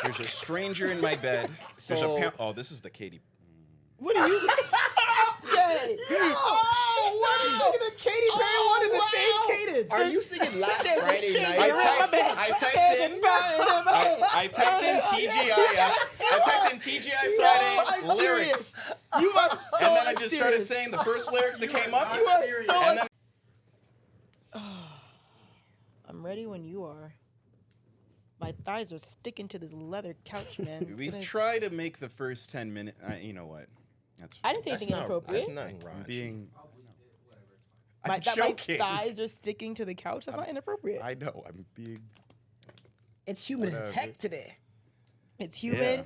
There's a stranger in my bed. There's a this is the Katy. What are you? Yay! Oh, wow! Singing the Katy Perry one in the same cadence. Are you singing Last Friday Night? I typed in TGI. I typed in TGI Friday lyrics. You are so and then I just started saying the first lyrics that came up. You are so and then I'm ready when you are. My thighs are sticking to this leather couch, man. we try to make the first 10 minutes. You know what? That's I didn't say anything inappropriate. That's nothing wrong. I'm joking. My thighs are sticking to the couch. That's not inappropriate. I know. I'm being. It's humid as heck today. It's humid,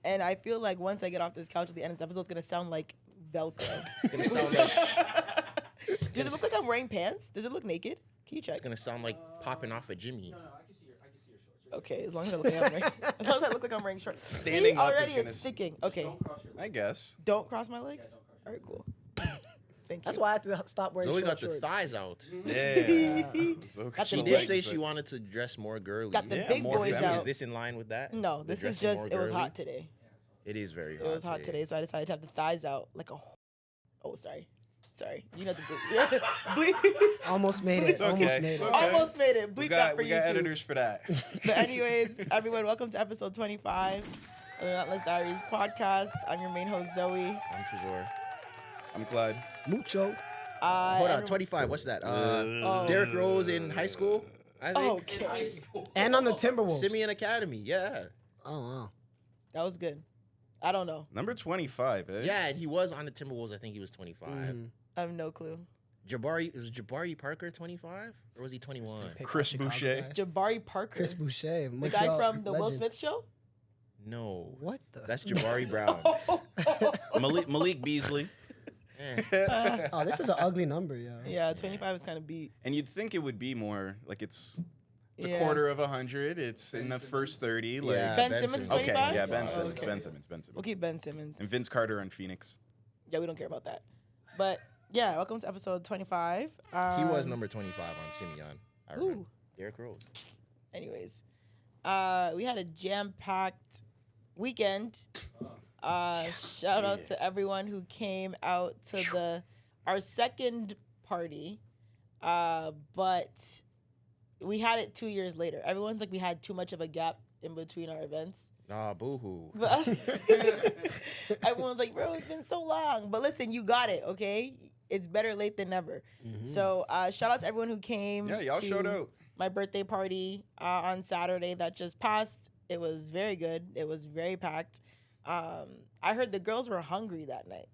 and I feel like once I get off this couch at the end of this episode, it's gonna sound like Velcro. It's gonna sound like. Does it look like I'm wearing pants? Does it look naked? Can you check? It's gonna sound like popping off a Jimmy. No, I can see your shorts. Okay, as long as I look like I'm wearing, as long as I look like I'm wearing shorts. Standing See, up is already gonna it's sticking. Okay, Don't cross your legs. I guess. don't cross my legs. All right, cool. Thank you. That's why I had to stop wearing Zoe short got the shorts. thighs out. Yeah. Got She the did big- say she wanted to dress more girly. Got the Yeah, big more boys feminine. out. Is this in line with that? No, The this is dressing just more it was girly? hot today. It is very hot. It was hot today, so I decided to have the thighs out like a. Oh, sorry. You know the bleep. Almost made it. It's okay. Almost made it. Okay. Almost made it. Bleep that for we you got too. editors for that. But anyways, everyone, welcome to episode 25 of the Relentless Diaries podcast. I'm your main host, Zoe. I'm Trezor. I'm Clyde. Mucho. Hold on, 25. What's that? Derrick Rose in high school, I think. Okay. And on the Timberwolves. Simeon Academy, yeah. Oh, wow. That was good. I don't know. Number 25, eh? Yeah, and he was on the Timberwolves. I think he was 25. I have no clue. Was Jabari Parker 25? Or was he 21? Chris Chicago Boucher. guy. Jabari Parker. Chris Boucher. the guy from the Will Smith show? No. What the? That's Jabari Brown. Malik Beasley. Eh. Oh, this is an ugly number, yo. Yeah, 25 is kind of beat. And you'd think it would be more like it's Yeah. a quarter of 100. It's in the first 30. Like, Yeah. Ben Ben Simmons is Simmons. 25? okay, yeah, Ben Oh, Simmons. okay. Ben Simmons. Ben Simmons. We'll keep Ben Simmons. And Vince Carter on Phoenix. Yeah, we don't care about that. But yeah, welcome to episode 25. He was number 25 on Simeon. I remember. Ooh. Derrick Rose. Anyways, we had a jam-packed weekend. Shout out to everyone who came out to our second party, but we had it 2 years later. Everyone's like we had too much of a gap in between our events. Ah, boo-hoo. But everyone's like, bro, it's been so long. But listen, you got it, okay? It's better late than never. So shout out to everyone who came. Yeah, y'all to showed out. my birthday party on Saturday that just passed. It was very good. It was very packed. I heard the girls were hungry that night,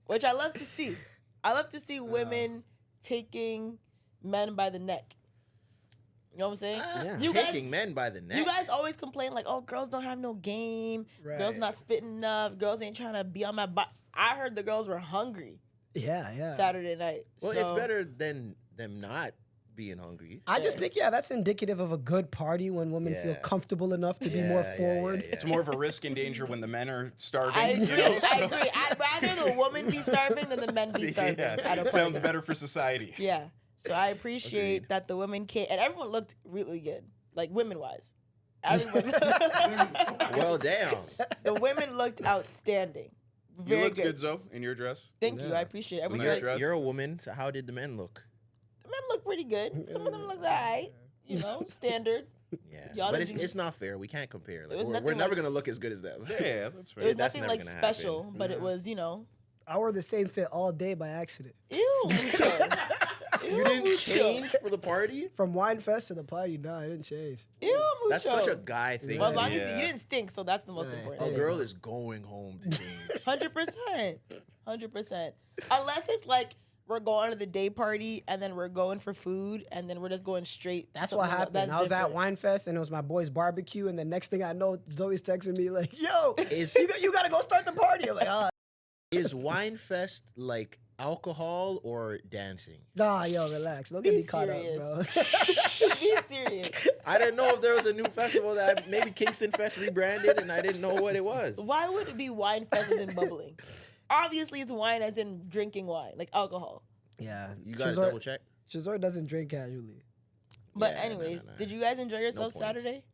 which I love to see. I love to see women taking men by the neck. You know what I'm saying? Yeah. You Taking men by the neck. You guys always complain like, oh, girls don't have no game. Right. Girls not spitting enough. Girls ain't trying to be on my butt. I heard the girls were hungry Yeah. Saturday night. Well, So- it's better than them not being hungry. I just think, that's indicative of a good party when women feel Yeah. comfortable enough to be more Yeah, forward. yeah. It's more of a risk and danger when the men are starving. I agree. You know? I agree. I'd rather the woman be starving than the men be starving at a Yeah, party. sounds better for society. Yeah. So I appreciate Agreed. that the women came, and everyone looked really good, like women-wise. Everyone, Well, damn. the women looked outstanding. You Very looked good, Zoe, in your dress. Thank you. Yeah. I appreciate it. Everyone's Nice like, dress. You're a woman, so how did the men look? the men look pretty good. Some of them look alright. You know, standard. Yeah, Y'all but didn't- it's not fair. We can't compare. Like, was we're nothing never like gonna look as good as them. Yeah, that's It fair. was That's nothing never like gonna special, happen. but it was, you know, I wore the same fit all day by accident. ew. Mucho. You didn't change for the party? From Wine Fest to the party, no, I didn't change. Ew, mucho. That's such a guy thing. Well, as to long do. as you didn't stink, so that's the most Right. important. A girl is going home to change. 100%. 100%. Unless it's like we're going to the day party and then we're going for food and then we're just going straight. to That's what something happened. that's I was at different. Wine Fest and it was my boy's barbecue, and the next thing I know, Zoe's texting me like, "Yo, Is you gotta go start the party." I'm like, "Ah, is Wine Fest like alcohol or dancing? nah, yo, relax. Don't Be get me caught serious. up, bro." Be serious. I didn't know if there was a new festival that maybe Kingston Fest rebranded, and I didn't know what it was. Why would it be wine fest as in bubbling? Obviously, it's wine as in drinking wine, like alcohol. Yeah, You gotta double check. Shazor doesn't drink casually. But Yeah, anyways, no. did you guys enjoy yourselves points. Saturday?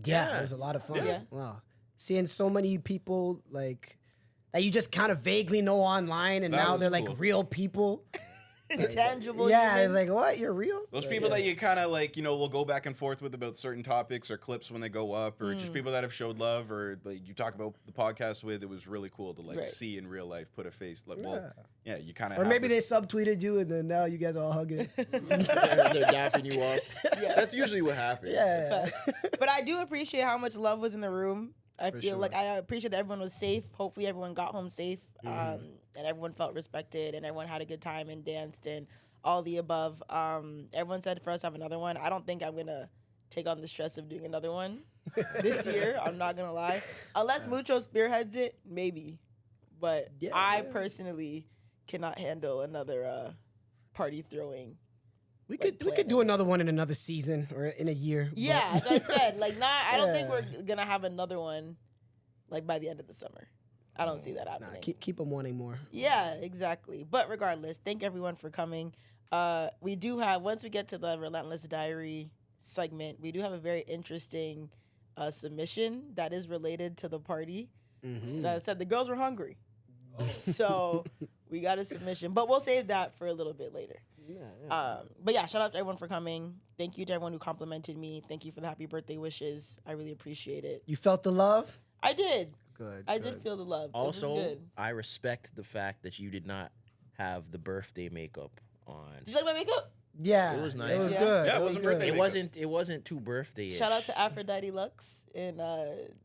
Yeah, it was a lot of fun. Yeah. Wow. Seeing so many people like that you just kind of vaguely know online, and That now was they're like cool. real people. Tangible. Yeah, it's humans. like, what? You're real? Those people that you kind of like, will go back and forth with about certain topics or clips when they go up, or just people that have showed love, or like you talk about the podcast with. It was really cool to like see in real life, put a face. Like, well, yeah, you kind of. Or maybe they subtweeted you, and then now you guys are all hugging. They're dapping you up. Yeah. That's usually what happens. Yeah. But I do appreciate how much love was in the room. I For feel sure. like I appreciate that everyone was safe. Hopefully everyone got home safe, and everyone felt respected, and everyone had a good time and danced and all the above. Everyone said for us to have another one. I don't think I'm gonna take on the stress of doing another one this year. I'm not gonna lie. Unless Mucho spearheads it, maybe. But I personally cannot handle another party throwing. We could do another one in another season or in a year. Yeah, as I said, like I don't think we're gonna have another one like by the end of the summer. I don't see that happening. Keep them wanting more. Yeah, exactly. But regardless, thank everyone for coming. We do have, once we get to the Relentless Diary segment, we do have a very interesting submission that is related to the party. So I said the girls were hungry. So we got a submission, but we'll save that for a little bit later. But yeah, shout out to everyone for coming. Thank you to everyone who complimented me. Thank you for the happy birthday wishes. I really appreciate it. You felt the love? I did. Good. I did feel the love. It was Also, good. I respect the fact that you did not have the birthday makeup on. Did you like my makeup? Yeah. It was nice. It was Yeah. good. Yeah, it was wasn't good. birthday It makeup. wasn't too birthday-ish. Shout out to Aphrodite Lux in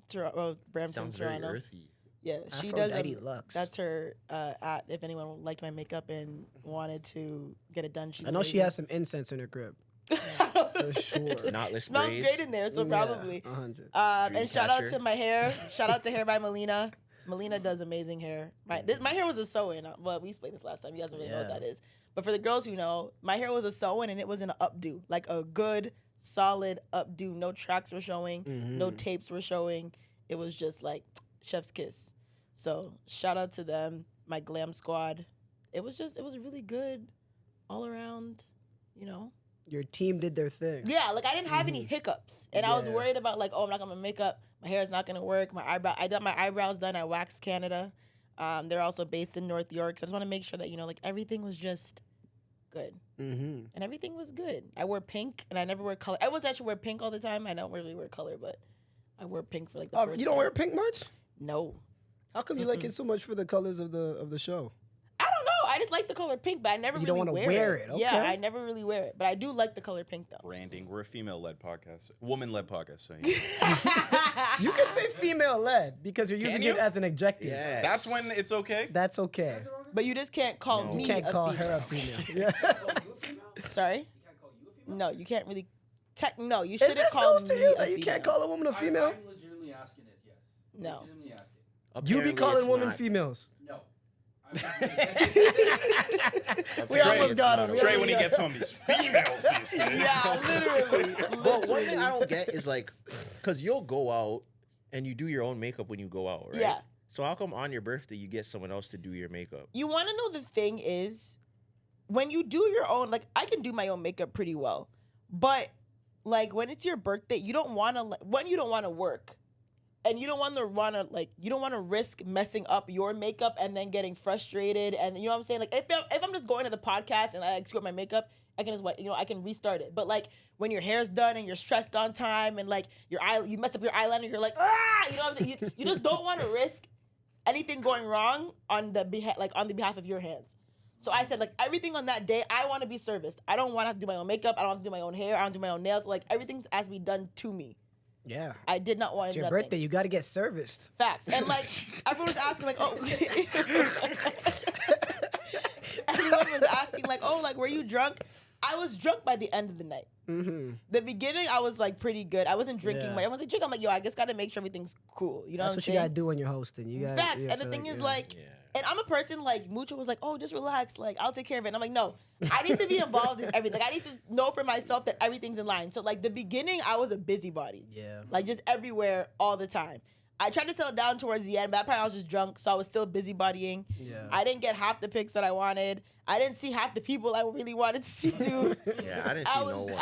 Toronto, Brampton, Sounds very Toronto. earthy. Yeah, she does. Aphrodite Lux. That's her at. If anyone liked my makeup and wanted to get it done, she's I know she amazing. has some incense in her crib. For sure. Knotless Smells braids. great in there, so probably. 100. And shout out Dreamcatcher. to my hair. Shout out to Hair by Melina. Melina does amazing hair. My hair was a sew-in. Well, we explained this last time. You guys don't really know what that is. But for the girls who know, my hair was a sew-in and it was in an updo, like a good, solid updo. No tracks were showing. No tapes were showing. It was just like chef's kiss. So shout out to them, my glam squad. It was really good all around, Your team did their thing. Yeah, like I didn't have any hiccups. And I was worried about like, I'm not gonna make up. My hair is not gonna work. I got my eyebrows done at Wax Canada. They're also based in North York. So I just want to make sure that, like everything was just good. Mm-hmm. And everything was good. I wore pink and I never wear color. Everyone says I should wear pink all the time. I don't really wear color, but I wore pink for like the first You don't time. wear pink much? No. How come you like it so much for the colors of the show? I don't know. I just like the color pink, but I never You really don't wanna wear wear it. it, Yeah, okay. I never really wear it. But I do like the color pink though. Branding. We're a female-led podcast, woman-led podcast. So You can say female-led because you're using you? it as an adjective. Yes. that's when it's okay. That's okay. But you just can't call me You can't a call female. her a female. Yeah. Call you a female? Sorry? You can't call you a female? No, you can't really. No, you Is shouldn't this call news me to you a that you female. can't call a woman a female? I'm legitimately asking this, yes. No. Legitimately asking. You be Apparently calling it's women not. females. No. We almost got him. Trey, when he gets home, these females these days. Yeah, literally. But one thing I don't get is like, because you'll go out and you do your own makeup when you go out, right? Yeah. So how come on your birthday you get someone else to do your makeup? You want to know the thing is, when you do your own, like I can do my own makeup pretty well, but like when it's your birthday, you don't want to. You don't want to work, and you don't want to risk messing up your makeup and then getting frustrated. And you know what I'm saying? Like if I'm just going to the podcast and I screw up my makeup, I can just I can restart it. But like when your hair's done and you're stressed on time and like you mess up your eyeliner, you're like you know what I'm saying? You just don't want to risk anything going wrong on the behalf of your hands. So I said, like, everything on that day, I want to be serviced. I don't want to have to do my own makeup. I don't have to do my own hair. I don't do my own nails. Like, everything has to be done to me. Yeah. I did not want It's your nothing. birthday. You got to get serviced. Facts. And, like, everyone was asking, like, everyone was asking, like, were you drunk? I was drunk by the end of the night. Mm-hmm. The beginning, I was, like, pretty good. I wasn't drinking. Yeah. Like, everyone's like, drink. I'm like, I just got to make sure everything's cool. You know That's what I'm what you saying? got to do when you're hosting. You got Facts. And the thing is, like, and I'm a person, like, Mucho was like, just relax. Like, I'll take care of it. And I'm like, no, I need to be involved in everything. Like, I need to know for myself that everything's in line. So, like, the beginning, I was a busybody. Yeah. Like, just everywhere all the time. I tried to settle down towards the end, but that part I was just drunk, so I was still busybodying. Yeah. I didn't get half the pics that I wanted. I didn't see half the people I really wanted to see too. Yeah, I didn't see no one.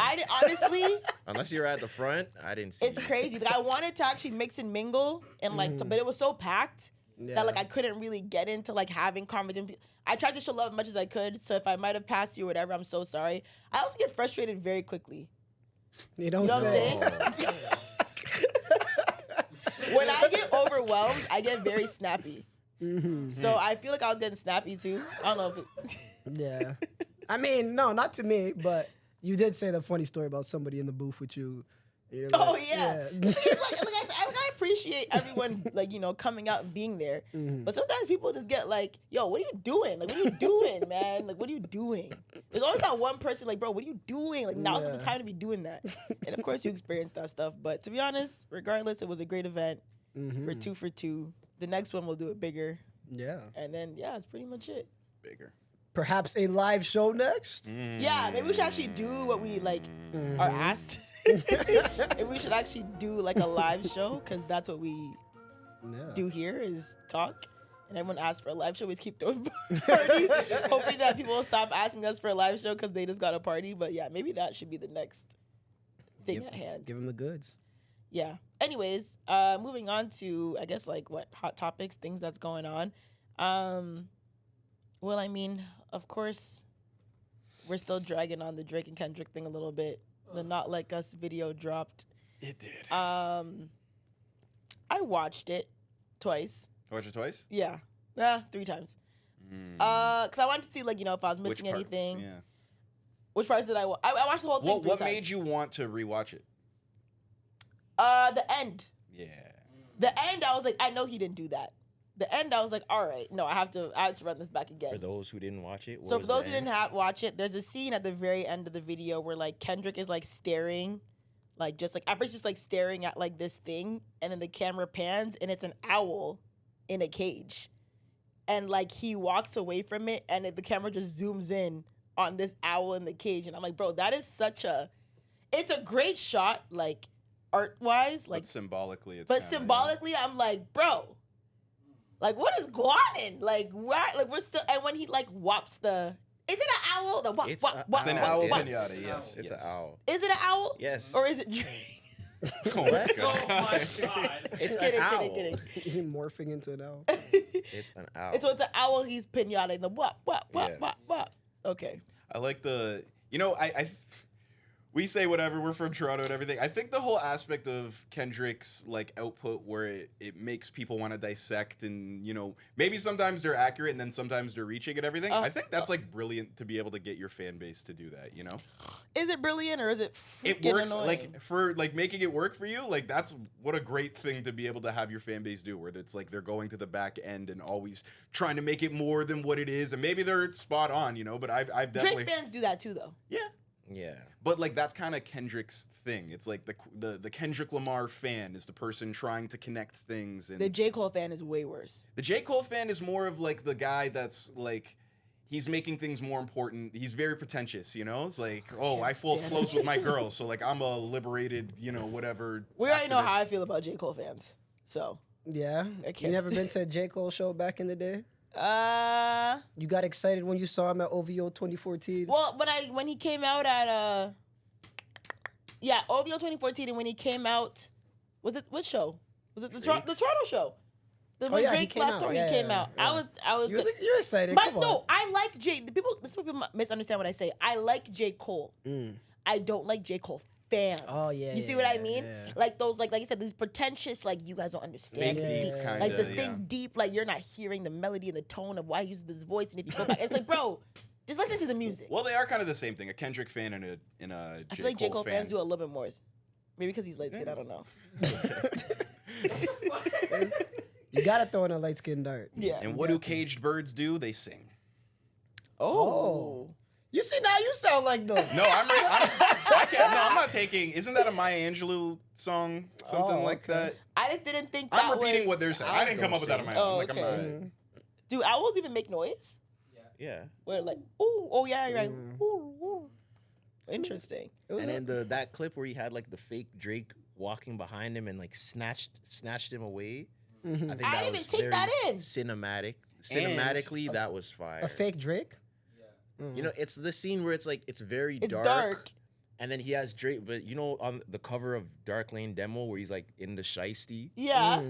Honestly, Unless you were at the front, I didn't see. it's crazy. Like, I wanted to actually mix and mingle, and like, but it was so packed that like I couldn't really get into like having conversations. I tried to show love as much as I could, so if I might have passed you or whatever, I'm so sorry. I also get frustrated very quickly. You don't You know what I'm say. saying? When I get overwhelmed, I get very snappy. So I feel like I was getting snappy too. I don't know if it... Yeah. I mean, no, not to me, but you did say the funny story about somebody in the booth with you. You're Oh like, yeah. I appreciate everyone like, you know, coming out and being there. But sometimes people just get like, yo, what are you doing? Like, what are you doing, man? Like, what are you doing? There's always that one person like, bro, what are you doing? Like, now's the time to be doing that. And of course you experience that stuff. But to be honest, regardless, it was a great event. We're 2 for 2. The next one we'll do it bigger. Yeah. And then yeah, that's pretty much it. Bigger. Perhaps a live show next? Yeah, maybe we should actually do what we like are asked. Maybe we should actually do like a live show, because that's what we do here is talk. And everyone asks for a live show. We just keep throwing parties, hoping that people will stop asking us for a live show because they just got a party. But yeah, maybe that should be the next thing at hand. Give them the goods. Yeah. Anyways, moving on to, I guess, like what hot topics, things that's going on. Well, I mean, of course, we're still dragging on the Drake and Kendrick thing a little bit. The Not Like Us video dropped. It did. I watched it twice. Watch it twice? Yeah. 3 times. Because I wanted to see, like, you know, if I was missing anything. Yeah. Which parts did I watch? I watched the whole thing. What made you want to rewatch it? The end. Yeah. The end, I was like, I know he didn't do that. The end, I was like, all right, no, I have to run this back again. For those who didn't watch it, So for those who didn't watch it, there's a scene at the very end of the video where like Kendrick is like staring, like just like at first just like staring at like this thing, and then the camera pans and it's an owl in a cage, and like he walks away from it, and the camera just zooms in on this owl in the cage, and I'm like, bro, that is it's a great shot, like art wise, like but symbolically, symbolically, I'm like, bro. Like, what is going on? Like, why? Like, we're still, and when he like whops is it an owl? The whop, It's an owl whop. pinata, yes. It's an owl. Is it an owl? Yes. Or is it Drake? Oh my Oh god. my god. It's Kidding. an owl. Is he morphing into an owl? It's an owl. And so it's an owl. He's pinata the whop. Yeah. Okay. I like we say whatever, we're from Toronto and everything. I think the whole aspect of Kendrick's like output where it makes people want to dissect and, you know, maybe sometimes they're accurate and then sometimes they're reaching and everything. I think that's like brilliant to be able to get your fan base to do that, you know? Is it brilliant or is it freaking It works annoying? like for like making it work for you. Like that's what a great thing to be able to have your fan base do, where it's like they're going to the back end and always trying to make it more than what it is. And maybe they're spot on, you know, but I've definitely Drake fans do that too, though. Yeah. Yeah. But like that's kind of Kendrick's thing. It's like the Kendrick Lamar fan is the person trying to connect things, and The J. Cole fan is way worse. the J. Cole fan is more of like the guy that's like he's making things more important. He's very pretentious, you know? It's like, oh, I fold stand clothes with my girl, so like I'm a liberated, you know, whatever. We already know how I activist. feel about J. Cole fans. So, Yeah. I You can't never stand- been to a J. Cole show back in the day? well, You got excited when you saw him at OVO 2014? when he came out at OVO 2014, and when he came out, was it which show? Was it the Toronto show? When yeah, he Drake's came last out. tour, Yeah, he came yeah, out. yeah. I was. You're excited. But Come no, on. I like J. This is what people misunderstand when I say I like J. Cole. I don't like J. Cole fans. Oh, yeah, You see yeah, what I yeah, mean? yeah. Like those, like you said, these pretentious, like you guys don't understand. Think the deep deep- kinda, like the yeah. think deep, like you're not hearing the melody and the tone of why he uses this voice. And if you go back, it's like, bro, just listen to the music. Well, they are kind of the same thing. A Kendrick fan and a I feel like J. Cole fan. fans do a little bit more. Maybe because he's light skinned, I don't know. You gotta throw in a light skinned dart. Yeah. And what do caged birds do? They sing. Oh. You see, now you sound like them. No, I can't. No, I'm not taking. Isn't that a Maya Angelou song? Something like okay. that. I just didn't think that I'm repeating was... what they're saying. I didn't come up with that on my own. Oh, Like I'm okay. not. Do owls even make noise? Yeah. Where like, ooh, oh yeah, you're right. Ooh, ooh. Interesting. It was And then that clip where he had like the fake Drake walking behind him and like snatched him away. Mhm. I think I that didn't was even take very that in. Cinematically, that was fire. A fake Drake. You know, it's the scene where it's like it's very It's dark. dark. And then he has Drake, but you know, on the cover of Dark Lane demo where he's like in the shiesty, Yeah.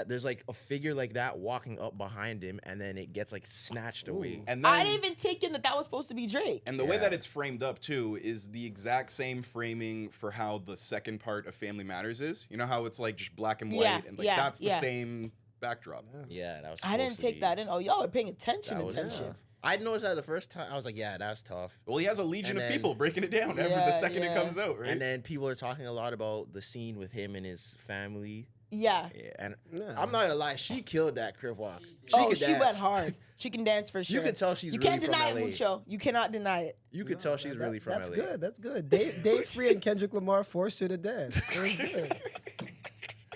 there's like a figure like that walking up behind him, and then it gets like snatched away. And then, I didn't even take in that was supposed to be Drake. and the way Yeah. that it's framed up too is the exact same framing for how the second part of Family Matters is. You know how it's like just black and white, Yeah, and like yeah, that's the yeah. same backdrop. Yeah, that was. I didn't supposed to take be- that in. Oh, y'all are paying attention. That was Attention. tough. I noticed that the first time. I was like, yeah, that's tough. Well, he has a legion And of then- people breaking it down every Yeah, the second it yeah. comes out, right? And then people are talking a lot about the scene with him and his family. Yeah. Yeah, and Yeah. I'm not gonna lie, she killed that crib walk. She could dance. went hard. She can dance for sure. You can tell she's You really can't from deny LA. it, Mucho. You cannot deny it. You could tell she's really from That's LA. good. That's good. Dave Free and Kendrick Lamar forced her to dance. It was good.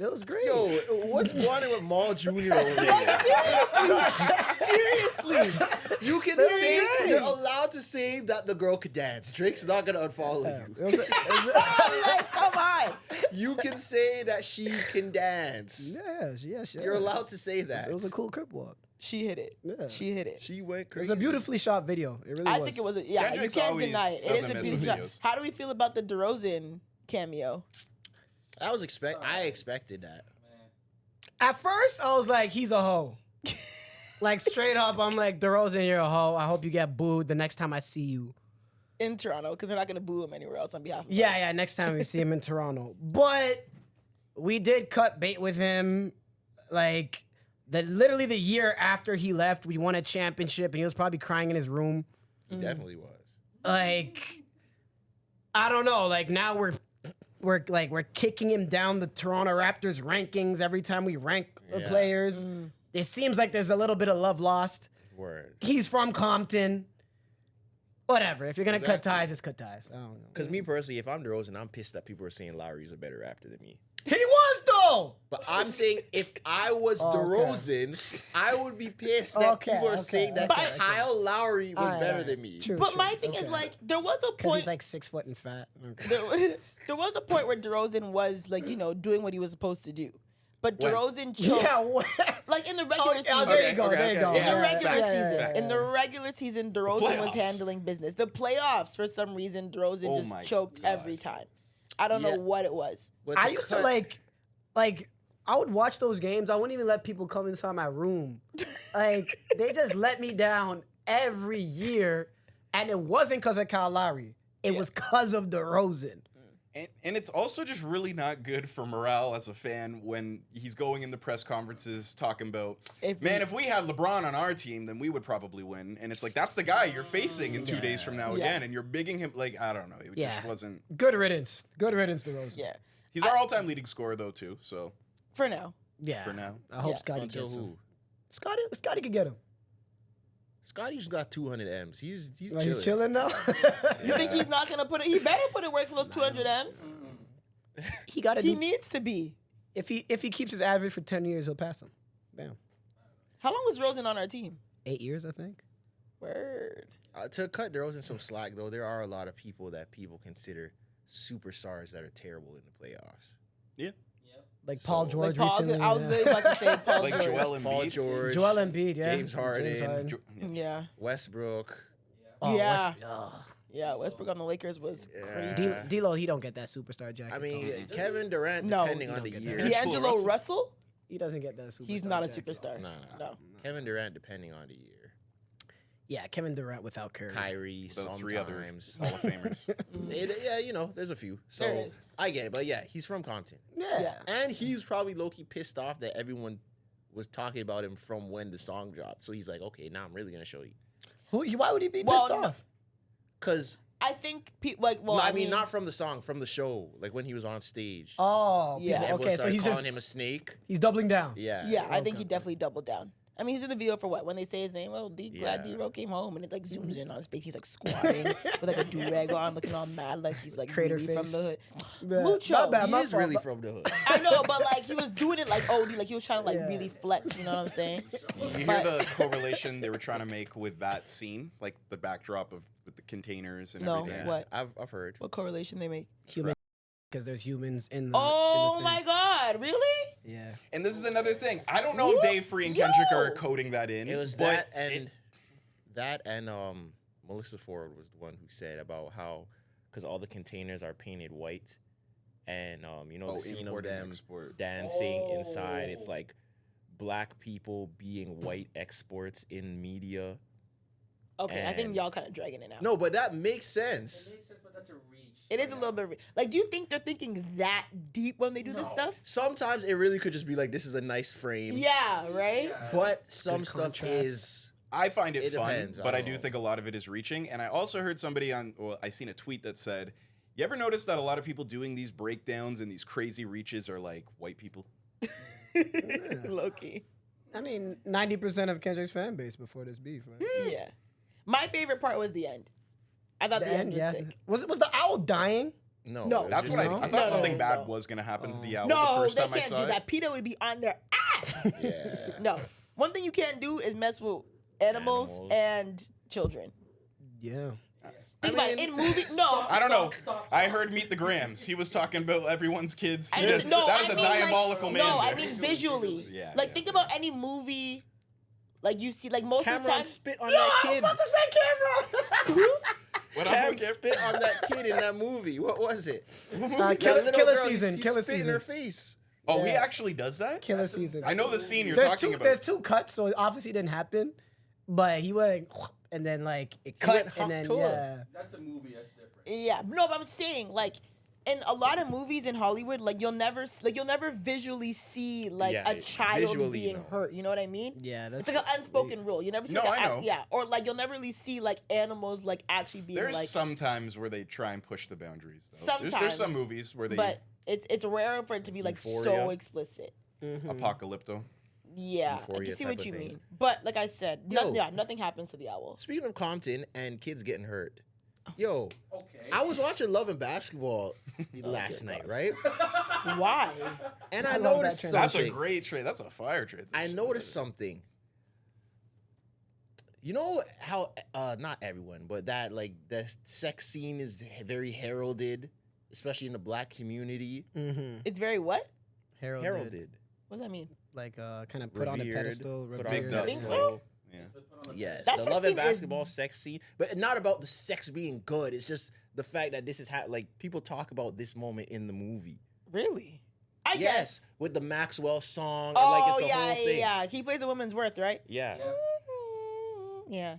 It was great. Yo, what's going on with Maul Jr. over there? Seriously. You can Very say good. you're allowed to say that the girl could dance. Drake's not gonna unfollow you. It was Like, come on. You can say that she can dance. yes. You're allowed to say that. It was a cool crip walk. She hit it. Yeah. She hit it. She went It crazy. was a beautifully shot video. It really I was. think it was. Yeah, Kendrick's you can't always deny it. It is doesn't a miss beautiful the shot. videos. How do we feel about the DeRozan cameo? I expected that. At first, I was like, he's a hoe. Like, straight up, I'm like, DeRozan, you're a hoe. I hope you get booed the next time I see you. In Toronto, because they're not going to boo him anywhere else on behalf of us. Yeah, next time we see him in Toronto. But we did cut bait with him. Like, literally the year after he left, we won a championship, and he was probably crying in his room. He definitely was. Like, I don't know. Like, now we're kicking him down the Toronto Raptors rankings every time we rank the Yeah. players. It seems like there's a little bit of love lost. Word. He's from Compton. Whatever. If you're gonna cut Exactly. ties, just cut ties. I don't know. Because me personally, if I'm DeRozan, I'm pissed that people are saying Lowry's a better rapper than me. He was though. But I'm saying if I was Okay. DeRozan, I would be pissed that Okay, people are okay, saying that okay. Kyle Lowry was Alright, better alright. than me. True, But true. my thing is, Okay. like, there was a Because point. he's like 6 foot and fat. Okay. There was a point where DeRozan was, like, doing what he was supposed to do. But When? DeRozan choked. Yeah. What? Like, in the regular season. Oh, there you go. Okay, There you okay. go. In the Yeah, regular facts, season, facts. in the regular season, DeRozan was Playoffs. handling business. The playoffs, for some reason, DeRozan Oh just my choked God. every time. I don't Yeah. know what it was. But I used to cut- like I would watch those games. I wouldn't even let people come inside my room. Like they just let me down every year, and it wasn't because of Kyle Lowry. It was because of DeRozan. And it's also just really not good for morale as a fan when he's going in the press conferences talking about, if we had LeBron on our team, then we would probably win. And it's like, that's the guy you're facing in 2 days from now Yeah. again. And you're bigging him, like, I don't know. It just wasn't. Good riddance. Good riddance, DeRozan. Yeah. He's our all-time leading scorer, though, too. So, For now. Yeah. for now. I hope Yeah. Scotty Until gets him. who? Scotty could get him. Scotty's got 200 M's. He's Oh, chilling. he's chilling now. You think he's not going to put it? He better put it work for those 200 M's. he got to He do. needs to be. If he keeps his average for 10 years, he'll pass him. Bam. How long was Rosen on our team? 8 years, I think. Word. To cut DeRozan some slack, though, there are a lot of people that people consider superstars that are terrible in the playoffs. Yeah. Like Paul So- George Like Paul, recently. I was literally about to say Paul Like George. Joel Paul Embiid. George, Joel Embiid, yeah. James Harden. Yeah. Westbrook. Oh, Yeah. West- oh. Yeah, Westbrook on the Lakers was Yeah. crazy. D'Lo, he don't get that superstar jacket. I mean, though. Kevin Durant, No, depending he on the don't get year. that. D'Angelo Russell? he doesn't get that superstar. He's not a jacket. superstar. No. No. Kevin Durant, depending on the year. Yeah, Kevin Durant without Curry. Kyrie, The sometimes. 3 other Hall of Famers. Yeah, there's a few. So There is. I get it, but yeah, he's from Compton. Yeah. And he's probably low-key pissed off that everyone was talking about him from when the song dropped. So he's like, okay, now I'm really going to show you. Why would he be Well, pissed no. off? Because, I think people like. Well, I mean, not from the song, from the show, like when he was on stage. Oh, Yeah. people- Everyone okay, so started he's calling just him a snake. he's doubling down. Yeah. Yeah, I think Okay. he definitely doubled down. I mean, he's in the video for what? When they say his name, glad Yeah. D-Ro came home, and it like zooms in on his face. He's like squatting with like a do-rag on, looking all mad, like he's like Crater really from face. the hood. Yeah. Mucho. My bad, He my is fault, really my- from the hood. I know, but like he was doing it like OD, like he was trying to like Yeah. really flex. You know what I'm saying? You hear But- the correlation they were trying to make with that scene? Like the backdrop of with the containers and No. everything? What? I've heard. What correlation they make? Human because there's humans in the. Oh in the my thing. God! Really? Yeah. And this is another thing. I don't know if Dave Free and Kendrick are coding that in. It was but that and Melissa Ford was the one who said about how because all the containers are painted white, and the scene of import and them export. dancing inside, it's like black people being white exports in media. Okay, I think And- y'all kind of dragging it out. No, but that makes sense. It makes sense, but that's a reach. It is a little bit like. Do you think they're thinking that deep when they do this No. stuff? Sometimes it really could just be like, this is a nice frame. Yeah. Right. Yeah. But some Good stuff contrast. is. I find it, It fun, depends, I but I don't do know. think a lot of it is reaching. And I also heard somebody I seen a tweet that said, you ever notice that a lot of people doing these breakdowns and these crazy reaches are like white people? Loki. I mean, 90% of Kendrick's fan base before this beef, right? Yeah. My favorite part was the end. I thought the, end was sick. Was the owl dying? No. No. it was That's just what No? I thought No, something no, bad no. was going to happen to the owl No, the first they time I can't saw do it. that. PETA would be on their ass. Yeah. No. One thing you can't do is mess with animals. Animals. And children. Yeah. Think about it. mean- In movie, no. I don't know. Stop. I heard Meet the Grams. He was talking about everyone's kids. That is a I mean, diabolical like, man. No, I there. mean visually. Yeah, Like yeah. think about any movie, like you see, like most of the Cameron time. spit on Yo, that I was kid. about to say Cameron. What Cam up, spit on that kid in that movie. What was it? Killer That little girl, Season. he Killer spit in her Season. face. Oh, he Yeah. actually does that? Killer Season. I know the scene you're There's talking two. about. There's two cuts, so it obviously didn't happen. But he went, and then like it cut, went and Huk then Tuah. yeah. That's a movie. That's different. Yeah, no, but I'm saying like. In a lot of movies in Hollywood, like you'll never visually see like Yeah, a child visually, being no. hurt. You know what I mean? Yeah, that's It's like an unspoken rule. You never see No, like I know. yeah, or like you'll never really see like animals like actually being There's like. some times where they try and push the boundaries. Though. There's some Sometimes. movies where they But it's rare for it to be like so Euphoria. explicit. apocalypto. Yeah, I Euphoria can see type what of you things. mean. But like I said, Yo. nothing happens to the owl. Speaking of Compton and kids getting hurt, yo, Okay. I was watching Love and Basketball last night, right? Why? And I I love noticed that That's a something. great trade. That's a fire trade. I noticed something. You know how not everyone, but that like the sex scene is very heralded, especially in the black community. Mm-hmm. It's very what? Heralded. What does that mean? Like kind of put on a Revered, pedestal. put on a Big revered. Think pedestal. so? Yeah. But put on a Yes, That the sex Love and scene is- Basketball sex scene, but not about the sex being good. It's just the fact that this is like people talk about this moment in the movie. Really? I Yes, guess. with the Maxwell song. Oh and like it's the yeah, whole thing. yeah. He plays a woman's worth, right? Yeah. Yeah. Yeah.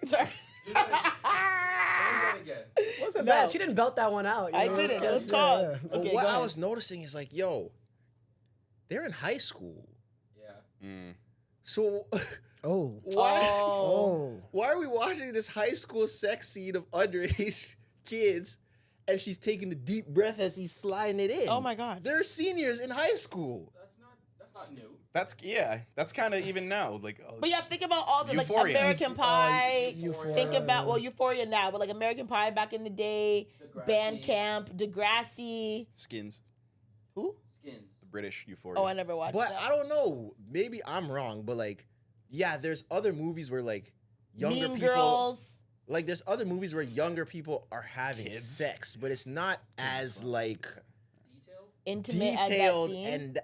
Sorry. What was that again? Wasn't No. bad. She didn't belt that one out. you I know? didn't. Yeah, It was yeah. called. But Okay, what go I ahead. was noticing is like, yo, they're in high school. Yeah. Mm. So Oh. why Oh. why are we watching this high school sex scene of underage kids and she's taking a deep breath as he's sliding it in? Oh my God. They're seniors in high school. That's not new. That's kind of even now. Like, oh, But yeah, think about all the like Euphoria. American Pie. Euphoria. Think about Euphoria now, but like American Pie back in the day, Degrassi. Bandcamp, Degrassi. Skins, Who? Skins. the British Euphoria. Oh, I never watched But that. I don't know. Maybe I'm wrong, but like, yeah, there's other movies where like younger Mean people Girls. like there's other movies where younger people are having Kids? sex, but it's not as like Detailed. Intimate as that detailed scene. and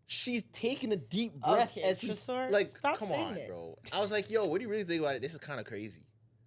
she's taking a deep breath Okay, as he's Tresor, like, stop come saying on, it. bro. I was like, yo, what do you really think about it? This is kind of crazy.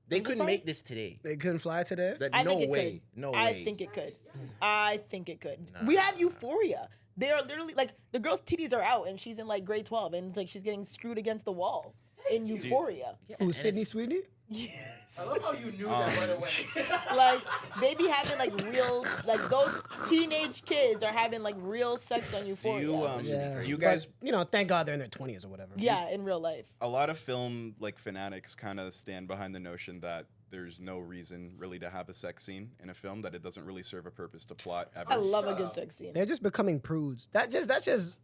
They I'm couldn't surprised. make this today. They couldn't fly today. That, I no think it way. could. No way. I think it could. I think it could. Nah. We have Euphoria. They are literally like the girl's titties are out and she's in like grade 12 and like she's getting screwed against the wall in Euphoria. Yeah, Who, and Sydney it's- Sweeney? Yes. I love how you knew that right away. Like they be having like real like those teenage kids are having like real sex on Do Euphoria. you Yeah. you guys? But, thank God they're in their 20s or whatever. yeah, in real life. A lot of film like fanatics kind of stand behind the notion that there's no reason really to have a sex scene in a film, that it doesn't really serve a purpose to plot ever. I love a Shut good up. sex scene. They're just becoming prudes. That's just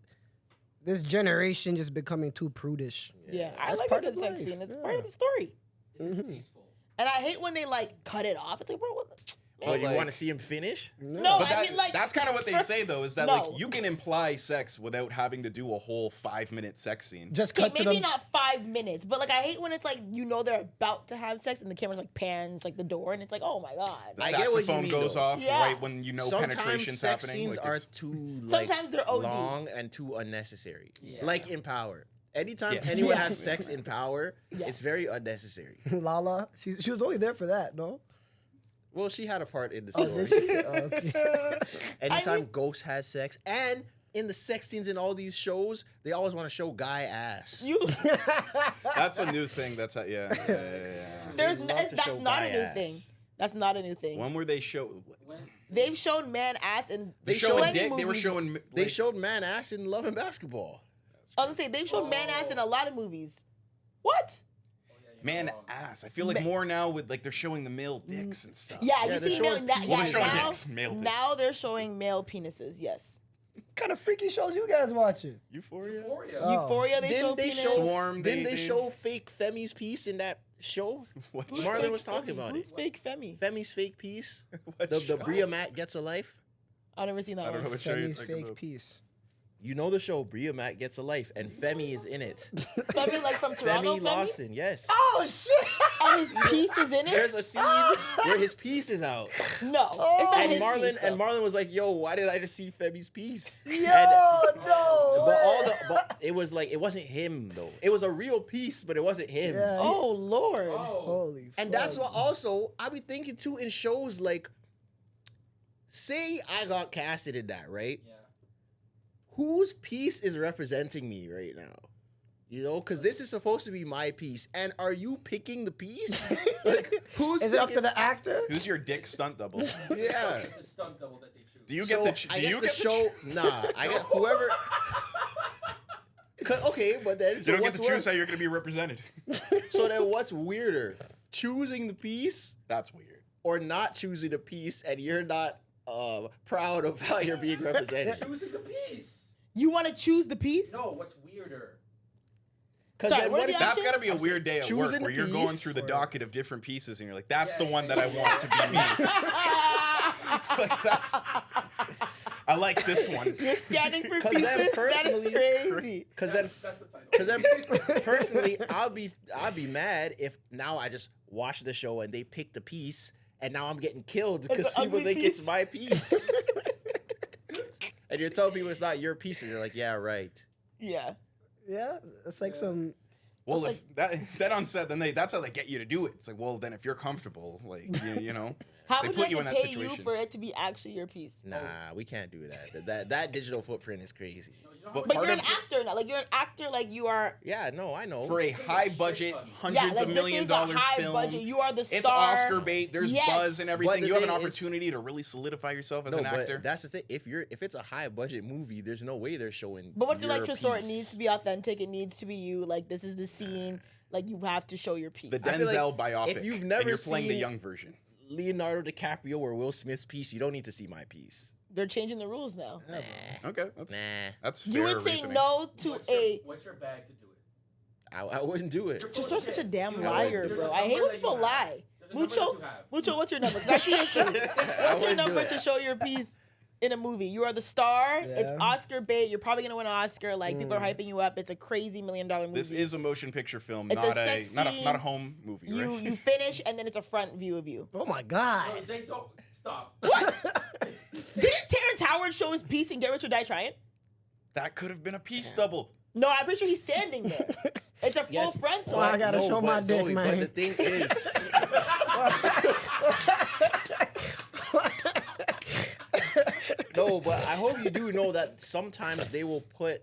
this generation just becoming too prudish. Yeah, I That's like a part good of sex life, scene. It's yeah. part of the story. It's Mhm. tasteful. And I hate when they like cut it off. It's like, bro, what? Oh, you like- want to see him finish? No, But I mean like that's kind of what they say though, is that No. like you can imply sex without having to do a whole 5-minute sex scene. Just okay, cut to maybe them. not 5 minutes, but like I hate when it's like they're about to have sex and the camera's like pans like the door and it's like, oh my god. The I get what you saxophone mean, goes though. off Yeah. right when Sometimes penetration's sex happening. scenes like, are it's- too like Sometimes they're OD. long and too unnecessary. Yeah. Like in Power. Anytime Yes. anyone Yeah. has sex in Power, Yeah. it's very unnecessary. Lala, she was only there for that, no? Well, she had a part in the Oh, story. did she? Oh, okay. Anytime I mean- Ghost has sex, and in the sex scenes in all these shows, they always want to show guy ass. You That's a new thing. That's a, yeah. there's They love to that's show not guy a new ass. thing. That's not a new thing. When were they show? When They've shown man ass in They They showing showed- 20 dick. They were movies. showing. They like- showed man ass in Love and Basketball. I was gonna say they've shown man ass in a lot of movies. What? oh, yeah, you're man not wrong. ass. I feel like Man- more now with like they're showing the male dicks and stuff. Yeah, Yeah, you they're see showing now, people- Well, yeah, they're showing now, dicks, male dicks. now they're showing male penises. Yes. What kind of freaky shows you guys watching? Euphoria. Euphoria. Oh. Euphoria, they show Didn't they penis. show Swarm, Didn't they- they show fake Femi's piece in that show? What? Who's Marlon fake was talking Femi? about Who's it. fake Femi? Femi's fake piece. What The show? Bria Matt Gets a Life. I've never seen that I don't know one. what show you're Femi's talking fake about. piece. You know the show Bria Matt Gets a Life, and Femi is in it. Femi, like from Toronto, Femi Femi? Lawson, yes. Oh shit! And his piece is in it? There's a scene where his piece is out, No. Oh. It's not and his Marlon piece, and though. Marlon was like, "Yo, why did I just see Femi's piece?" Yo, And- no. way. but it was like it wasn't him though. It was a real piece, but it wasn't him. Yeah. Oh, Lord. Oh. Holy. And that's fuck. what also I be thinking too in shows like, say I got casted in that, right? Yeah. Whose piece is representing me right now? You know, because this is supposed to be my piece, and are you picking the piece? Like, who's Is it up to picking- the actor? Who's your dick stunt double? Yeah. It's a stunt double that they choose. Do you So, get the? I Do guess you the get the? show? Nah, I got whoever. Okay, but then You so don't get what's to choose worse? how you're going to be represented. So then, what's weirder? Choosing the piece That's weird. or not choosing the piece, and you're not proud of how you're being represented? Choosing the piece. You want to choose the piece? No, what's weirder? Because Sorry, then what are what the if- That's options? got to be a weird day at work Choosing where a you're going piece through the or- docket of different pieces and you're like, that's Yeah, the one yeah, that I yeah. want to be me. Like, that's. I like this one. You're scanning for 'Cause pieces? then That is personally- crazy. Because then, That's the title. because then, personally, I'll be mad if now I just watch the show and they pick the piece, and now I'm getting killed because It's an people ugly think it's piece. my piece. And you're telling people it's not your piece, and you're like, yeah, right. Yeah. Yeah, it's like Yeah. some. Well, It's if that on set, then that's how they get you to do it. It's like, well, then if you're comfortable, like you know, How they would put you you have in to that pay you situation. for it to be actually your piece? Nah, we can't do that. That digital footprint is crazy. You know But how But part you're an of- actor now. Like you're an actor. Like you are. Yeah, no, I know. For a high budget, Yeah, hundreds like of million this is dollar a high film, budget. You are the star. it's Oscar bait. There's Yes. buzz and But everything. the You have an thing is- opportunity to really solidify yourself as no, an but actor. that's the thing. If it's a high budget movie, there's no way they're showing. But what if your like Tresor? It piece. needs to be authentic. It needs to be you. Like this is the scene. Like you have to show your piece. The I feel like Denzel biopic. if you've and never you're playing the seen- young version. Leonardo DiCaprio or Will Smith's piece. You don't need to see my piece. They're changing the rules now. Okay, that's Nah, that's fair You would say reasoning. no to What's your bag to do it? I wouldn't do it. You're Just full of such shit. a damn You know, liar, there's bro. a I hate number when that people you have. lie. There's a number that Mucho, you have. Mucho, what's your number? 'Cause I see your shows. What's your wouldn't do number it. to show your piece in a movie? You are the star. It's Yeah. Oscar bait. You're probably gonna win an Oscar. Like people are hyping you up. It's a crazy $1 million movie. This is a motion picture film, It's a not sex not scene. a home movie, you right? you finish and then it's a front view of you. Oh my No, god. they don't. Stop. What? Didn't Terrence Howard show his piece in Get Rich or Die Trying? That could have been a piece double. No, I'm pretty sure he's standing there. It's a full Yes. frontal. Well, I gotta show my but dick, Zoe, man. But the thing is, no, but I hope you do know that sometimes they will put,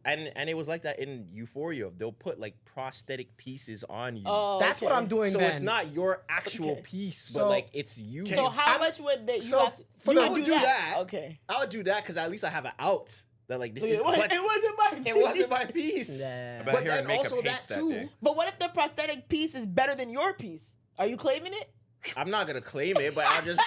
and it was like that in Euphoria. They'll put like prosthetic pieces on you. Oh, That's what okay. I'm doing. So then. it's not your actual Okay. piece, So- but like it's you. So how I'm- much would they? You so have, for you the- would I would do that. Okay. I would do that because at least I have an out. That like this is. It wasn't But my. it wasn't my piece. Yeah. I bet But hair and then makeup also hates that that too. day. But what if the prosthetic piece is better than your piece? Are you claiming it? I'm not gonna claim it, but I'll just.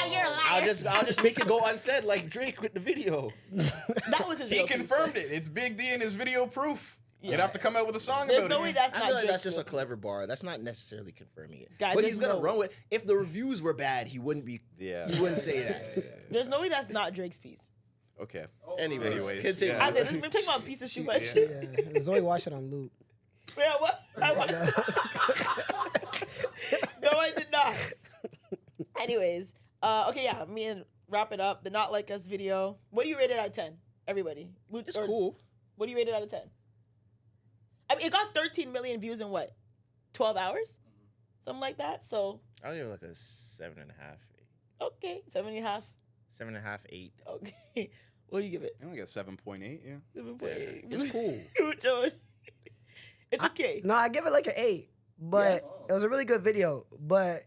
You're a liar. I'll just make it go unsaid like Drake with the video. That was his He real piece. confirmed it. It's Big D and his video proof. You'd have to come out with a song There's about no it. way that's I not feel like Drake's that's just a voice. clever bar. That's not necessarily confirming it. Guys, but there's he's gonna no run way. with. If the reviews were bad, he wouldn't be. Yeah. He wouldn't say that. There's no way that's not Drake's piece. Okay. Anyways, Anyways, continue. yeah. I said, we're talking about pieces too much. Yeah, Zoe watched it on loop. Yeah, what? No, I did not. Anyways, okay, yeah, me and wrap it up. The Not Like Us video. What do you rate it out of 10? Everybody. It's cool. What do you rate it out of 10? I mean, it got 13 million views in what? 12 hours? Something like that. So, I'll give it like a 7.5. okay, 7.5. 7.5, 8. Okay. What do you give it? I only got 7.8, yeah. 7.8. It's cool. It's okay. No, I give it like an 8, but it was a really good video. But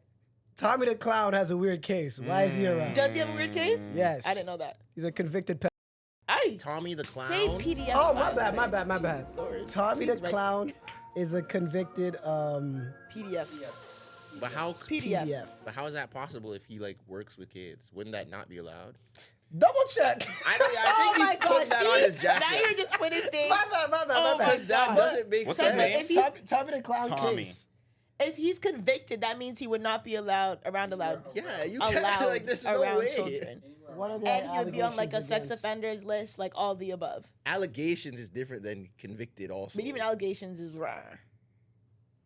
Tommy the Clown has a weird case. Why is he around? Does he have a weird case? Yes. I didn't know that. He's a convicted pedophile. Tommy the Clown. Say PDF. Oh, my bad. Lord. Tommy the Please write Clown is a convicted PDF. But how? PDF. But how is that possible if he like works with kids? Wouldn't that not be allowed? Double check. I think he's putting that on his jacket. Now you're just putting things. My bad. Oh my Because that God. doesn't make What's his sense. name? Tommy the Clown Tommy. case. If he's convicted, that means he would not be allowed Yeah, you can't. allowed Like, there's no around way. children. What are the And he would be on like a allegations sex against- offenders list, like all the above. Allegations is different than convicted. Also, But even allegations is raw.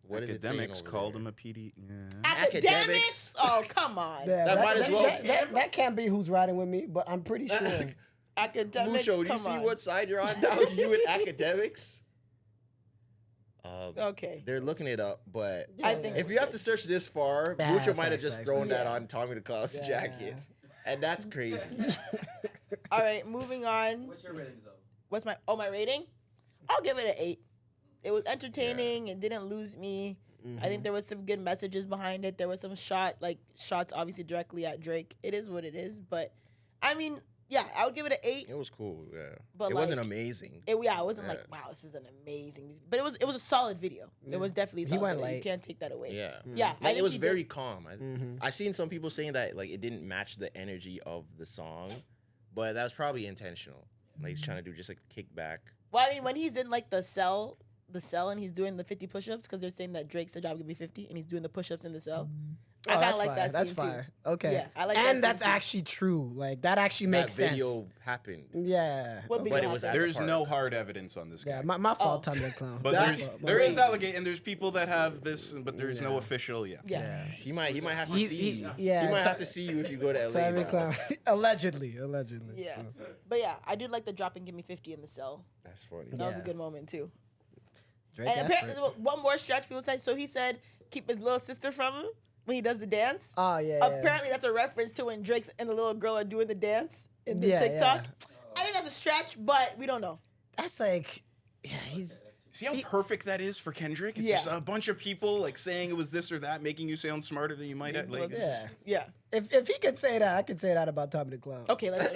what is it saying Academics over called there? him a PD. Yeah. Academics? Academics? Oh, come on. Yeah, That might as well- That can't be who's riding with me, but I'm pretty sure. Academics, Lucho, do you come see on. what side you're on now? You and academics. Okay. They're looking it up, but I think if you have to search this far, Nah, Lucho might have facts, just facts, thrown that Yeah. on Tommy the Clown's Yeah. jacket, and that's crazy. All right, moving on. What's your rating, Zoe? What's my rating? I'll give it an 8. It was entertaining. It didn't lose me. I think there was some good messages behind it. There was some shots obviously directly at Drake. It is what it is, but I mean, yeah, I would give it an 8. It was cool, yeah. But it wasn't like, amazing. It wasn't Yeah. like, wow, this is an amazing music. But it was a solid video. It was definitely a He solid went video. You light. can't take that away. Yeah, Yeah, I like, think it was he very did. calm. I seen some people saying that like it didn't match the energy of the song, but that was probably intentional. Like he's trying to do just like kickback. Well, I mean, when he's in like the cell, and he's doing the 50 push-ups because they're saying that Drake's job could be 50, and he's doing the push-ups in the cell. I kind of like that That's scene fire. too. Okay. Yeah, I like that And scene that's too. actually true. Like that actually makes That sense. video happened. Yeah. What But video it was happened? at There's the no park. hard evidence on this guy. Yeah, my fault, Oh. Tommy the Clown. But That's there is crazy. allegation, and there's people that have this, but there's no official. Yeah. Yeah. He might have to He- see he- you. yeah, he might Ta- have to see you if you go to LA. Tommy the now. Clown. Allegedly. Yeah. But yeah, I did like the drop and give me 50 in the cell. That's funny. That was a Yeah. good moment too. Drake And asked apparently, for it. one more stretch people said. So he said, keep his little sister from him when he does the dance. Oh yeah. Apparently, that's a reference to when Drake and the little girl are doing the dance in the Yeah, TikTok. yeah. I think that's a stretch, but we don't know. That's like, yeah, he's. See how perfect that is for Kendrick? It's Yeah. just a bunch of people like saying it was this or that, making you sound smarter than you might have. Like, Yeah. Yeah. If he could say that, I could say that about Tommy the Clown. Okay, let's.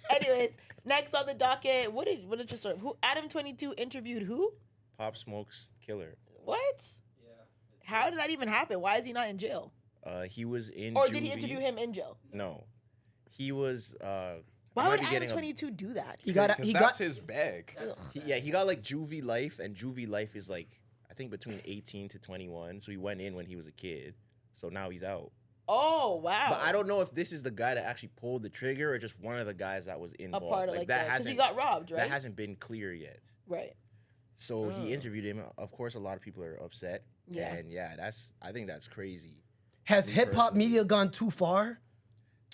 Anyways, next on the docket, what did you sort of, who Adam 22 interviewed who? Pop Smoke's killer. What? Yeah. How did that even happen? Why is he not in jail? He was in. Or did he juvie. interview him in jail? No, he was. Why might would be Adam getting a- 22 do that? He got. because He that's got. his bag. He got like juvie life, and juvie life is like I think between 18 to 21. So he went in when he was a kid. So now he's out. Oh wow! But I don't know if this is the guy that actually pulled the trigger or just one of the guys that was a involved. part of like that because hasn't he got robbed, right? that hasn't been clear yet. Right. So he Oh. interviewed him. Of course, a lot of people are upset. Yeah. And yeah, I think that's crazy. Has Me hip hop personally. media gone too far?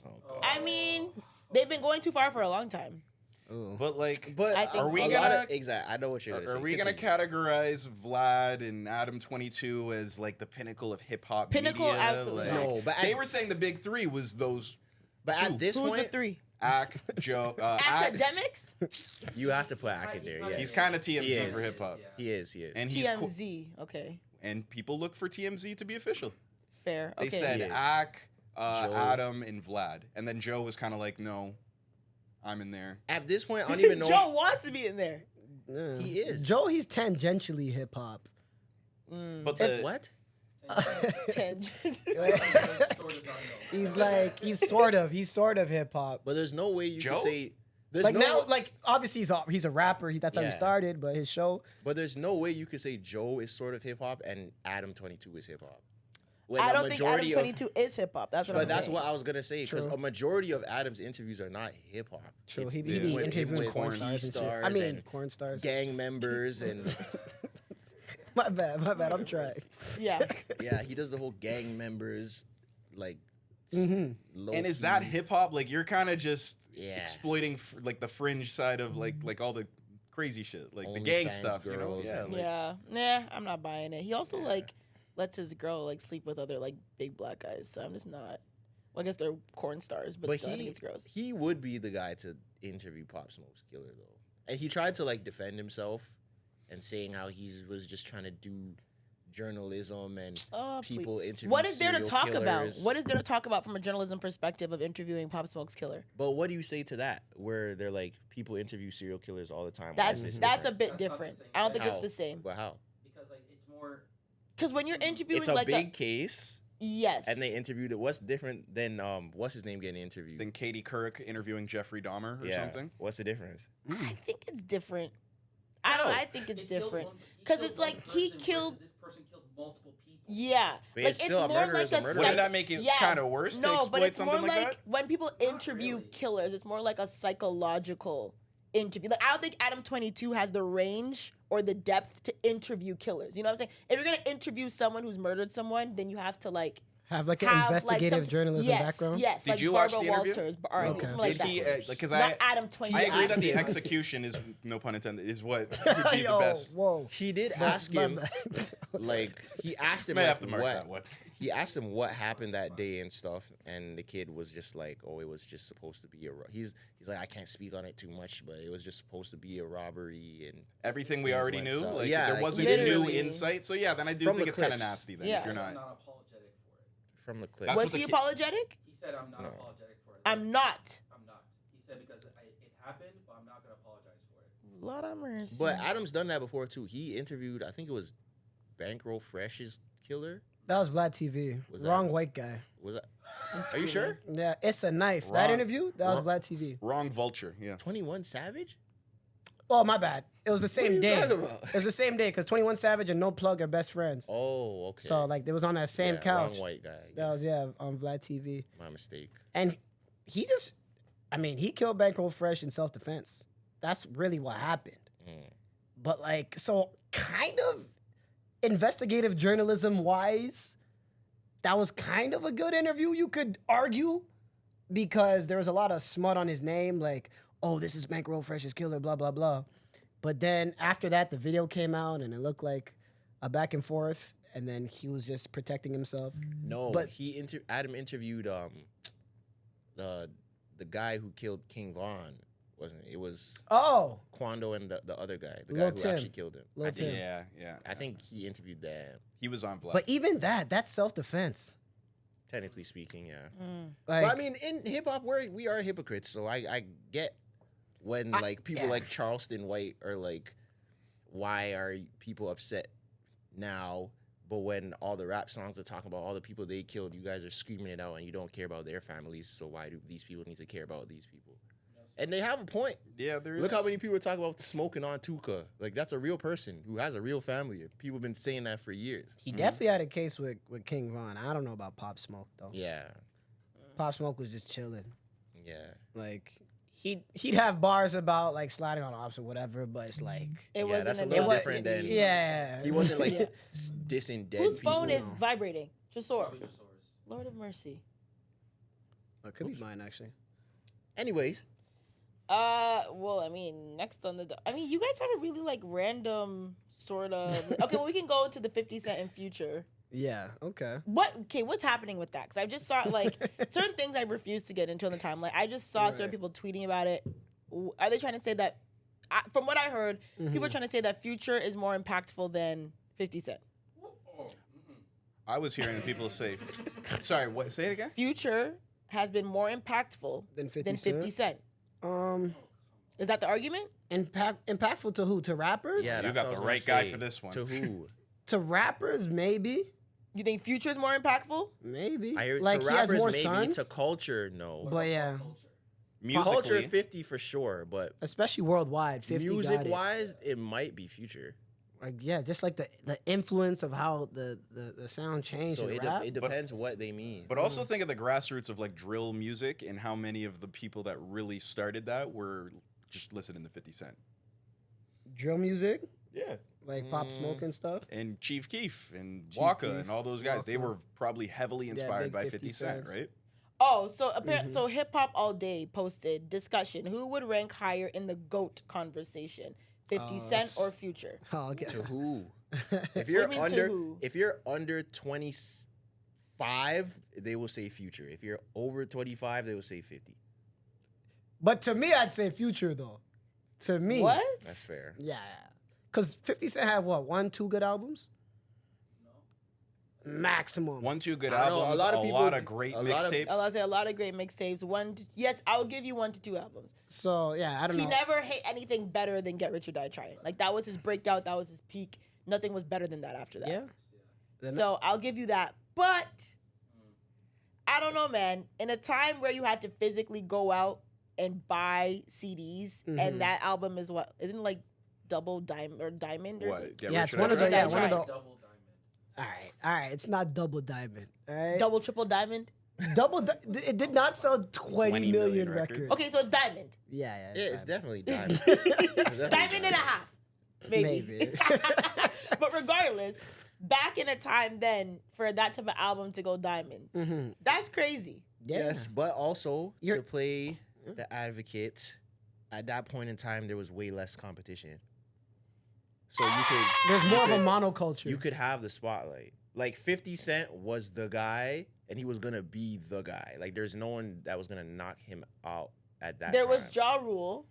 Oh, God. I mean, they've been going too far for a long time. But like, But I think are we a lot gonna? of, exactly? I know what you're gonna say. Are we gonna Continue. categorize Vlad and Adam 22 as like the pinnacle of hip hop? Pinnacle, media? absolutely Like, not. No, but they at, were saying the big three was those but two. at this Who's the point, 3? Ak, Joe, Ak. Academics? you have to put Ak in there. Yes. He's kind of He TMZ is. for hip hop, He is. and he's cool. TMZ. Okay. And people look for TMZ to be official. Fair. They Okay. said He is. Ak, Joe. Adam, and Vlad, and then Joe was kind of like, "No, I'm in there." At this point, I don't even know. Joe wants to be in there. He is. Joe, he's tangentially hip hop. But the What? Tangent. He's sort of hip hop. But there's no way you Joe? can say. Like now, like obviously he's a rapper. That's how he Yeah. started. But his show. But there's no way you could say Joe is sort of hip hop and Adam 22 is hip hop. I don't think Adam 22 is hip hop. That's what I'm But that's saying. what I was gonna say because True. a majority of Adam's interviews are not hip hop. True. It's He dealing be with interviewing corn P stars and shit. stars I mean, and corn stars. gang members and My bad. I'm trying. Yeah. yeah, he does the whole gang members like. And is that hip hop? Like you're kind of just Yeah. exploiting like the fringe side of like all the crazy shit, like the gang OnlyFans stuff, you know? girls Yeah, and- like, Yeah. Nah, I'm not buying it. He also like lets his girl like sleep with other like big black guys. So I'm just not. Well, I guess they're corn stars, but still, I think it's gross. he would be the guy to interview Pop Smoke's killer though, and he tried to like defend himself and saying how he was just trying to do journalism and people interview. What is there to serial talk about? killers. What is there to talk about from a journalism perspective of interviewing Pop Smoke's killer? But what do you say to that? Where they're like people interview serial killers all the time. Why That's is this that's a different? bit That's not the different. same I don't think thing. it's the same. But how? Because like it's more. Because when you're interviewing It's a like big case, yes, and they interviewed it. What's different than what's his name getting interviewed? then Katie Couric interviewing Jeffrey Dahmer or yeah. something. What's the difference? I think it's different. I think it's different. 'Cause it's like he killed- This person killed multiple people. Yeah, But like it's it's still a more murder like is a a murder. Wouldn't psych- that make it yeah. kind of worse to No, exploit but it's something more like like that? when people interview really. killers, it's more like a psychological interview. Like I don't think Adam 22 has the range or the depth to interview killers. You know what I'm saying? If you're gonna interview someone who's murdered someone, then you have to like Have like an have investigative some, journalism yes, background. Yes, Did like you watch Barbara the interview? Walters, or Okay. something like Is that. he, because Not Adam 22. I agree that the Actually- execution is, no pun intended, is what would be the Yo, best. whoa. He did My- ask my him, bad. like he asked him May like, have to mark what that one. he asked him what happened that day and stuff, and the kid was just like, "Oh, it was just supposed to be a." He's like, "I can't speak on it too much, but it was just supposed to be a robbery." And Everything we Things already went knew, south. like Yeah, there like, wasn't new literally. insight. So yeah, then I do From think the it's kind of clips. nasty then Yeah. if you're I'm not. not apologetic for it. from the clip, That's Was what the he kid- apologetic? He said I'm not No. apologetic for it. I'm not. I'm not. He said because it happened, but I'm not gonna apologize for it. Lord have mercy. but Adam's done that before too. He interviewed, I think it was Bankroll Fresh's killer. That was Vlad TV. Was that- Wrong white guy. Was that? Are you sure? Yeah, it's a knife. That Wrong- interview, that was wrong- Vlad TV. Wrong vulture, yeah. 21 Savage? Oh, my bad. It was the What are same you day. talking about? It was the same day because 21 Savage and No Plug are best friends. Oh, okay. So like they was on that same Yeah, couch. Wrong white guy. I That was guess. on Vlad TV. My mistake. And he just, I mean, he killed Bankroll Fresh in self defense. That's really what happened. Mm. But like, so kind of investigative journalism wise, that was kind of a good interview, you could argue, because there was a lot of smut on his name, like, oh, this is Bankroll Fresh's killer, blah, blah, blah. But then after that, the video came out and it looked like a back and forth, and then he was just protecting himself. No, But- but Adam interviewed the guy who killed King Von, wasn't it? It was Oh, Quando and the other guy, the Lil guy who Tim. actually killed him. Lil I think, Tim. Yeah. I think he interviewed them. He was on Vlad. but even that's self defense. Technically speaking, yeah. Like, But I mean, in hip hop, we are hypocrites, so I get when like people yeah. like Charleston White are like, why are people upset now? But when all the rap songs are talking about all the people they killed, you guys are screaming it out, and you don't care about their families. So why do these people need to care about these people? And they have a point. yeah, there is. Look how many people are talking about smoking on Tuka. Like that's a real person who has a real family. People have been saying that for years. he definitely had a case with King Von. I don't know about Pop Smoke though. Yeah, Pop Smoke was just chilling. yeah. Like he'd have bars about like sliding on ops or whatever, but it's like It Yeah, wasn't that's a an little enough. different than- yeah. He wasn't like Yeah. dissing dead Whose people. phone is vibrating? Tresor. Probably just yours. Lord of mercy. It could be mine actually. Anyways, Well, I mean, next on the, I mean, you guys have a really like random sort of. Okay, well, we can go to the 50 Cent in Future. Yeah. Okay. What's happening with that? Because I just saw like certain things I refuse to get into on the timeline. I just saw certain people tweeting about it. Are they trying to say that? From what I heard, people are trying to say that Future is more impactful than 50 Cent. I was hearing people say, sorry, what? Say it again? Future has been more impactful Then 50 than 50 Cent. Is that the argument? Impactful to who? To rappers? yeah, You that's got what I the was right gonna guy say. for this one. To who? To rappers, maybe. You think Future is more impactful? Maybe. I heard like to he has rappers more maybe. sons. To culture, no. But yeah. Culture Musically, 50 for sure, but Especially worldwide. 50 music got it. wise, it might be Future. Like, yeah, just like the influence of how the sound changed So in it, rap. it depends what they mean. but also think of the grassroots of like drill music and how many of the people that really started that were just listening to 50 Cent Drill music, yeah like Pop Smoke and stuff. and Chief Keef and Chief Waka Keef, and all those guys. They Waka. were probably heavily inspired big by 50 50 Cent, fans. right? Oh, so so Hip Hop All Day posted discussion: who would rank higher in the GOAT conversation, 50 Cent that's- or Future? Oh, okay. To who? If What you're do you mean to under, who? if you're under 25, they will say Future. If you're over 25, they will say 50. But to me, I'd say Future though. To me, What? That's fair. Yeah, because 50 Cent had what, 1-2 good albums? Maximum. 1-2 good I don't know, albums, a lot of great people- a lot of- mixtapes. I'll say a lot of great mixtapes. Yes, I'll give you 1 to 2 albums. So yeah, I don't He know. never hit anything better than Get Rich or Die Trying. Like that was his breakout. That was his peak. Nothing was better than that after that. Yeah. Then- So I'll give you that. But I don't know, man. In a time where you had to physically go out and buy CDs, Mhm. and that album is what? Isn't it like Double Diamond or Diamond? Or What? Get Yeah, Rich it's or one Die of the Trying? one of the. Right. Double diamond. All right. It's not Double Diamond. All right. Double Triple Diamond? It did not sell 20 20 million million records. records. Okay, so it's Diamond. Yeah. Yeah, it's Diamond. definitely Diamond. It's definitely Diamond and a half. Maybe. Maybe. But regardless, back in a time then, for that type of album to go Diamond, Mm-hmm. that's crazy. Yeah. Yes, but also You're- to play the advocate, at that point in time, there was way less competition. So you could There's more of a monoculture. you could have the spotlight. Like 50 Cent was the guy, and he was gonna be the guy. Like there's no one that was gonna knock him out at that There time. was Ja Rule.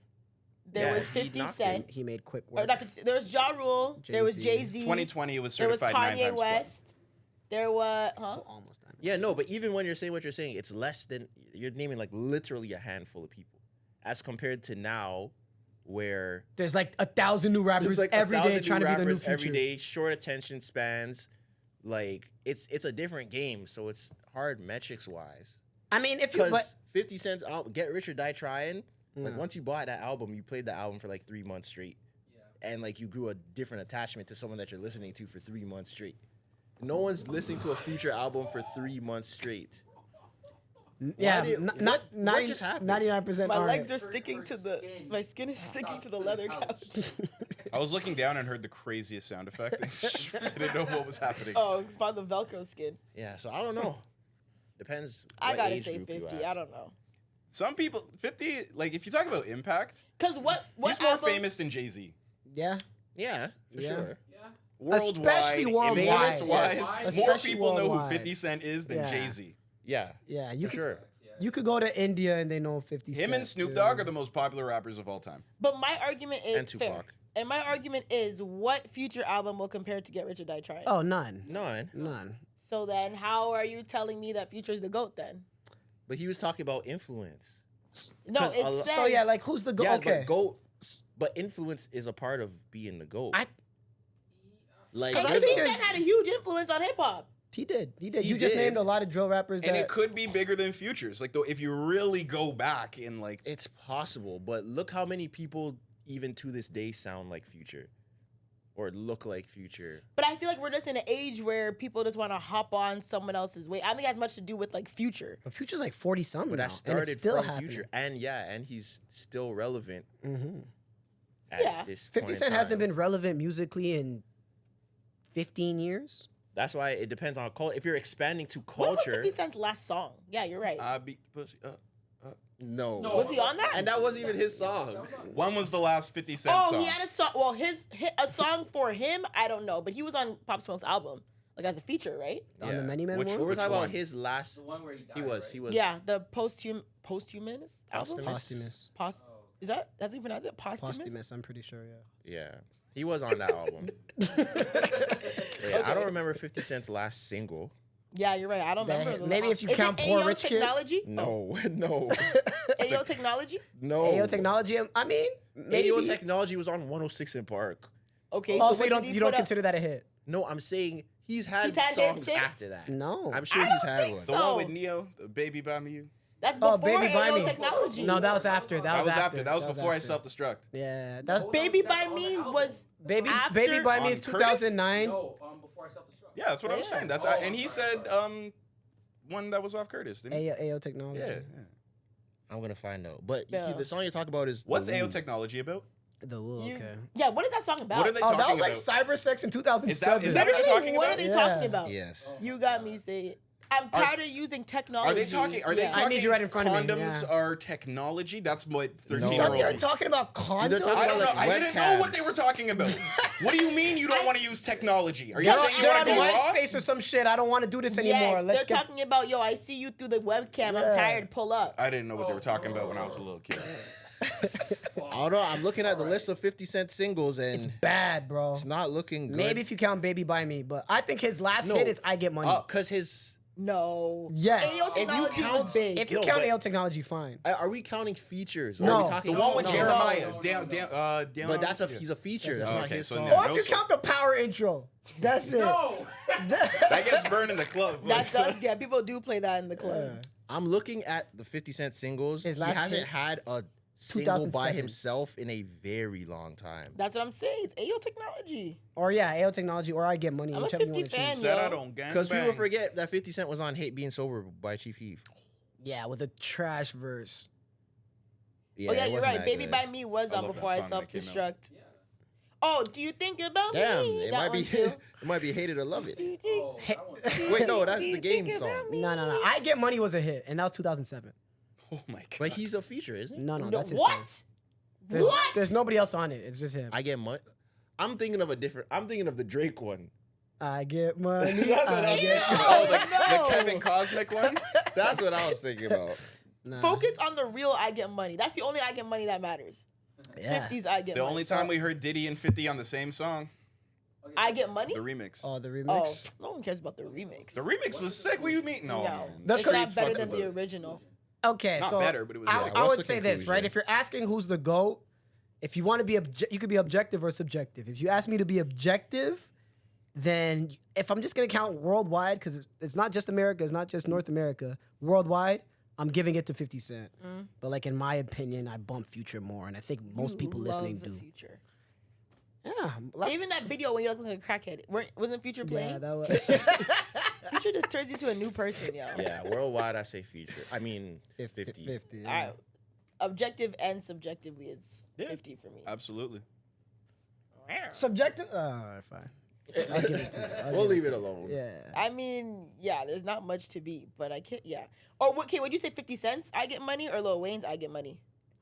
There Yeah, was he 50 knocked Cent. He made quick Or work. not 50 there was Ja Rule. There was Jay-Z. Jay-Z. 2020 was There was certified 9 Kanye times West. There was, So almost Diamond. Yeah, no, but even when you're saying what you're saying, it's less than you're naming like literally a handful of people, as compared to now, where There's like 1,000 new rappers there's like every day 1,000 trying to be the new rappers every Future. day, short attention spans. Like it's a different game, so it's hard metrics wise. I mean, if you but Because 50 Cent's album, Get Rich or Die Trying, like Yeah. once you bought that album, you played the album for like 3 months straight, and like you grew a different attachment to someone that you're listening to for 3 months straight. No one's listening to a Future album for 3 months straight. yeah, did- not what 90, just happened? 99% my aren't. legs are sticking to the, my skin is sticking to the leather couch. I was looking down and heard the craziest sound effect. Didn't know what was happening. Oh, it's about the Velcro skin. Yeah, so I don't know. Depends. I what gotta age say group you 50. I ask. don't know. Some people, 50, like if you talk about impact, Cause what he's more album- famous than Jay-Z. Yeah. Yeah, for Yeah. sure. Yeah. Worldwide, Especially worldwide. image-wise, Yes. more Especially people know who worldwide. 50 Cent is than Yeah. Jay-Z. Yeah, Yeah, you for could sure. you could go to India and they know 50 Him Cent. and Snoop you Dogg know? are the most popular rappers of all time. But my argument is And fair. Tupac. And my argument is what Future album will compare to Get Rich or Die Trying? Oh, none. None. So then how are you telling me that Future's the GOAT then? But he was talking about influence. No, 'Cause it a lo- says. So yeah, like who's the go? Yeah, Okay. but GOAT. But influence is a part of being the GOAT. I- like, And I there's 50 think a- Cent had a huge influence on hip hop. He did. He You just did. named a lot of drill rappers And that it could be bigger than Future's. Like, though, if you really go back in, like, it's possible, but look how many people even to this day sound like Future or look like Future. But I feel like we're just in an age where people just want to hop on someone else's way. I think it has much to do with like Future. But Future's like 40 something But now, that and started it's still from happening. Future, and he's still relevant. Mm-hmm. At Yeah. this 50 point in Cent hasn't time. been relevant musically in 15 years. That's why it depends on culture. If you're expanding to When was culture, 50 Cent's last song? Yeah, you're right. I beat the pussy up. no. Was he on that? And that wasn't even his song. When was the last 50 Cent Oh, song? he had a song. Well, a song for him, I don't know, but he was on Pop Smoke's album, like as a feature, right? On the Yeah. Many Men Which one? We're Which talking one? about his last. The one where he died. He was. Yeah, the posthumous album. Posthumous. Posthumous. Is that how you pronounce it? Posthumous. Posthumous, I'm pretty sure, yeah. Yeah, he was on that album. Yeah, I don't remember 50 Cent's last single. Yeah, you're right. I don't remember. the Maybe last- if you Is count it Poor Ayo Rich Kid? Technology? No, no, Ayo Technology? no. Ayo Technology, I mean, maybe. Ayo Technology was on 106 in Park. Okay, Oh, so so what you don't did he you don't put up? consider that a hit? No, I'm saying he's had He's had hits songs since? after that. No. I'm sure I he's don't had think one. The so. one with Neo, the Baby by Me. That's before Baby by AO Me. technology. No, that was after. That was after. That was before I self-destruct. Yeah, that's Baby by Me was Baby after- by Me On is Curtis? 2009. No, before I self-destruct. Yeah, that's what I was saying. That's and he said one that was off Curtis. Didn't he? AO technology. Yeah. I'm gonna find out. But Yeah. the song you're talking about is What's The AO Woo. technology about? The okay. Yeah, what is that song about? What are they Oh, that talking was like about? cyber sex in 2007. Is that what they're Literally, talking what about? are they Yeah. talking about? Yes. You got me saying. I'm tired of using technology. Are they talking? Are they Yeah. talking? I need you right in front of me, Condoms yeah. are technology. That's what They're 13-year-old. talking about condoms. They're talking I don't know. like I didn't know what they webcams. were talking about. What do you mean you don't want to use technology? Are you They're, saying you they're want on to go raw? MySpace or some shit. I don't want to do this anymore. Yes, Let's they're get. talking about, yo, I see you through the webcam. Yeah. I'm tired. Pull up. I didn't know what they were talking about when I was a little kid. I don't know. I'm looking at the list of 50 Cent singles and Bad, bro. it's not looking good. Maybe if you count Baby by Me, but I think his last No. hit is I Get Money. Because his No. Yes. AO If you technology count- was big. if you No, count but- AO technology, fine. are we counting features? Or No. are we The talking one with No. Jeremiah. No. Down. But that's he's a feature. That's not Okay, his so song. no. Or if you count the power intro, that's it. No. That gets burned in the club. That does, yeah, people do play that in the club. I'm looking at the 50 Cent singles. His He last hasn't hit, had a single by 2007. himself in a very long time. That's what I'm saying. It's AO technology. Or yeah, AO technology, or I Get Money, I'm a whichever you 50 want to choose. fan. Said yo. I don't gang Because people bang. forget that 50 Cent was on Hate Being Sober by Chief Keef. Yeah, with a trash verse. Yeah, Oh, yeah, it you're wasn't right. that Baby good. by Me was I on love before that I song when it came out. self-destruct. Oh, do you think about Damn, me? it That might be one too. it might be Hated or Love It. Do you Oh, think- that one. Wait, no, that's Do the you game think song. about me? No. I Get Money was a hit, and that was 2007. Oh my god. But he's a feature, isn't he? No, No, that's his song. what? There's, What? There's nobody else on it. It's just him. I Get Money. I'm thinking of the Drake one. I get money. That's what I I'm get thinking. Oh, No. the Kevin Cosmic one? That's what I was thinking about. Nah. Focus on the real I Get Money. That's the only I Get Money that matters. Yeah. 50s I Get The Money. only time we heard Diddy and 50 on the same song, I Get Money? the remix. Oh, the Oh, remix. no one cares about the remix. The remix was sick. What do you mean? No, No, man. The it's cur- not better fucking than the good. original. Okay, Not so better, but it was I, like, I what's would the say this, right? conclusion? If you're asking who's the GOAT, if you want to be you could be objective or subjective. If you ask me to be objective, then if I'm just gonna count worldwide, because it's not just America, it's not just North America, worldwide, I'm giving it to 50 Cent. But like in my opinion, I bump Future more, and I think most people Love listening the do. Future. Yeah, Even that video when you look like a crackhead, wasn't Future playing? yeah, that was. Future just turns you into a new person, yo. Yeah, worldwide I say feature. I mean 50. 50. Yeah. All right. Objective and subjectively, it's Yeah. 50 for me. Absolutely. Subjective. All right, fine. I'll give it to you. I'll We'll give leave to it you. alone. Yeah. I mean, yeah, there's not much to beat, but I can't, yeah. Or, okay, would you say 50 Cents I Get Money or Lil Wayne's I Get Money?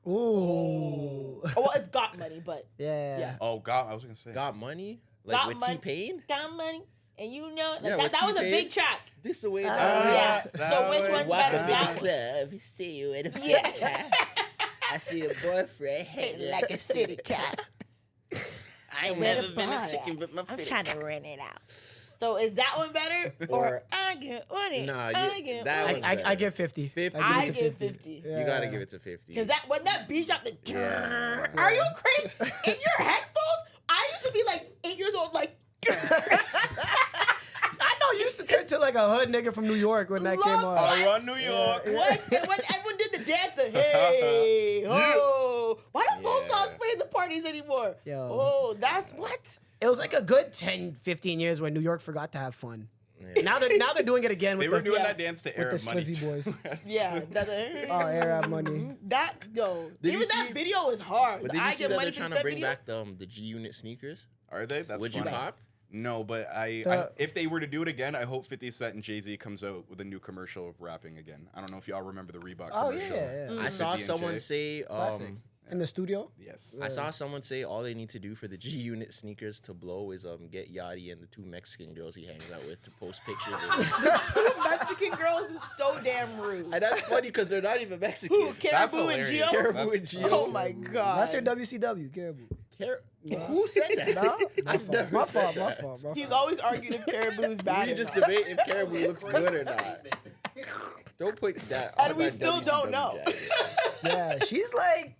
Ooh. Oh, well, it's Got Money, but Yeah. Yeah. Oh, God. I was going to say. Got money? Like Got with money. T-Pain? Got Money. And you know, like Yeah, that, with that was a T-Pain. big track. This the way Yeah. that So which way. one's Walk better? up in That the one? club, see you in a Yeah. I see a boyfriend Hit like a city cat. I ain't Where never the been bar a chicken, at? but my I'm fit. trying to rent it out. So is that one better? Or I Get Money? Nah, I Get that Money. one's I better. give 50. 50. I give it give to 50. You gotta give it to 50. Because that when that beat dropped, the Yeah. are you crazy? In your headphones? I used to be like 8 years old, like I know you used to turn to like a hood nigga from New York when that came Love on. I run New York. what? And when everyone did the dance, the hey, oh, why don't those Yeah. songs play in the parties anymore? Yo. Oh, that's what? It was like a good 10, 15 years when New York forgot to have fun. Now they're doing it again with They were the, doing yeah. that dance to with Arab the Money. Slizzy too. boys. Yeah, that's a, Oh, Arab money. that yo. Did you Even that see- video is hard. But The did you I see Get that Money they're trying 50 to bring video? back the G-Unit sneakers? Are they? That's Would you funny. cop? No, but I if they were to do it again, I hope 50 Cent and Jay-Z comes out with a new commercial rapping again. I don't know if y'all remember the Reebok Oh, commercial. yeah. Mm. I saw 50 and someone Jay. say Classic. In the studio? Yes. I saw someone say all they need to do for the G-Unit sneakers to blow is get Yachty and the 2 Mexican girls he hangs out with to post pictures. The 2 Mexican girls is so damn rude. And that's funny because they're not even Mexican. Who? That's Caribou and hilarious. Gio? Caribou That's- and Gio. Oh my god. That's your WCW, Caribou. Who said that? No? I've never My said fault. that. He's always arguing if Caribou's bad. We or just not. debate if Caribou looks good or not. Don't put that And on we my still don't WCW know. jacket. Yeah, she's like,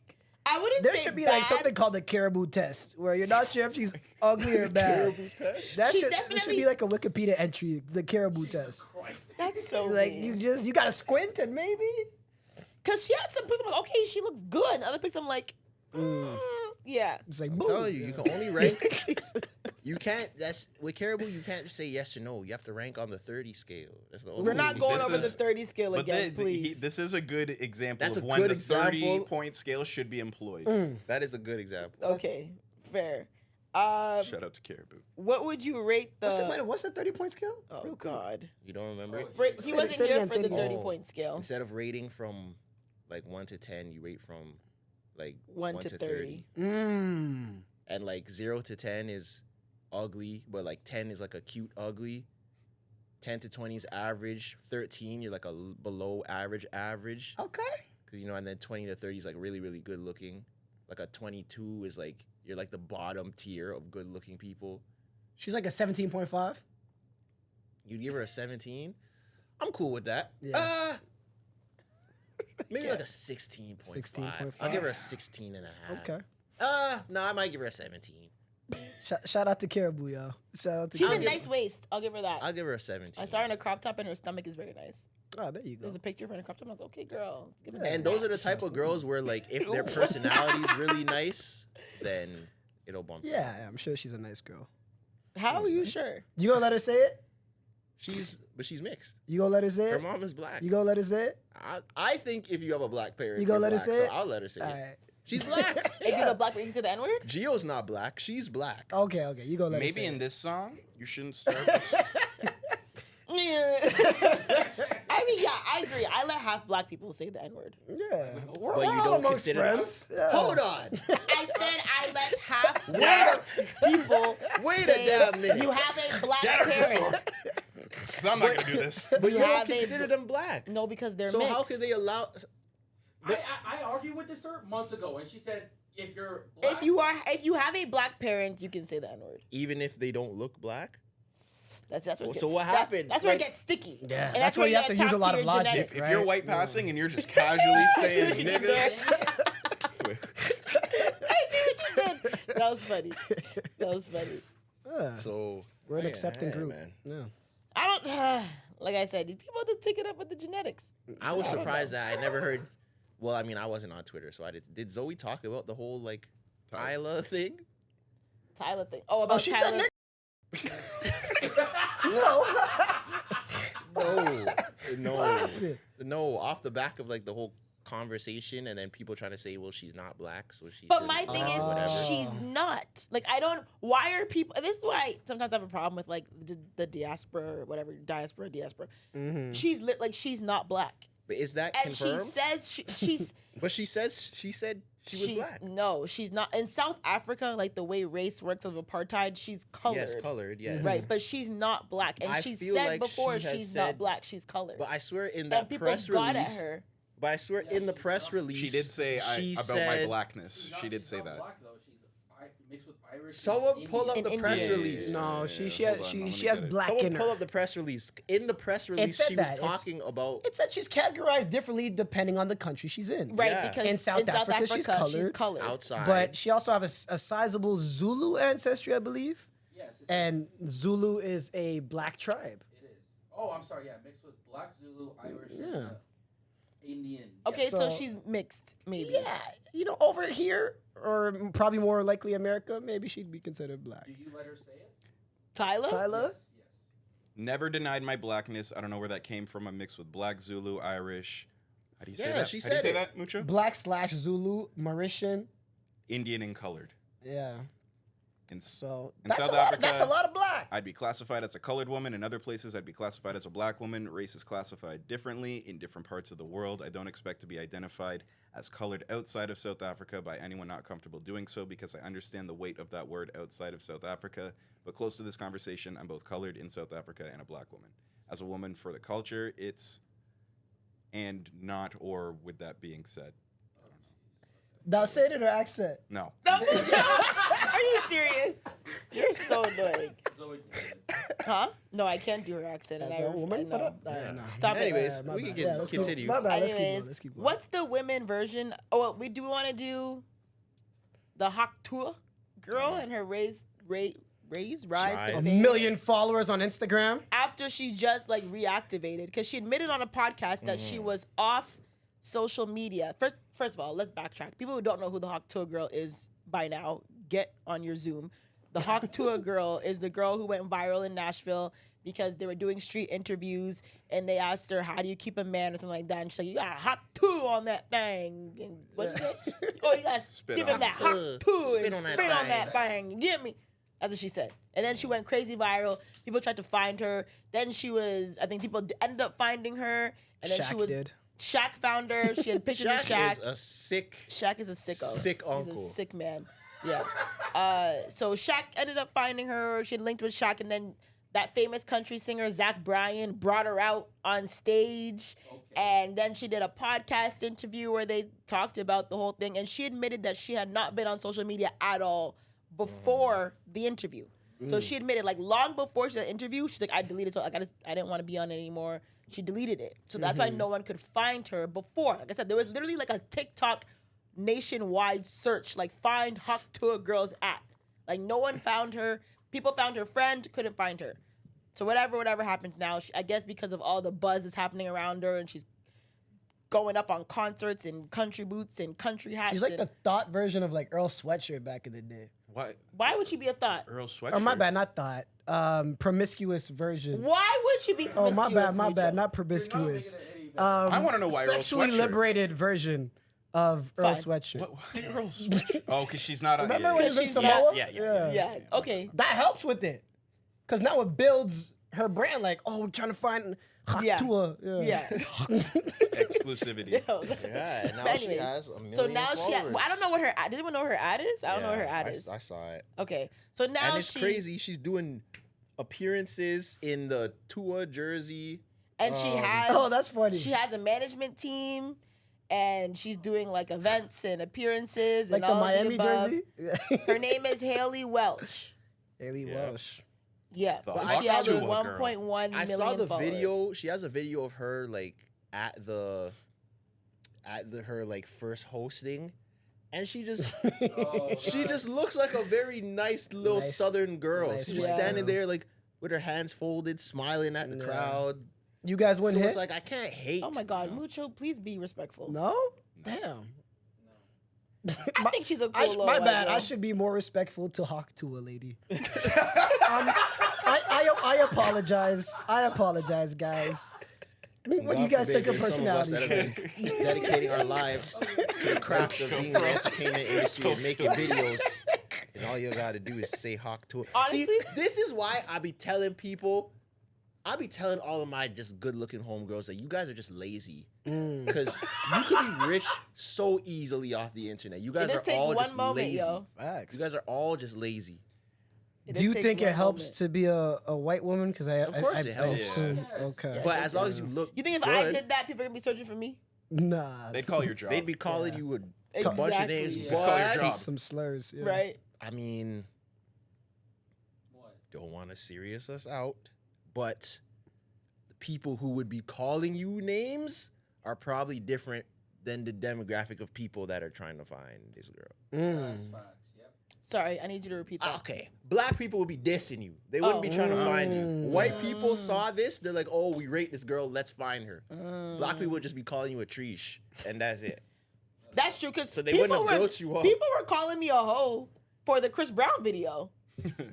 I wouldn't there say should be bad. like something called the Caribou test, where you're not sure if she's ugly or bad. Caribou test? There She should definitely- be like a Wikipedia entry, the Caribou test. That's so Like mean. you gotta squint and maybe. Because she had some pics, I'm like, okay, she looks good. And other pics, I'm like, yeah. It's like, I'm boom. telling you, you can only rank. You can't. That's with Caribou. You can't just say yes or no. You have to rank on the 30 scale. That's the only We're not going This over the is- 30 scale But again, please. this is a good example That's of a when good the example. 30-point scale should be employed. That is a good example. Okay, fair. Shout out to Caribou. What would you rate the... What's the 30-point scale? Oh, God. You don't remember it? He Say it- wasn't say it here again, for say the it again. 30-point scale. Instead of rating from like 1 to 10, you rate from like 1 to 30. Mm. And like 0 to 10 is ugly, but like 10 is like a cute ugly. 10 to 20 is average. 13, you're like a below average. Okay. Cause and then 20 to 30 is like really, really good looking. Like a 22 is like you're like the bottom tier of good looking people. She's like a 17.5. You'd give her a 17. I'm cool with that. Yeah. Maybe like a 16.5. 16.5. I'll give her a 16 and a half. Okay. No, I might give her a 17. Shout out to Caribou, yo. Shout out to She's a Caribou. nice waist. I'll give her that. I'll give her a 17. I saw her in a crop top and her stomach is very nice. Oh, there you go. There's a picture of her in a crop top. I was like, okay, girl. Let's give her And those are the type of girls where, like, if their personality is really nice, then it'll bump. Yeah, I'm sure she's a nice girl. How are you sure? You gonna let her say it? But she's mixed. You gonna let her say Her it? mom is black. You gonna let her say it? I think if you have a black parent, You gonna you're let her black, say so it? I'll let her say All it. right. She's black. If you're the black, you can say the N-word? Gio's not black. She's black. Okay. You gonna let her Maybe say in it. this song, you shouldn't start. with- Yeah. I mean, yeah, I agree. I let half black people say the N-word. Yeah. We're But you all don't amongst consider- friends. Yeah. Hold on. I said I let half black people Wait a say damn minute. you have a black Get her parent. Because I'm not going to do this. But you You don't have a- consider them black. No, because they're So mixed. how can they allow? I argued with this her months ago, and she said if you're black, If you have a black parent, you can say the N-word. Even if they don't look black? That's where it Well, gets, so what happened? That's where Like- it gets sticky. Yeah, And that's where you have to use a talk lot to of your logic. genetics. If Right? you're white passing and you're just casually saying nigga, I see what you did. That was funny. Yeah. So We're an yeah, accepting yeah, group. man. Yeah. I don't. Like I said, these people just take it up with the genetics. I was surprised that I never heard. Well, I mean, I wasn't on Twitter, so I did. Did Zoe talk about the whole like Tyler thing? Tyler thing. Oh, about she Tyler. said No. Off the back of like the whole conversation, and then people trying to say, "Well, she's not black, so she." But should my be thing black," is, whatever. she's not. Like, I don't. Why are people? This is why sometimes I have a problem with like the diaspora or whatever diaspora. Mm-hmm. She's not black, But is that and confirmed? she says she's. But she said she was black. No, she's not. In South Africa, like the way race works of apartheid, she's colored. Yes, colored. Yes. Right, but she's not black, and I she feel said like before she has she's said- not black. She's colored. But I swear in and that people press got release. at her. But I swear in the press release, she did say she about my said- blackness. She did she's say not that. Black, though. She's mixed with Irish. Someone and pull up Indian. the In press India. release. No, Yeah, she hold has on, let me she has get it. black Someone in pull her. up the press release. In the press release, said she was that. It's- talking about. It said she's categorized differently depending on the country she's in. Right, Yeah. because In South Africa, she's she's colored. colored. outside. But she also has a sizable Zulu ancestry, I believe. Yes, it's And Zulu is a black tribe. it is. Oh, I'm sorry. Yeah, mixed with Black, Zulu, Irish, Yeah. and Indian. Okay, so So- she's mixed, maybe. Yeah, over here, or probably more likely America, maybe she'd be considered black. Do you let her say it? Tyler? Tyler? Yes. Never denied my blackness. I don't know where that came from. I'm mixed with black, Zulu, Irish. How do you say Yeah, that? she How do you said say it. that, Mucha? Black/Zulu, Mauritian. Indian and colored. Yeah. In, So In that's South a lot. Africa- That's a lot of black. I'd be classified as a colored woman. In other places, I'd be classified as a black woman. Race is classified differently in different parts of the world. I don't expect to be identified as colored outside of South Africa by anyone not comfortable doing so because I understand the weight of that word outside of South Africa. But close to this conversation, I'm both colored in South Africa and a black woman. As a woman for the culture, it's and not or with that being said. Now say it in her accent. No. No, are you serious? You're so annoying. Zoe did it. Huh? No, I can't do her accent. As and a woman, I know. but Yeah. Stop Anyways, it. My we can bad. get, let's continue. My bad. Let's keep Anyways, going. Let's keep going. what's the women version? Oh, well, we want to do the Huk Tuah girl and her rise to Rise. A fame million followers on Instagram? after she just like reactivated because she admitted on a podcast that she was off social media. First of all, let's backtrack. People who don't know who the Huk Tuah girl is by now, get on your Zoom. The Huk Tuah girl is the girl who went viral in Nashville because they were doing street interviews and they asked her, how do you keep a man or something like that? And she's like, you got Huk Tuah on that thing. And what she say? Oh, you got to give him that Huk Tuah and spit on that thing. You get me? That's what she said. And then she went crazy viral. People tried to find her. Then I think people ended up finding her. And then Shaq found her. She had pictures of Shaq. Shaq is a sicko. Sick uncle. He's a sick man. Yeah. So Shaq ended up finding her. She had linked with Shaq, and then that famous country singer Zach Bryan brought her out on stage. Okay. And then she did a podcast interview where they talked about the whole thing. And she admitted that she had not been on social media at all before the interview. So she admitted, like, long before she did the interview, she's like, I deleted it. So I didn't want to be on it anymore. She deleted it. So that's why no one could find her before. Like I said, there was literally like a TikTok nationwide search, like find Huk Tuah girls at. Like no one found her. People found her friend, couldn't find her. So whatever happens now, I guess because of all the buzz that's happening around her and she's going up on concerts in country boots and country hats. She's like the thought version of like Earl Sweatshirt back in the day. Why would she be a thought? Earl Sweatshirt? Oh, my bad, not thought. Promiscuous version. Why would she be promiscuous? Oh, my bad, not promiscuous. I want to know why Earl Sweatshirt. Sexually liberated version of Earl Sweatshirt. What Earl Sweatshirt? Oh, because she's not. Remember when he was in Samoa? Yeah. Okay. That helps with it, because now it builds her brand. Like, oh, we're trying to find Huk Tuah. Yeah. Exclusivity. Yeah. Now she has a million So now followers. I don't know what her ad. Does anyone know what her ad is? I don't know what her ad is. I saw it. Okay. So now and it's crazy. She's doing appearances in the Tuah jersey. And she has. Oh, that's funny. She has a management team. And she's doing like events and appearances like and all the Miami the above. jersey. Her name is Haley Welch. Haley Welch. Yeah, But she has Huk Tuah 1.1 million I saw the followers. video. She has a video of her like at her like first hosting, and she just she just looks like a very nice little Southern girl. She's just standing there like with her hands folded, smiling at the crowd. You guys wouldn't hit? It's like I can't hate. Oh my God, Mucho, please be respectful. No? Damn. I think she's a cool little my white bad. girl. I should be more respectful to Huk Tuah, lady. I apologize. I apologize, guys. What do you guys think of personality? Some of us that have been dedicating our lives to the craft of being in the entertainment industry and making videos, and all you gotta do is say Huk Tuah. Honestly, see, this is why I be telling all of my just good-looking homegirls that you guys are just lazy. Because you could be rich so easily off the internet. You guys are all just lazy. Yo. You guys are all just lazy. Do you think it helps to be a white woman? Because Of course it helps. assume, Yes. okay. Yes. But as long as you look You think if good, I did that, people are gonna be searching for me? Nah. They'd call your job. they'd be calling you a bunch of Exactly. names. Yeah. Call your But job. Some slurs. Yeah. Right? I mean, What? don't want to serious us out, but the people who would be calling you names are probably different than the demographic of people that are trying to find this girl. That's facts. Yep. Sorry, I need you to repeat that. Okay, black people would be dissing you. They wouldn't be trying to find you. White people saw this. They're like, oh, we rate this girl. Let's find her. Black people would just be calling you a treesh, and that's it. That's true, because So they wouldn't have built you up. People were calling me a hoe for the Chris Brown video.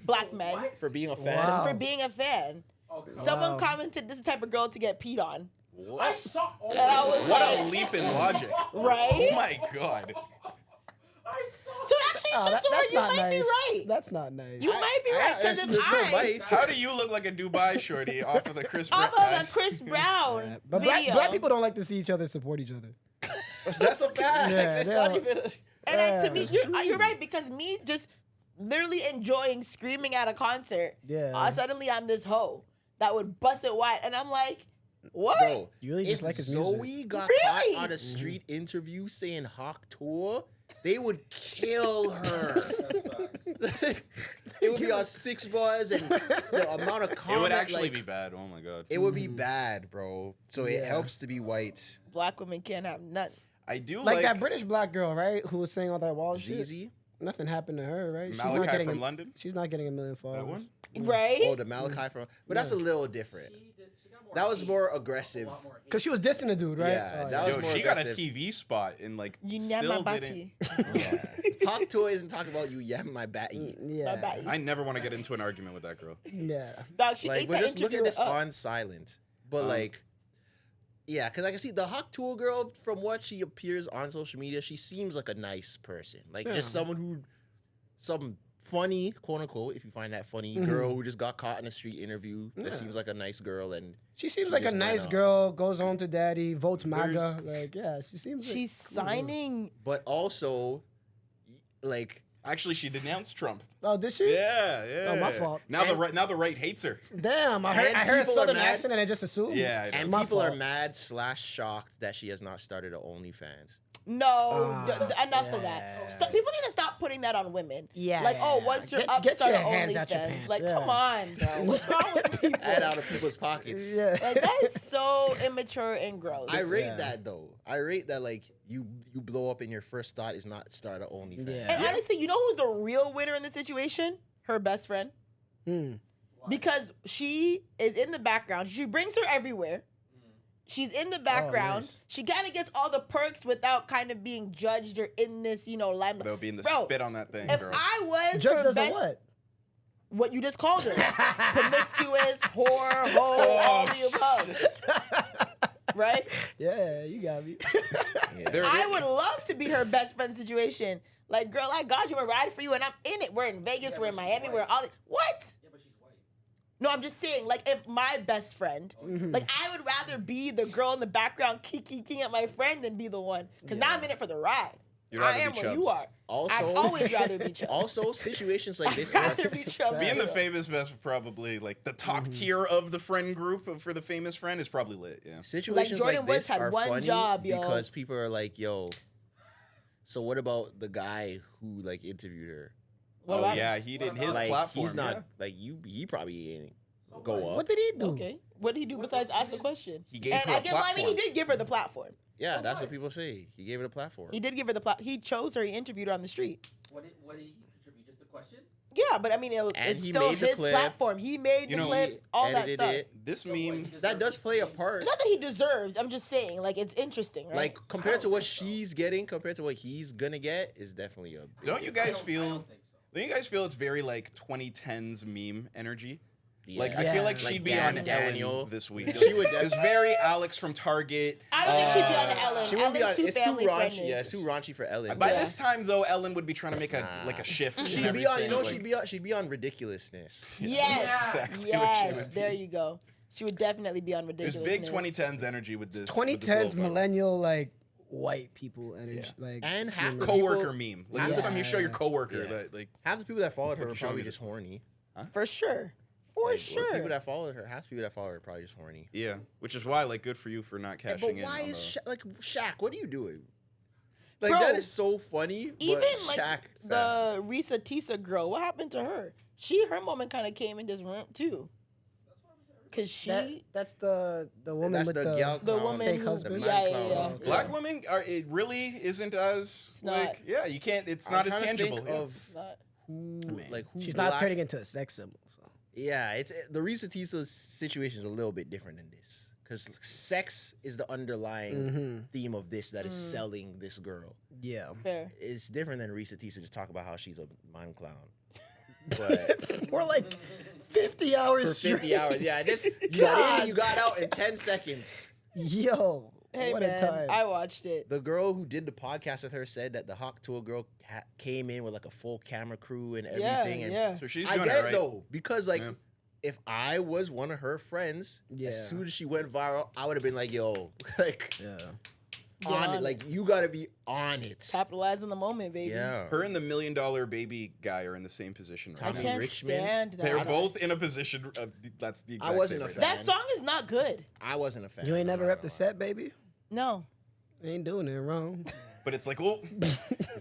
Black men. What? For being a fan. Wow. For being a fan. Okay. Someone commented, this is the type of girl to get peed on. I saw. Oh, And I was What like, a leap in logic. right? Oh my God. I saw. So actually, Oh, it's just you not might nice. be right. That's not nice. You might be right, because there's no bite. How do you look like a Dubai shorty off of the Chris Brown? Off of a Chris Brown But video. black people don't like to see each other support each other. That's a fact. Yeah, it's they not don't- even. And to me, Yeah. you're right, because me just literally enjoying screaming at a concert, Yeah. suddenly I'm this hoe that would bust it wide. And I'm like, what? Bro, You really just if like his Zoe music. got Really? caught on a street interview saying Huk Tuah, they would kill her. That's facts. It would be on 6 Buzz, and the amount of comment, It would actually like, be bad. Oh my God. It would be bad, bro. So it Yeah. helps to be white. Black women can't have nothing. I do Like that British black girl, right? Who was saying all that wild shit. Jeezy. Nothing happened to her, right? Malachi from London. She's not getting a million followers. That one. Right? Oh, the Malachi from. But that's a little different. She got That was more aggressive. Because she was dissing the dude, right? Yeah, Oh, that was Yo, more she got a aggressive. TV spot and like You still never my didn't. body. Yeah. Huk Tuah isn't talking about you yam my batty. Yeah. body. I never want to get into an argument with that girl. Yeah. Dog, she Like, ate we're that just looking at interviewer this up. on silent. But like, yeah, because I can see the Huk Tuah girl, from what she appears on social media, she seems like a nice person. Like just someone who, some funny, quote unquote, if you find that funny, girl who just got caught in a street interview. That seems like a nice girl. And She seems She like a just went nice out. girl, goes home to daddy, votes MAGA. There's- Like, yeah, she seems like She's signing. but also, like, Actually, she denounced Trump. Oh, did she? Yeah, yeah. Oh, my fault. Now the right hates her. Damn, I And heard a people are southern mad. accent and I just assumed. Yeah, I know. and My people are fault. mad / shocked that she has not started a OnlyFans. No, Ah, enough of yeah. that. People need to stop putting that on women. Yeah, Like, oh, yeah. once you're Get- up, get start your an hands out your OnlyFans. pants, Like, yeah. come on, bro. What's wrong with people? And out of people's pockets. Yeah. Like, that is so immature and gross. I rate Yeah. that though. I rate that like you blow up and your first thought is not start an OnlyFans. Yeah. And honestly, you know who's the real winner in the situation? Her best friend. Hmm. Because she is in the background. She brings her everywhere. She's in the background. nice. She kind of gets all the perks without kind of being judged or in this, limelight. Without being the Bro, spit on that thing, If girl. I was Judge her does a best, what? you just called her, promiscuous, whore, hoe, all the above, right? Yeah, you got me. There- I would love to be her best friend situation. Like, girl, I got you. I'm riding for you, and I'm in it. We're in Vegas. We're in Miami. We're all what? Yeah, but she's white. No, I'm just saying, like, if my best friend, like, I would rather be the girl in the background kicking at my friend than be the one. Because now I'm in it for the ride. You'd rather I am be where Chubbs. you are. Also, I'd always rather be Chubbs. also situations like this. I'd are- rather be Chubbs. Being the too. famous best, probably like the top tier of the friend group for the famous friend is probably lit. Yeah. Situations Jordan like Woods this had are one funny job, yo. because people are like, "Yo, so what about the guy who like interviewed her? What Oh about yeah, he did his Like platform. he's not yeah. like you. He probably ain't go up. What did he do? Okay. What did he do besides ask the question? He gave and her a I guess, I mean, he platform. did give her the platform. Yeah, that's what people say. He gave it a platform. He did give her the platform. He chose her. He interviewed her on the street. What did he contribute? Just a question? Yeah, but I mean, And it's he still made the his clip. platform. He made You the know, clip, He all that edited stuff. it. This So what, he meme. deserves That does the play a same- part. Not that he deserves. I'm just saying, like, it's interesting, right? Like compared to don't what think so. she's getting, compared to what he's gonna get, is definitely a. Don't you I guys don't feel? think so. Don't you guys feel it's very like 2010s meme energy? Yeah. Like I Yeah. feel like Like she'd be Dan on Daniel. Ellen this week. She would It's very Alex from Target. I don't think she'd be on Ellen. She wouldn't be on. Ellen's too It's too family raunchy. friendly. Yeah, it's too raunchy for Ellen. By Yeah. this time though, Ellen would be trying to make a Nah. like a shift. and She'd be on. You know, everything, like- she'd be on ridiculousness. Yes, Exactly what she yes. would There you go. She would definitely be on There's ridiculous. big 2010s energy with this. 2010s little millennial like white people energy. Yeah. Like And half the coworker people- meme. Like this Yeah. time you show your coworker Yeah. that like Half the people that followed her Fucking were show probably me just horny. For sure. For Like, sure. People that followed her, half the people that followed her are probably just horny. yeah, which is why like good for you for not But cashing in. why on is the- like Shaq? What are you doing? Like Bro, that is so funny. Even but like Shaq, the Risa Tisa girl, what happened to her? Her moment kind of came in this room too. Cause she, that's the woman that's with the the gal the clown, woman fake who, husband? the yeah, man yeah, clown. yeah. Black women are it really isn't as not. like yeah you can't it's I'm not as trying to tangible. think yeah. of Not- who like who She's black, not turning into a sex symbol. So. Yeah, it's the Risa Tisa situation is a little bit different than this because sex is the underlying theme of this that is selling this girl. Yeah. fair. It's different than Risa Tisa just talk about how she's a mime clown. But We're like 50 hours for 50 straight. hours, yeah, this you got in, you got out in 10 seconds. Yo. Hey what man, a time. I watched it. The girl who did the podcast with her said that the Huk Tuah girl came in with like a full camera crew and everything. Yeah, and yeah. So she's I doing get it it right. though because like Yeah. if I was one of her friends, Yeah. as soon as she went viral, I would have been like, "Yo, like Yeah. Get on on it, it. like you got to be on it." Capitalize on the moment, baby. Yeah, Her and the $1 million baby guy are in the same position I right Tommy now. can't Richmond. stand that. They're both in a position of that's the exact wasn't same a right fan. now. That song is not good. I wasn't a fan. You ain't I'm never not rep gonna the lie. set, baby? No. Ain't doing it wrong. But it's like, oh,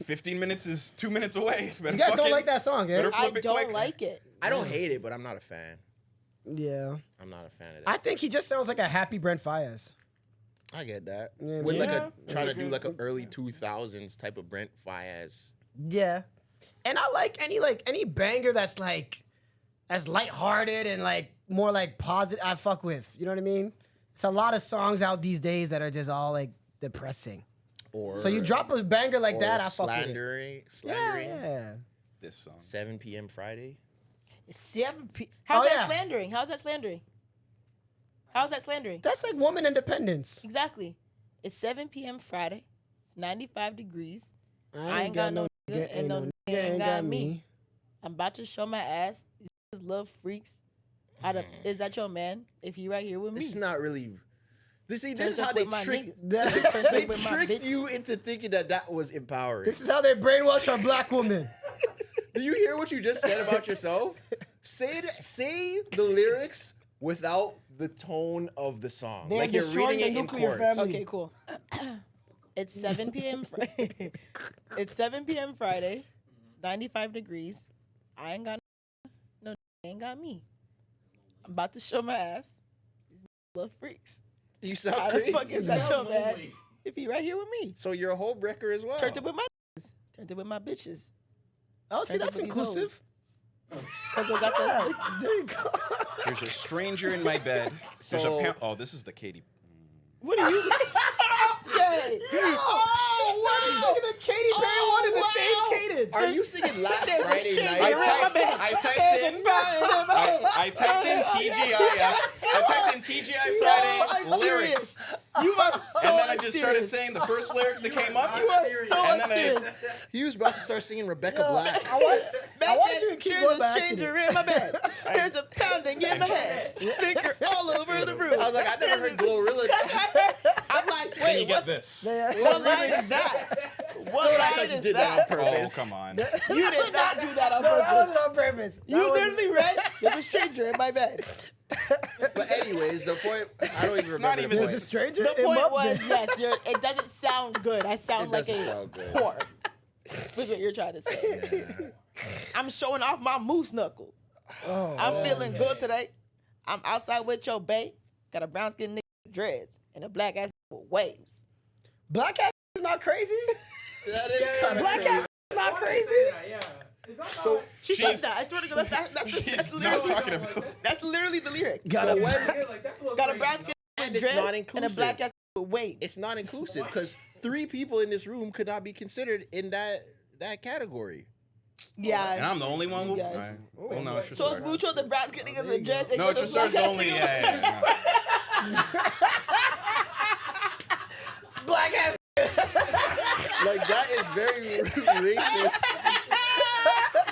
15 minutes is 2 minutes away. Better You guys don't fucking- like that song, yeah? better I flip it don't quick. like it. I don't hate it, but I'm not a fan. Yeah. I'm not a fan of that. I think he just sounds like a happy Brent Fayez. I get that. Yeah, With like yeah. a trying to do That's like a early 2000s type of Brent Fayez. Yeah. And I like any banger that's lighthearted and like more like positive I fuck with. You know what I mean? It's a lot of songs out these days that are just all like depressing. Or So you drop a banger like that, I fuck with it. Slandering. Yeah. This song. 7 p.m. Friday. 7 p. How's Oh, that yeah. slandering? How's that slandering? How's that slandering? That's like woman independence. Exactly. It's 7 p.m. Friday. It's 95 degrees. I ain't got no nigga and no nigga ain't got me. I'm about to show my ass. These little freaks. Is that your man? If he right here with me. It's not really. This Turned is how up they with my trick. niggas. Turned up They with my tricked bitch. you into thinking that was empowering. This is how they brainwash our black woman. Do you hear what you just said about yourself? Say the lyrics without the tone of the song. They're like you're destroying reading the it in nuclear chords. family. Okay, cool. It's 7 p.m. Friday. It's 7 p.m. Friday. It's 95 degrees. I ain't got no ain't got me. I'm about to show my ass. These little freaks. You sound How the crazy. fuck is that your man? If he right here with me. So you're a whole wrecker as well. Turned up with my niggas. Turned up with my bitches. Oh, see, Turned up that's with these inclusive. Cause I got the There you go. There's a stranger in my bed. There's So- a oh, this is the Katy. what are you? Okay. He's singing the Katy Perry one in the same cadence. Are you singing last There's a Friday stranger night? I typed in TGI. I typed in TGI Friday I'm lyrics, You are so and then I just started serious. saying the first lyrics that came up. You are so And then I- serious. He was about to start singing Rebecca Black. I want That's you to it. keep There's going a by stranger in my bed. There's a pounding in my head. Thinker all over the room. I was like, I never heard Glorilla. I'm like, Can you wait, get what? this? What line is that? What Don't act line like you is did that on that? Oh, purpose. come on. You did not do that on No, that purpose. wasn't on purpose. You literally read, there's a stranger in my bed. But anyways, the point. I don't even It's remember. not the even point. There's a stranger The in point my was, bed. yes, it doesn't sound good. I sound It like doesn't a sound good. whore. That's what you're trying to say. I'm showing off my moose knuckle. Oh, I'm feeling good today. I'm outside with your bae. Got a brown skin nigga with dreads and a black ass with waves. Black ass is not crazy. That is kind of Black crazy. ass is not crazy. Yeah. Is that So She She's- said that. I swear to God, that's She's literally, not talking about. that's literally the lyric. Got a- Got a brown skin And with it's not dreads and a inclusive. black ass with waves. It's not inclusive because 3 people in this room could not be considered in that category. And Yeah. I'm the only one. You Who, guys. all right. Well, no, it's just So it's mutual the brown skin niggas with dreads. No, it's just the only. Yeah. Black ass. Like that is very racist.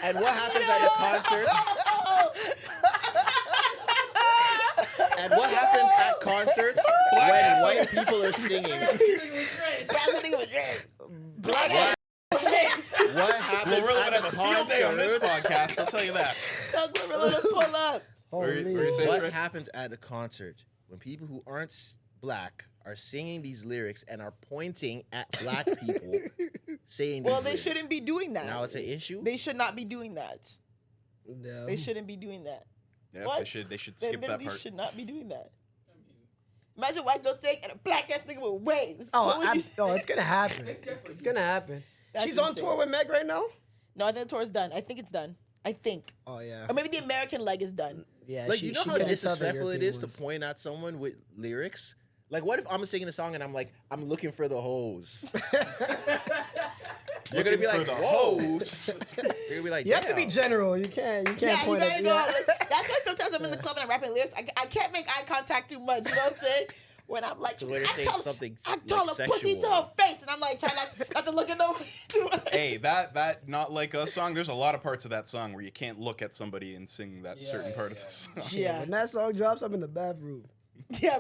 And what happens at the concerts? And what happens at concerts when white people are singing? Brown skin nigga with dreads. Black What, ass. what happens We're really at gonna the have a field day on this concerts? podcast. I'll tell you that. Tell Gorilla to pull up. Where you say, What Trey? happens at a concert when people who aren't black are singing these lyrics and are pointing at black people saying these Well, they lyrics? shouldn't be doing that. Now it's an issue? They should not be doing that. Yeah. They shouldn't be doing that. Yeah, What? they should They skip that literally part. should not be doing that. Imagine a white girl saying and a black ass nigga with waves. Oh, What would you- it's gonna happen. It's gonna happen. That's She's on insane. tour with Meg right now. No, I think the tour is done. I think it's done. I think. Oh yeah. Or maybe the American leg is done. Yeah. Like, you know how couldn't sell the disrespectful it European is ones. to point at someone with lyrics? Like, what if I'm singing a song and I'm like, I'm looking for the hose? You're gonna be Looking like, for the whoa. hose. You're gonna be like, You have to be damn. general. You can't Yeah, you point gotta at. go. Yeah. Like, that's why sometimes I'm in the club and I'm rapping lyrics. I can't make eye contact too much. You know what I'm saying? When I'm like, So when you're I saying tell- something I like tell a pussy to sexual. her face, and I'm like trying not to look at nobody too much. Hey, that Not Like Us song, there's a lot of parts of that song where you can't look at somebody and sing that certain part of the song. Yeah, When that song drops, I'm in the bathroom. yeah.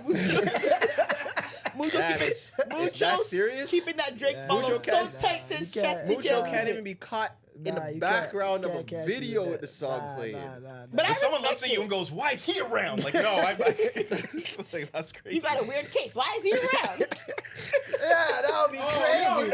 Mucho Damn, is that serious? keeping that Drake Yeah. follow Mucho so can't- tight to his you chest. can't- he Mucho can't- can't even be caught in Nah, the you background can't of a catch me video with with the that. song Nah, playing. nah. But I If someone respect looks at you it. and goes, "Why is he around?" Like, no, like, that's crazy. You got a weird case. Why is he around? Yeah, that would be crazy.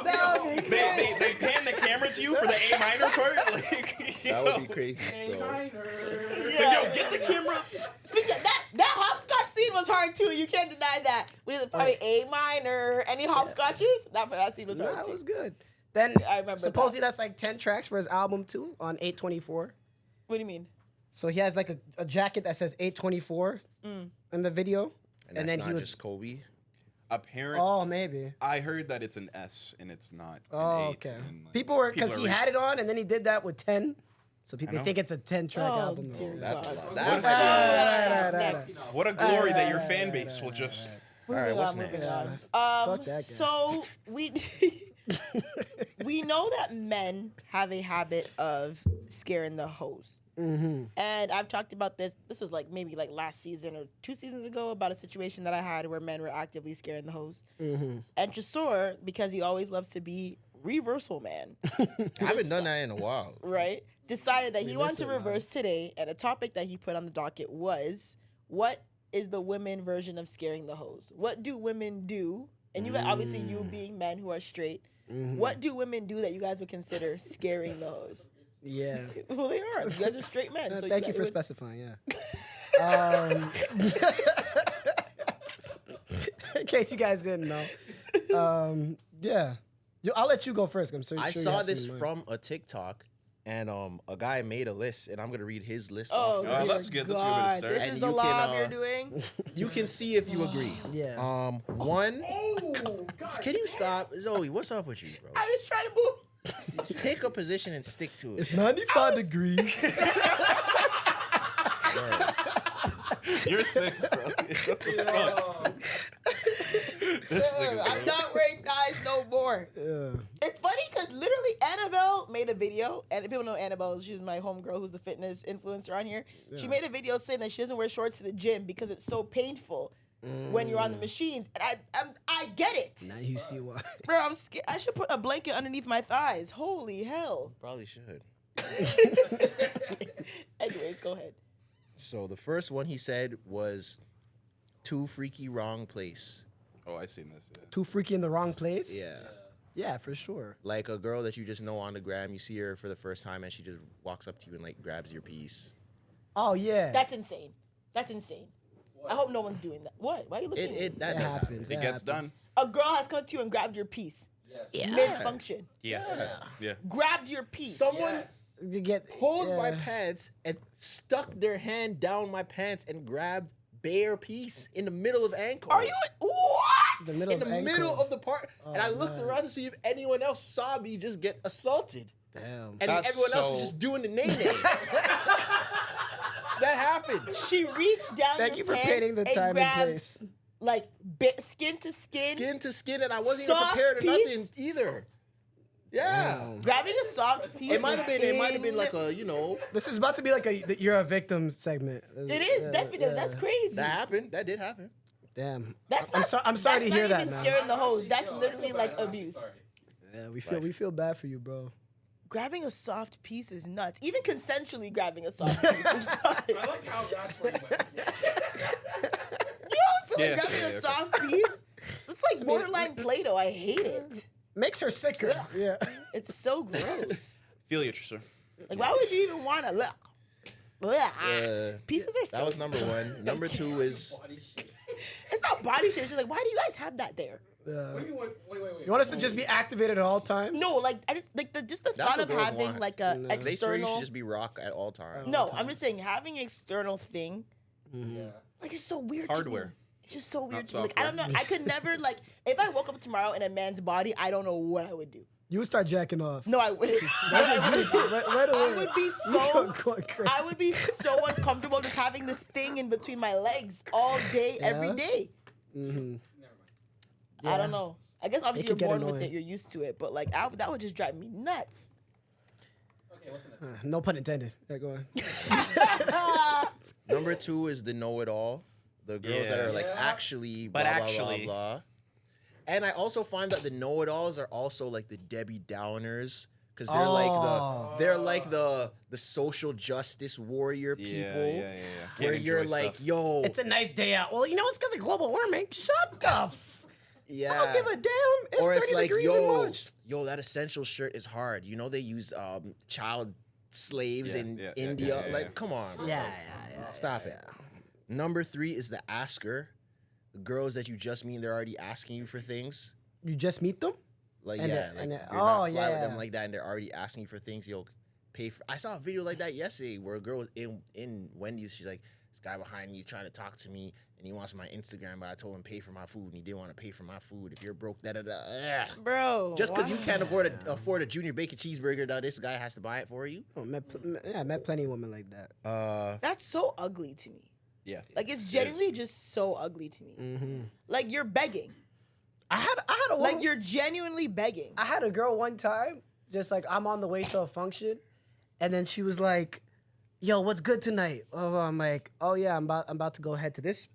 That would be crazy. They pan the camera to you for the A minor part. Like, That would be crazy still. It's like, yo, get the camera. Speaking of that hopscotch scene was hard too. You can't deny that. We did probably A minor. Any hopscotches? That scene was hard That too. was good. Then I remember supposedly that's like 10 tracks for his album too on 824. What do you mean? So he has like a jacket that says 824 in the video. And that's then not he was just Kobe. Apparent. Oh, maybe. I heard that it's an S and it's not Oh, an 8. okay. And, like, People were people because are he had it on, and then he did that with 10. So people know. think it's a 10-track Oh, album. dear That's a God. lot. What That's a- Next. What a glory that your fan base will just. All right, what's Moving next? on. Fuck that guy. So we know that men have a habit of scaring the hoes. Mm-hmm. And I've talked about this. This was like maybe like last season or 2 seasons ago about a situation that I had where men were actively scaring the hoes. Mm-hmm. And Tresor, because he always loves to be reversal man, I haven't done that in a while. right? Decided that he wanted to listen, man. reverse today, and a topic that he put on the docket was, what is the women version of scaring the hoes? What do women do? And you guys, obviously you being men who are straight, what do women do that you guys would consider scaring the hoes? Yeah. Well, they are. You guys are straight men. So Thank you guys for would- specifying, yeah. In case you guys didn't know. Yeah. I'll let you go first. I'm sure I you saw have this some in mind. from a TikTok, and a guy made a list, and I'm gonna read his list. Oh, off. dear Oh, that's good. That's a good way to God. start. This And is the you lob can, you're doing. You can see if you agree. Yeah. One. Oh, God. Can you stop, Zoe? What's up with you, bro? I was trying to move. Just pick a position and stick to it. It's 95 degrees. Word. You're sick, bro. What the fuck? This nigga's I'm not wearing thighs no more. Yeah. It's funny because literally Annabelle made a video, and people know Annabelle. She's my homegirl who's the fitness influencer on here. She made a video saying that she doesn't wear shorts to the gym because it's so painful when you're on the machines. And I get it. Now you see why. Bro, I'm scared. I should put a blanket underneath my thighs. Holy hell. Probably should. Anyways, go ahead. So the first one he said was too freaky wrong place. Oh, I seen this. Yeah. Too freaky in the wrong place? Yeah. Yeah, for sure. Like a girl that you just know on the gram, you see her for the first time and she just walks up to you and like grabs your piece. Oh, yeah. That's insane. That's insane. I hope no one's doing that. What? Why are you looking at me? That That does happen. happens. It that gets happens. A girl has come to you and grabbed your piece. Yes. Mid-function. Yeah. Yeah. Grabbed your piece. Someone Yes. You get pulled my yeah. pants and stuck their hand down my pants and grabbed bare piece in the middle of ankle. Are you... What? The middle in of the ankle. middle of the part? and I looked man. around to see if anyone else saw me just get assaulted. Damn. And That's everyone else so- is just doing the nay-nay. That happened. She reached down Thank your you for pants painting the and time and grabbed, place. like, skin to skin. Skin to skin, and I wasn't even Soft prepared or piece? nothing either. Yeah. Damn. Grabbing a soft piece. It might have been. It might have been in- like a. You know. This is about to be like a you're a victim segment. It is, definitely. That's crazy. That happened. That did happen. Damn. That's I'm, not, I'm sorry to hear That's that, not man. even scaring the hose. That's Yo, I literally feel like bad. I'm actually abuse. sorry. Yeah, we feel bad for you, bro. Grabbing a soft piece is nuts. Even consensually grabbing a soft piece is nuts. I like how that's where you went. You don't feel like Yeah, grabbing yeah, a okay. soft piece? It's like borderline Play-Doh. I hate it. Makes her sicker. Yeah. It's so gross. Feel you, sir. Like, why would you even want to look? Pieces are so... That was number one. Number two is. Body shape. It's not body shape. It's just like, why do you guys have that there? What do you want? Wait. You want us to just be activated at all times? No, like, I just, like, the That's thought what of girls having, want. like, a No. They swear you external... should just be rock at all times. No, I'm just saying, having an external thing, Yeah. like, it's so weird Hardware. to me. It's just so weird Not to me. Like, I don't know. I could never, like, if I woke up tomorrow in a man's body, I don't know what I would do. You would start jacking off. No, I wouldn't. I wouldn't. Right away. I would be You're so... going crazy. I would be so uncomfortable just having this thing in between my legs all day, every Yeah? day. Mm-hmm. Never mind. I don't know. I guess obviously you're could get born with annoying. it, you're used to it, but like that would just drive me nuts. Okay, what's the next? No pun intended. Yeah, go on. Number two is the know-it-all. The girls that Yeah. are like Yeah. actually, But blah, blah, actually. blah, blah. And I also find that the know-it-alls are also like the Debbie Downers. Because Oh. they're like the social justice warrior people. Yeah. Where Can't you're enjoy like, stuff. yo, It's a nice day out. Well, you know, it's because of global warming. Shut the yeah. I don't give a damn. It's or 30 it's like, degrees in March. yo, that essential shirt is hard. You know they use child slaves Yeah, in yeah, India. yeah. Like, come on, bro. Yeah. Stop it. Number three is the asker. The girls that you just meet, they're already asking you for things. You just meet them? Like, And yeah, the- like and you're the- not oh, fly with yeah. them like that, and they're already asking you for things. Yo, pay for. I saw a video like that yesterday where a girl was in Wendy's. She's like, this guy behind me is trying to talk to me, and he wants my Instagram, but I told him pay for my food, and he didn't want to pay for my food. If you're broke, da. Bro. Just because you can't afford a junior bacon cheeseburger, now this guy has to buy it for you. I met plenty of women like that. That's so ugly to me. Yeah. Like, it's genuinely just so ugly to me. Mm-hmm. Like, you're begging. I had a Like, you're genuinely begging. I had a girl one time, just like I'm on the way to a function, and then she was like, "Yo, what's good tonight?" Oh, I'm like, "Oh yeah, I'm about to go head to this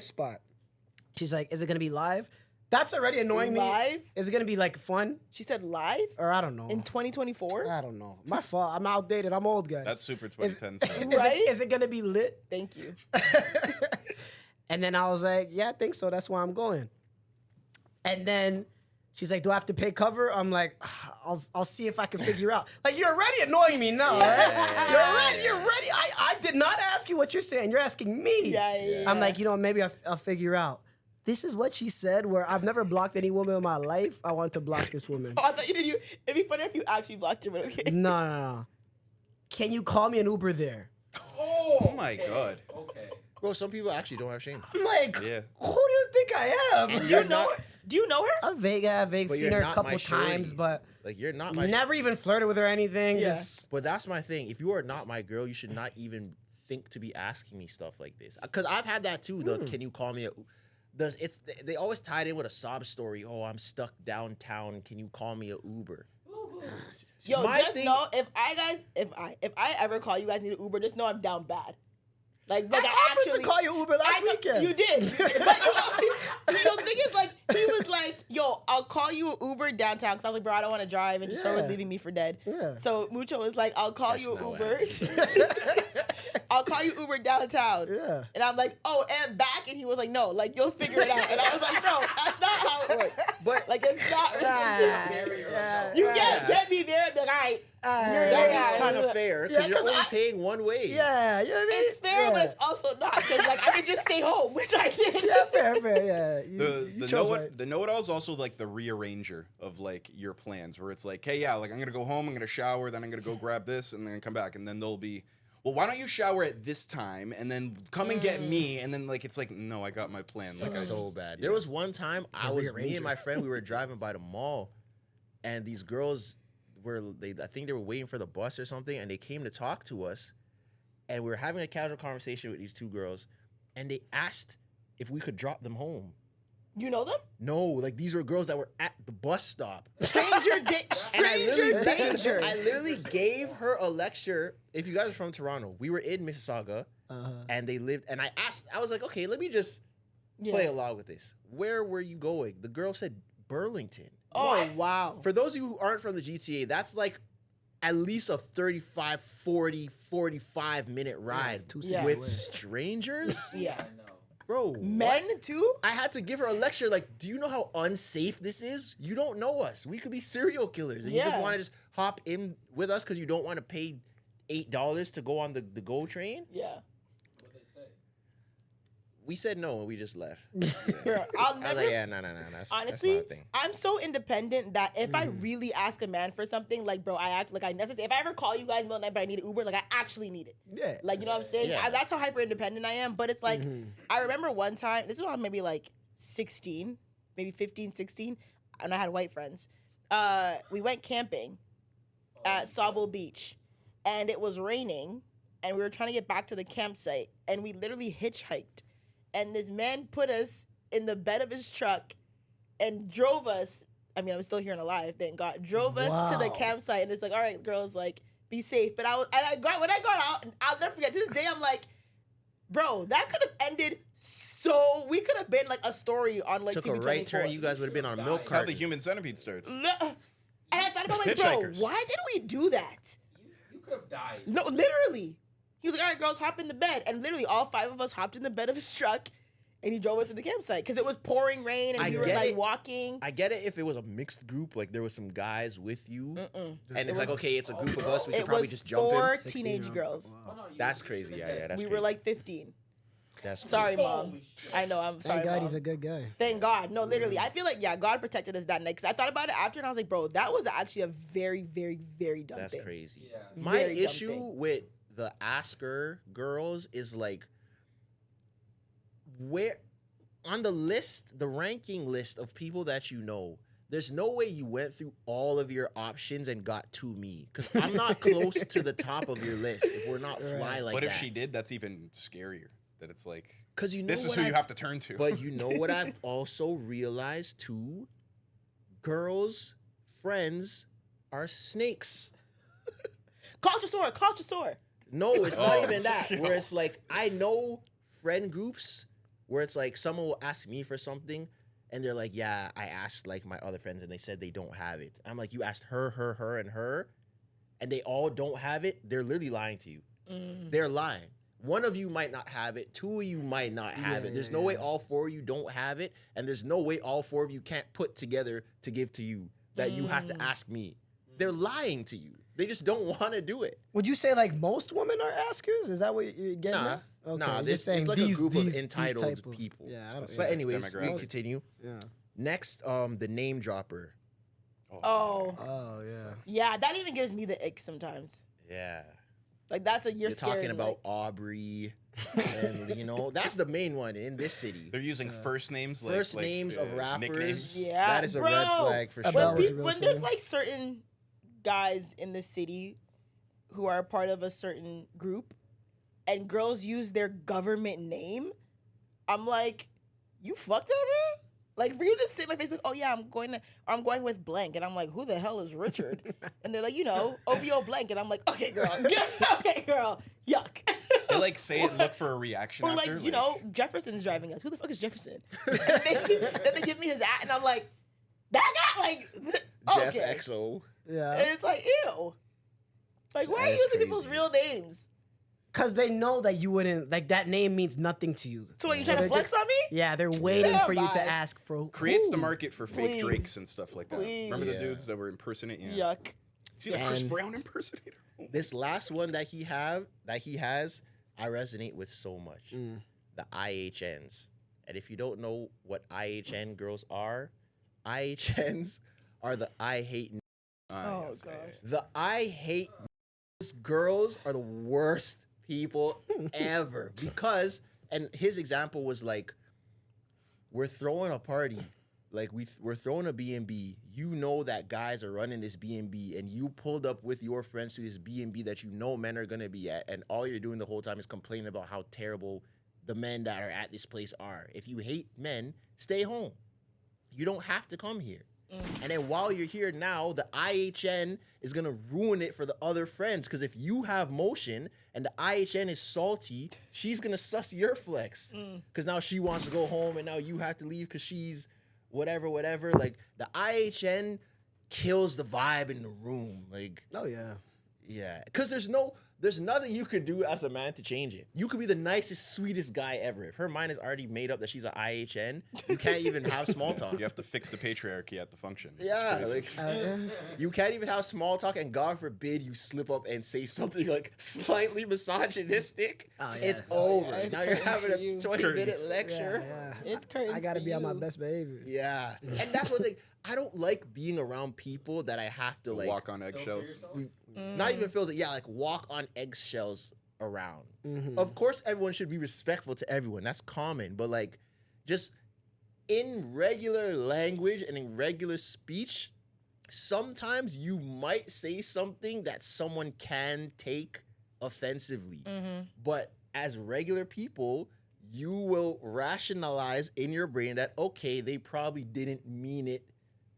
spot." She's like, "Is it gonna be live?" That's already annoying me. Live? Is it gonna be like fun She said live? or I don't know? In 2024? I don't know. My fault. I'm outdated. I'm old, guys. That's super 2010 stuff. Right? Is it gonna be lit? Thank you. And then I was like, "Yeah, I think so. That's where I'm going." And then she's like, "Do I have to pay cover?" I'm like, I'll see if I can figure out. Like, you're already annoying me now, right? You're ready. I did not ask you what you're saying. You're asking me. Yeah. I'm like, maybe I'll figure out. This is what she said, where I've never blocked any woman in my life. I want to block this woman. Oh, I thought you did. It'd be funny if you actually blocked her, but okay. No. Can you call me an Uber there? Oh my God. Okay. Bro, some people actually don't have shame. I'm like, Yeah. who do you think I am? And Do you're you know not her? Do you know her? I'm vague. But Seen you're her a not couple my shorty. times, but like you're not my. never even flirted with her or anything. Yeah. Just But that's my thing. If you are not my girl, you should not even think to be asking me stuff like this. Because I've had that too. Can you call me? They always tied in with a sob story. Oh, I'm stuck downtown. Can you call me a Uber? Yo, My just thing- know if I ever call you guys need an Uber, just know I'm down bad. Like I I offered actually to call you Uber last weekend. You did. But the thing is, like, he was like, "Yo, I'll call you an Uber downtown," because I was like, "Bro, I don't want to drive," and just Yeah. was leaving me for dead. Yeah. So Mucho was like, "I'll call That's you an not what Uber." I'll call you Uber downtown. Yeah. And I'm like, "Oh, and back," and he was like, "No, like you'll figure it out." And I was like, "Bro, that's not how it works. But Like it's not." Yeah. You can't get me there and be like, "All right." You're that there. is kind of fair because Yeah, you're 'cause only I- paying one way. Yeah, you know what I mean? It's fair, but it's also not. Because like I could just stay home, which I did. yeah, fair, yeah. You The chose know-it right. the know-it-all is also like the rearranger of like your plans, where it's like, hey, yeah, like I'm gonna go home, I'm gonna shower, then I'm gonna go grab this, and then come back, and then they'll be, well, why don't you shower at this time, and then come and get me, and then like it's like, no, I got my plan. Like It's I, so bad. There was one time me rearranger. and my friend, we were driving by the mall, and these girls I think they were waiting for the bus or something, and they came to talk to us, and we were having a casual conversation with these two girls, and they asked if we could drop them home. You know them? No, like these were girls that were at the bus stop. Stranger And I literally- danger. I literally gave her a lecture. If you guys are from Toronto, we were in Mississauga, and they lived. And I was like, okay, let me just play along with this. Where were you going? The girl said Burlington. Oh, What? wow. For those of you who aren't from the GTA, that's like at least a 35, 40, 45-minute ride it's 2 cities with away. strangers. Yeah. I know. Bro, Men what? too? I had to give her a lecture like, do you know how unsafe this is? You don't know us. We could be serial killers. And you Yeah. just want to just hop in with us because you don't want to pay $8 to go on the GO train? Yeah. What they say? We said no and we just left. Bro, I'll I was never. like, yeah, no. That's Honestly, not a thing. I'm so independent that if I really ask a man for something, like, bro, I act like I necessarily. If I ever call you guys in the middle of the night, but I need an Uber, like, I actually need it. Yeah. Like, you know what I'm saying? Yeah. That's how hyper independent I am. But it's like, I remember one time, this was when I was maybe like 16, maybe 15, 16, and I had white friends. We went camping at Sawbull Beach, and it was raining, and we were trying to get back to the campsite, and we literally hitchhiked. And this man put us in the bed of his truck and drove us. I mean, I was still here and alive, thank God. Drove us to the Wow. campsite, and it's like, all right, girls, like, be safe. But when I got out, and I'll never forget. To this day, I'm like, bro, that could have ended so. We could have been like a story on like Took a CB24. right turn, you guys would have been on a milk that's how the cart. human centipede starts. And I thought about like, bro, Hitchhikers. why did we do that? You could have died. No, literally. He was like, all right, girls, hop in the bed. And literally all 5 of us hopped in the bed of his truck, and he drove us to the campsite because it was pouring rain and I we were get like it. walking. I get it if it was a mixed group, like there was some guys with you, and it's like, was- okay, it's a group of us, we could It probably was just jump 4 in. teenage 16, girls. Oh, no, you- That's you crazy. should've Yeah, been. yeah, that's We crazy. were like 15. That's Sorry, crazy. Mom. Holy shit. I know, I'm sorry, Thank God Mom. he's a good guy. Thank God. No, literally. I feel like, yeah, God protected us that night. Because I thought about it after, and I was like, bro, that was actually a very, very, very dumb That's thing. crazy. Yeah. My Very dumb issue thing. with the Asker girls is like where on the list, the ranking list of people that you know, there's no way you went through all of your options and got to me, because I'm not close to the top of your list if we're not fly like But that. if she did, that's even scarier. That it's like, because you know this is who you have to turn to. But you know what I've also realized too? Girls' friends are snakes. Culture store. No, it's not Oh, even that. yo. Where it's like, I know friend groups where it's like someone will ask me for something and they're like, yeah, I asked like my other friends and they said they don't have it. I'm like, you asked her, and her, and they all don't have it. They're literally lying to you. They're lying. One of you might not have it. Two of you might not have it. There's no way all four of you don't have it. And there's no way all four of you can't put together to give to you that you have to ask me. They're lying to you. They just don't want to do it. Would you say like most women are askers? Is that what you're getting Nah. at? Okay, Nah, you're this saying is like these, a group these, of these entitled type of- people. Yeah, I don't, But yeah. anyways, we demographic. continue. Yeah. Next, the name dropper. Oh. Oh yeah. Yeah, that even gives me the ick sometimes. Yeah. Like that's a You're talking scared, about like, Aubrey. And, you know, that's the main one in this city. They're using first names like First names of rappers. nicknames. yeah, That is a red bro. flag for When sure. was a real When there's thing. like certain guys in the city who are a part of a certain group and girls use their government name, I'm like, you fucked up, man? Like for you to sit in my face like, oh yeah, I'm going with blank, and I'm like, who the hell is Richard? And they're like, you know, OVO blank, and I'm like, okay, girl, yuck. They like say it and look for a reaction Or after. like, you know, Jefferson's driving us. Who the fuck is Jefferson? And then they give me his at, and I'm like, that guy, like, Jeff okay. XO. Yeah. And it's like, ew. Like, why That are you is using people's crazy. real names? Because they know that you wouldn't, like, that name means nothing to you. So what, you So trying to they're flex on me? Yeah, they're waiting Yeah, for you bye. to ask for creates the who? market for fake Please. Drakes and stuff like that. Remember the Yeah. dudes that were impersonating? Yeah. Yuck. See the Chris And- Brown impersonator? This last one that he has, I resonate with so much. The IHNs. And if you don't know what IHN girls are, IHNs are the I hate. Oh, yes, God. The I hate girls are the worst people ever, because, and his example was like, we're throwing a party, like we're throwing a B&B. You know that guys are running this B&B, and you pulled up with your friends to this B&B that you know men are gonna be at, and all you're doing the whole time is complaining about how terrible the men that are at this place are. If you hate men, stay home. You don't have to come here. And then while you're here now, the IHN is going to ruin it for the other friends. Because if you have motion and the IHN is salty, she's going to suss your flex. Because now she wants to go home and now you have to leave because she's whatever. Like, the IHN kills the vibe in the room. Like, Oh, yeah. yeah. Because there's nothing you could do as a man to change it. You could be the nicest, sweetest guy ever. If her mind is already made up that she's an IHN, you can't even have small talk. You have to fix the patriarchy at the function. It's Yeah, crazy. like you can't even have small talk, and God forbid you slip up and say something like slightly misogynistic. Oh, yeah. It's Oh, over. yeah, it's now you're curtains having for a you. 20-minute Curtains. lecture. Yeah. It's curtains I got to for be on my you. best behavior. Yeah, and that's one thing. I don't like being around people that I have to like Walk on eggshells. not even feel that. Yeah, like walk on eggshells around. Mhm. Of course, everyone should be respectful to everyone. That's common. But like, just in regular language and in regular speech, sometimes you might say something that someone can take offensively. But as regular people, you will rationalize in your brain that, okay, they probably didn't mean it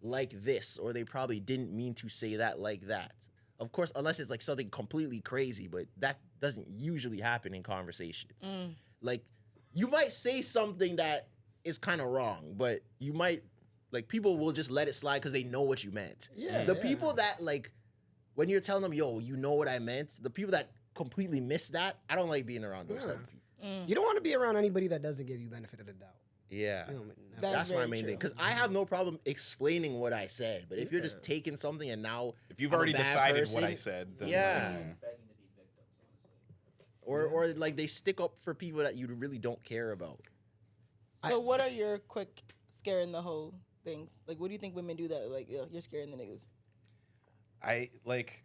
like this, or they probably didn't mean to say that like that. Of course, unless it's like something completely crazy, but that doesn't usually happen in conversations. Like, you might say something that is kind of wrong, but you might, like, people will just let it slide because they know what you meant. Yeah, The yeah. people that, like, when you're telling them, yo, you know what I meant, the people that completely miss that, I don't like being around those type of people. You don't want to be around anybody that doesn't give you benefit of the doubt. Yeah. You know, That's my very main true. thing. Because I have no problem explaining what I said. But if you're just taking something and now If you've I'm a already bad decided what I person, said, then yeah. Begging to be victims, honestly. or like they stick up for people that you really don't care about. So what are your quick scaring the whole things? Like, what do you think women do that, like, you're scaring the niggas? I like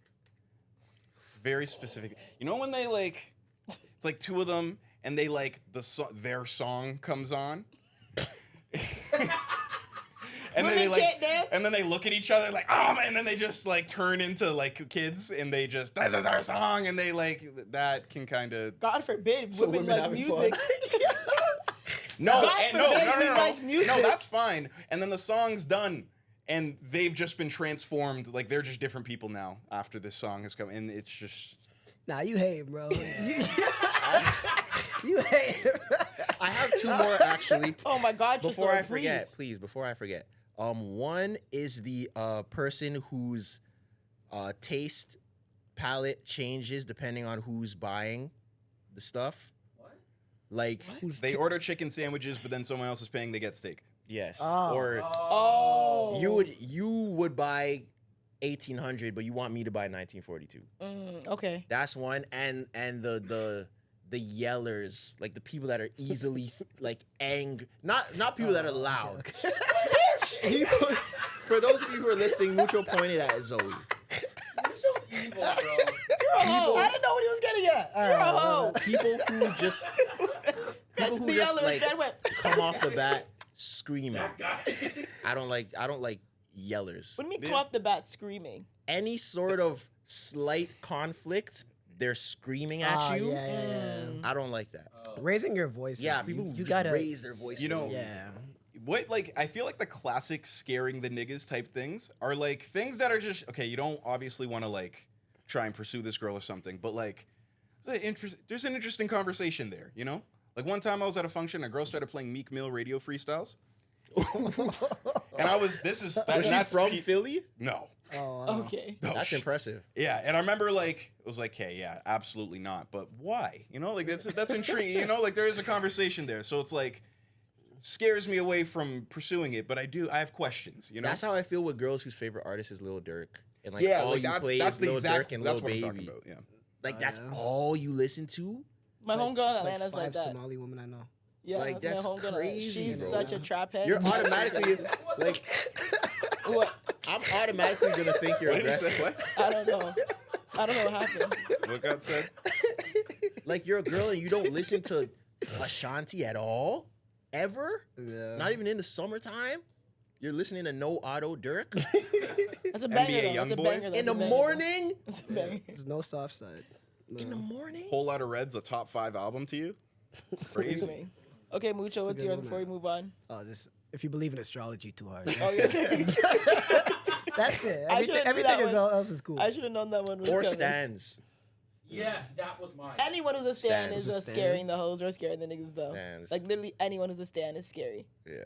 very specific. You know when they like, it's like two of them and they like their song comes on. And then they look at each other like, oh man, and then they just like turn into like kids, and they just, this is our song, and they like, that can kind of, God forbid women like music. No, likes music. no, that's fine. And then the song's done, and they've just been transformed. Like they're just different people now after this song has come, and it's just. Nah, you hate, bro. You hate. I have two more actually. Oh my God! Before I forget, please. Before I forget, one is the person whose taste palette changes depending on who's buying the stuff. Like they order chicken sandwiches, but then someone else is paying. They get steak. Yes. Oh. Or you would buy 1800, but you want me to buy 1942. Okay. That's one. And the yellers, like the people that are easily like not people that are loud. For those of you who are listening, Mucho pointed at Zoe. Mucho's evil, bro. I didn't know what he was getting at. You're a hoe. People who just like come off the bat screaming. I don't like yellers. What do you mean come off the bat screaming? Any sort of slight conflict, they're screaming at you. Yeah. I don't like that. Raising your voice. Yeah, people you just gotta raise their voice. Yeah. What, like, I feel like the classic scaring the niggas type things are like things that are just, okay, you don't obviously want to like try and pursue this girl or something, but like there's an interesting conversation there, you know? Like one time I was at a function, a girl started playing Meek Mill radio freestyles. And I was, that's from Philly? No. Oh, Okay. No, That's impressive. Yeah, and I remember like it was like, hey, yeah, absolutely not. But why? You know, like that's intriguing. You know, like there is a conversation there. So it's like scares me away from pursuing it. But I have questions. You know, That's how I feel with girls whose favorite artist is Lil Durk, and like yeah, all like you play that's is the Lil exact. Durk and That's Lil what I'm Baby. talking about. Yeah. Like that's all you listen to. My homegirl in Atlanta's like like that. Somali woman I know. Yeah, Like, that's my that's homegirl. crazy, She's bro. such a trap head. You're automatically like, What? I'm automatically gonna think you're What did he say? aggressive. What? I don't know. I don't know what happened. What God said? Like you're a girl and you don't listen to Ashanti at all, ever. Yeah. Not even in the summertime. You're listening to No Auto Dirk That's a banger. NBA Though. That's a Youngboy? banger. in the morning. That's a banger. There's no soft side. No. In the morning. Whole Lot of Red's a top 5 album to you? Crazy. Okay, Mucho, what's good yours one, before we man. move on? Oh, just if you believe in astrology too hard. Oh, yeah. That's it. I should've knew Everything that else is cool. I should have known that one was Or coming. stands. Yeah, that was mine. Anyone who's a stan Stan. is Who's a a stan? scaring the hoes or scaring the niggas though. Stans. Like literally anyone who's a stan is scary. Yeah.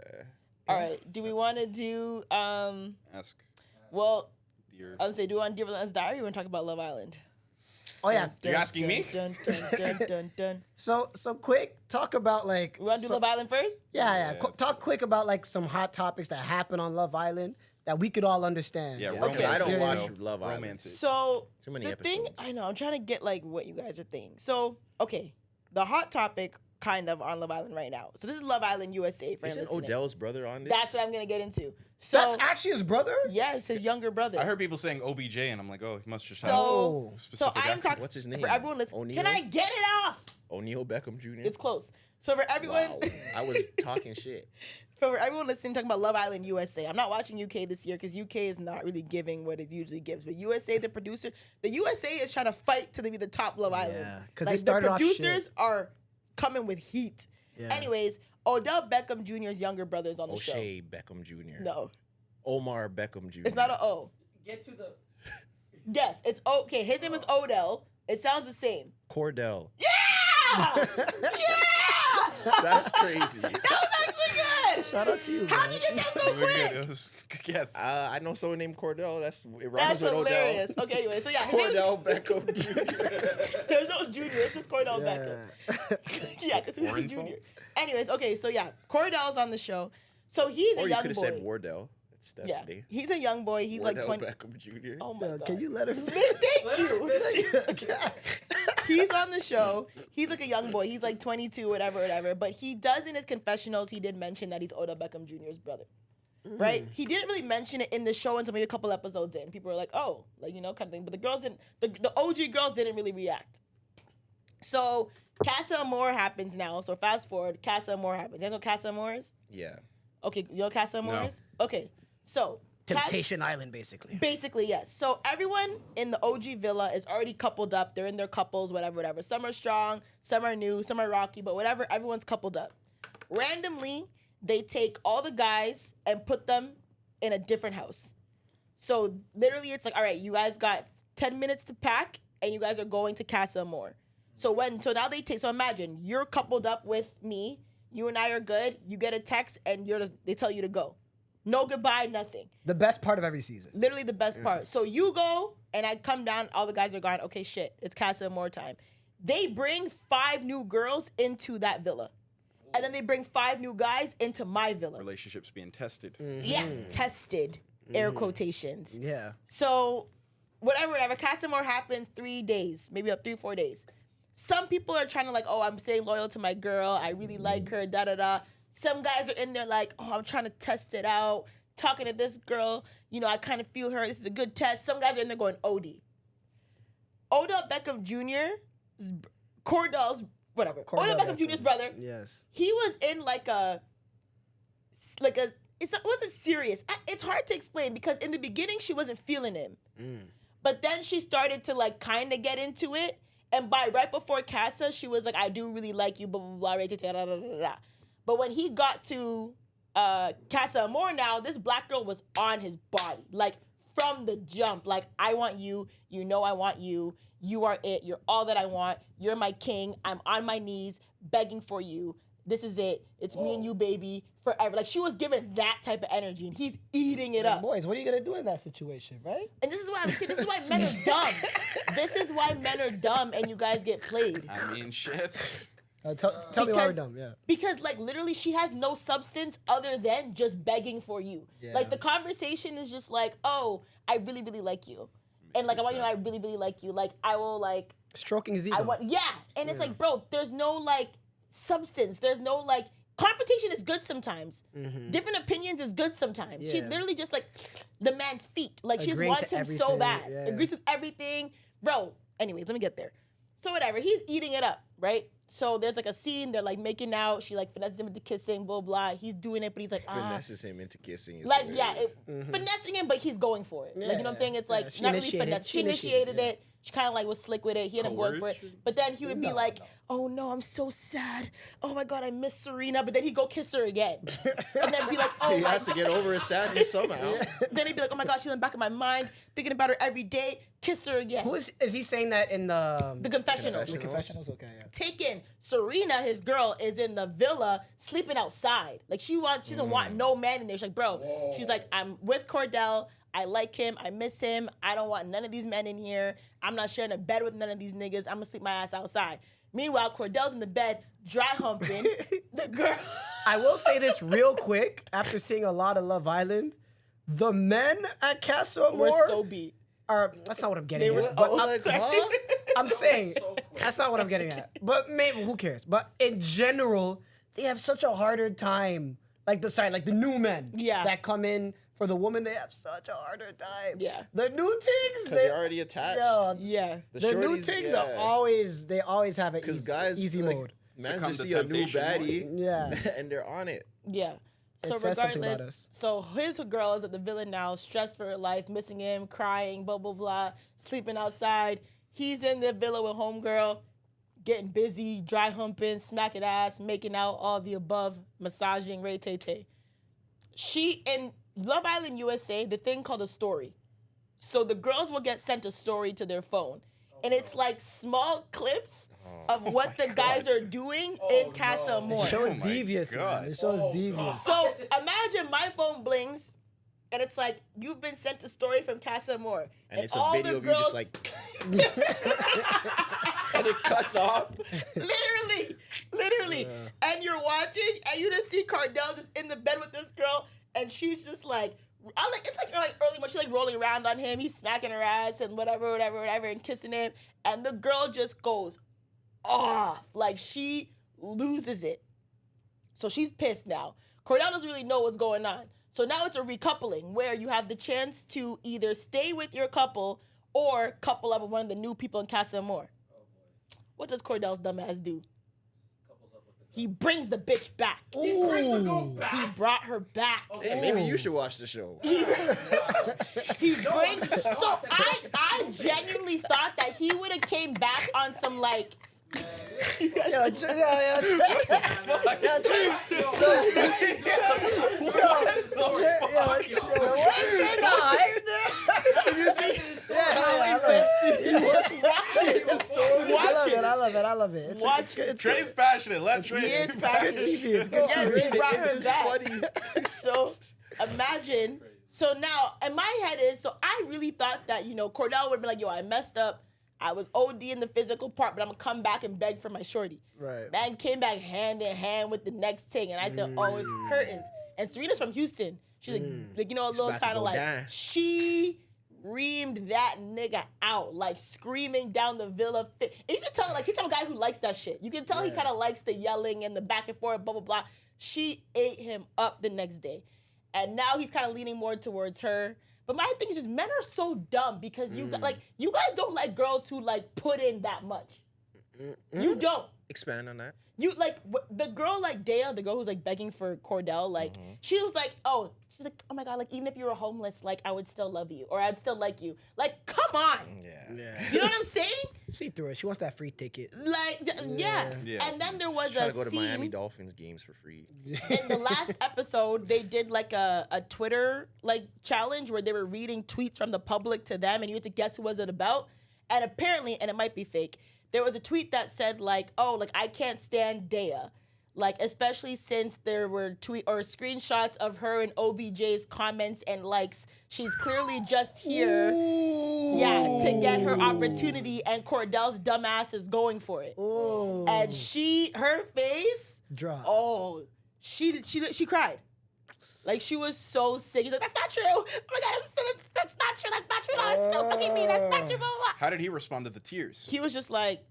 All right. Do we want to do Ask well, your. I was gonna say, do we want to do Relentless Diary? Or want to talk about Love Island? Oh yeah. You're asking me? Dun, dun, dun, dun, dun. So quick. Talk about like. We want to do Love Island first? Yeah. Yeah, Talk quick about like some hot topics that happen on Love Island that we could all understand. Yeah, Okay. romance. I don't it, watch so Love Island. romance. It. So Too many the thing, episodes. I know, I'm trying to get like what you guys are thinking. So okay, the hot topic kind of on Love Island right now. So this is Love Island USA for him Isn't listening. Odell's brother on this? That's what I'm gonna get into. So That's actually his brother. yes, his younger brother. I heard people saying OBJ, and I'm like, oh, he must just have So a so specific I'm accent. talking What's his name? for everyone listening. O'Neal? Can I get it off? O'Neal Beckham Jr. It's close. So for everyone, Wow. I was talking shit. for everyone listening, talking about Love Island USA. I'm not watching UK this year because UK is not really giving what it usually gives. But USA, the producer, the USA is trying to fight to be the top Love Island. Yeah, 'cause like, they started the off producers shit. are coming with heat. Yeah. Anyways, Odell Beckham Jr.'s younger brother is on the show. O'Shea Beckham Jr. No, Omar Beckham Jr. it's not an O. Get to the. Yes, it's okay. His name is Odell. It sounds the same. Cordell. Yeah, yeah. That's crazy. That was actually good. Shout out to you. How'd man. you get that so It was good. quick? It was yes. I know someone named Cordell. It That's rhymes with hilarious. Odell. Okay, anyway, so yeah, his name is- Cordell Beckham Jr. there's no junior. It's just Cordell Beckham. Yeah, because who's the Orange junior? phone? Anyways, okay, so yeah, Cordell's on the show. So he's Or a you young could have boy. said Wardell. That's Steph's Yeah, name. he's a young boy. He's like Wardell 20. Beckham Jr. Oh my god. Can you let her? Thank you. Let He's on the show. He's like a young boy. He's like 22, whatever. But he does in his confessionals, he did mention that he's Odell Beckham Jr.'s brother. Right? He didn't really mention it in the show until maybe a couple episodes in. People were like, oh, like, you know, kind of thing. But the girls didn't, the OG girls didn't really react. So Casa Amor happens now. So fast forward, Casa Amor happens. You know what Casa Amor is? Yeah. Okay, you know what Casa Amor No. is? Okay, so Temptation Island, basically. Basically, yes. So everyone in the OG villa is already coupled up. They're in their couples, whatever. Some are strong, some are new, some are rocky, but whatever, everyone's coupled up. Randomly, they take all the guys and put them in a different house. So literally, it's like, all right, you guys got 10 minutes to pack, and you guys are going to Casa Amor. So now so imagine, you're coupled up with me, you and I are good, you get a text, and they tell you to go. No goodbye, nothing. The best part of every season. Literally the best part. So you go, and I come down, all the guys are gone. Okay, shit, it's Casa Amor time. They bring 5 new girls into that villa. And then they bring 5 new guys into my villa. Relationships being tested. Yeah, tested, air quotations. Yeah. So whatever. Casa Amor happens 3 days, maybe up 3-4 days. Some people are trying to like, oh, I'm staying loyal to my girl. I really like her, da-da-da. Some guys are in there like, oh, I'm trying to test it out. Talking to this girl, I kind of feel her. This is a good test. Some guys are in there going OD. Odell Beckham Jr., Odell Beckham Jr.'s brother. Yes. He was in it wasn't serious. It's hard to explain because in the beginning she wasn't feeling him. But then she started to like kind of get into it. And right before Casa, she was like, I do really like you, blah, blah, blah, da, da, da, da, da. But when he got to Casa Amor now, this black girl was on his body. Like, from the jump. Like, I want you. You know I want you. You are it. You're all that I want. You're my king. I'm on my knees begging for you. This is it. It's me and you, baby, forever. Like, she was given that type of energy, and he's eating it up. Boys, what are you going to do in that situation, right? And this is what I'm saying. This is why men are dumb. This is why men are dumb, and you guys get played. I mean, shit. Tell me why we're dumb, yeah. Because, like, literally, she has no substance other than just begging for you. Yeah. Like, the conversation is just like, oh, I really, really like you. And, like, I want you to know I really, really like you. Like, I will, like... Stroking his ego. And it's like, bro, there's no, like, substance. There's no, like... Confrontation is good sometimes. Mm-hmm. Different opinions is good sometimes. Yeah. She's literally just, like, the man's feet. Like, she just wants him so bad. Yeah. Agrees with everything. Bro, anyways, let me get there. So, whatever. He's eating it up, right? So there's like a scene, they're like making out, she like finesses him into kissing, blah, blah. He's doing it, but he's like, Finesses him into kissing. Like, finessing him, but he's going for it. Yeah. Like, you know what I'm saying? It's like, not really finesse. She initiated it. She kind of like was slick with it. He ended up going for it. But then he would be like, oh no, I'm so sad. Oh my God, I miss Serena. But then he'd go kiss her again. And then be like, oh he my has to get over his sadness somehow. Then he'd be like, oh my God, she's in the back of my mind, thinking about her every day. Kiss her again. Who is he saying that in the confessionals? The confessionals, okay, yeah. Taken. Serena, his girl, is in the villa sleeping outside. Like she doesn't want no man in there. She's like, bro. Whoa. She's like, I'm with Cordell. I like him. I miss him. I don't want none of these men in here. I'm not sharing a bed with none of these niggas. I'm gonna sleep my ass outside. Meanwhile, Cordell's in the bed, dry humping the girl. I will say this real quick. After seeing a lot of Love Island, the men at Casa Amor were so beat. That's not what I'm getting at. I'm saying that's not what I'm getting at. But maybe who cares? But in general, they have such a harder time. Like the new men that come in for the woman, they have such a harder time. Yeah. The new tigs, they're already attached. Yeah. The new tigs are always have an easy mode. Man just see a new baddie, and they're on it. Yeah. So regardless, so his girl is at the villa now, stressed for her life, missing him, crying, blah, blah, blah, sleeping outside. He's in the villa with homegirl, getting busy, dry humping, smacking ass, making out, all the above, massaging, ray-tay-tay. She, in Love Island USA, the thing called a story. So the girls will get sent a story to their phone. And it's like small clips of what the guys are doing in Casa Amor. It shows devious, man. It shows devious. So imagine my phone blings, and it's like, you've been sent a story from Casa Amor. And it's a video of you just like... and it cuts off. Literally. And you're watching, and you just see Cordell just in the bed with this girl, and she's just like... it's like early when she's like rolling around on him. He's smacking her ass and whatever, and kissing him. And the girl just goes off. Like, she loses it. So she's pissed now. Cordell doesn't really know what's going on. So now it's a recoupling where you have the chance to either stay with your couple or couple up with one of the new people in Casa Amor. What does Cordell's dumbass do? He brings the bitch back. He brings the girl back. He brought her back. Hey, maybe you should watch the show. He brings. So I genuinely thought that he would have came back on some like. I love it. Watch it. Trey's passionate. Let Trey. He is passionate. It's good TV. He brought her back. So imagine. So now, in my head is, so I really thought that, Cordell would have been like, yo, I messed up. I was OD in the physical part, but I'm going to come back and beg for my shorty. Right. Man came back hand in hand with the next thing. And I said, oh, it's curtains. And Serena's from Houston. She's like a little kind of like, she reamed that nigga out, like screaming down the villa. And you can tell, like, he's the guy who likes that shit. You can tell he kind of likes the yelling and the back and forth, blah, blah, blah. She ate him up the next day. And now he's kind of leaning more towards her. But my thing is just men are so dumb because you guys don't like girls who like put in that much. You don't. Expand on that. You like the girl like Dea, the girl who's like begging for Cordell, like she was like, oh my God, like even if you were homeless, like I would still love you or I'd still like you. Like, come on. Yeah. You know what I'm saying? See through it. She wants that free ticket. Like, yeah. And then there was Trying a to go to scene. Miami Dolphins games for free. In the last episode, they did like a Twitter like challenge where they were reading tweets from the public to them, and you had to guess who was it about. And apparently, and it might be fake, there was a tweet that said like, "Oh, like I can't stand Dea," like especially since there were tweet or screenshots of her and OBJ's comments and likes. She's clearly just here, to get her opportunity, and Cordell's dumbass is going for it. Ooh. And her face. Drop. Oh, she cried. Like, she was so sick. She's like, that's not true. Oh my God, that's not true. That's not true. No, it's so fucking me. That's not true. Blah, blah, blah. How did he respond to the tears? He was just like,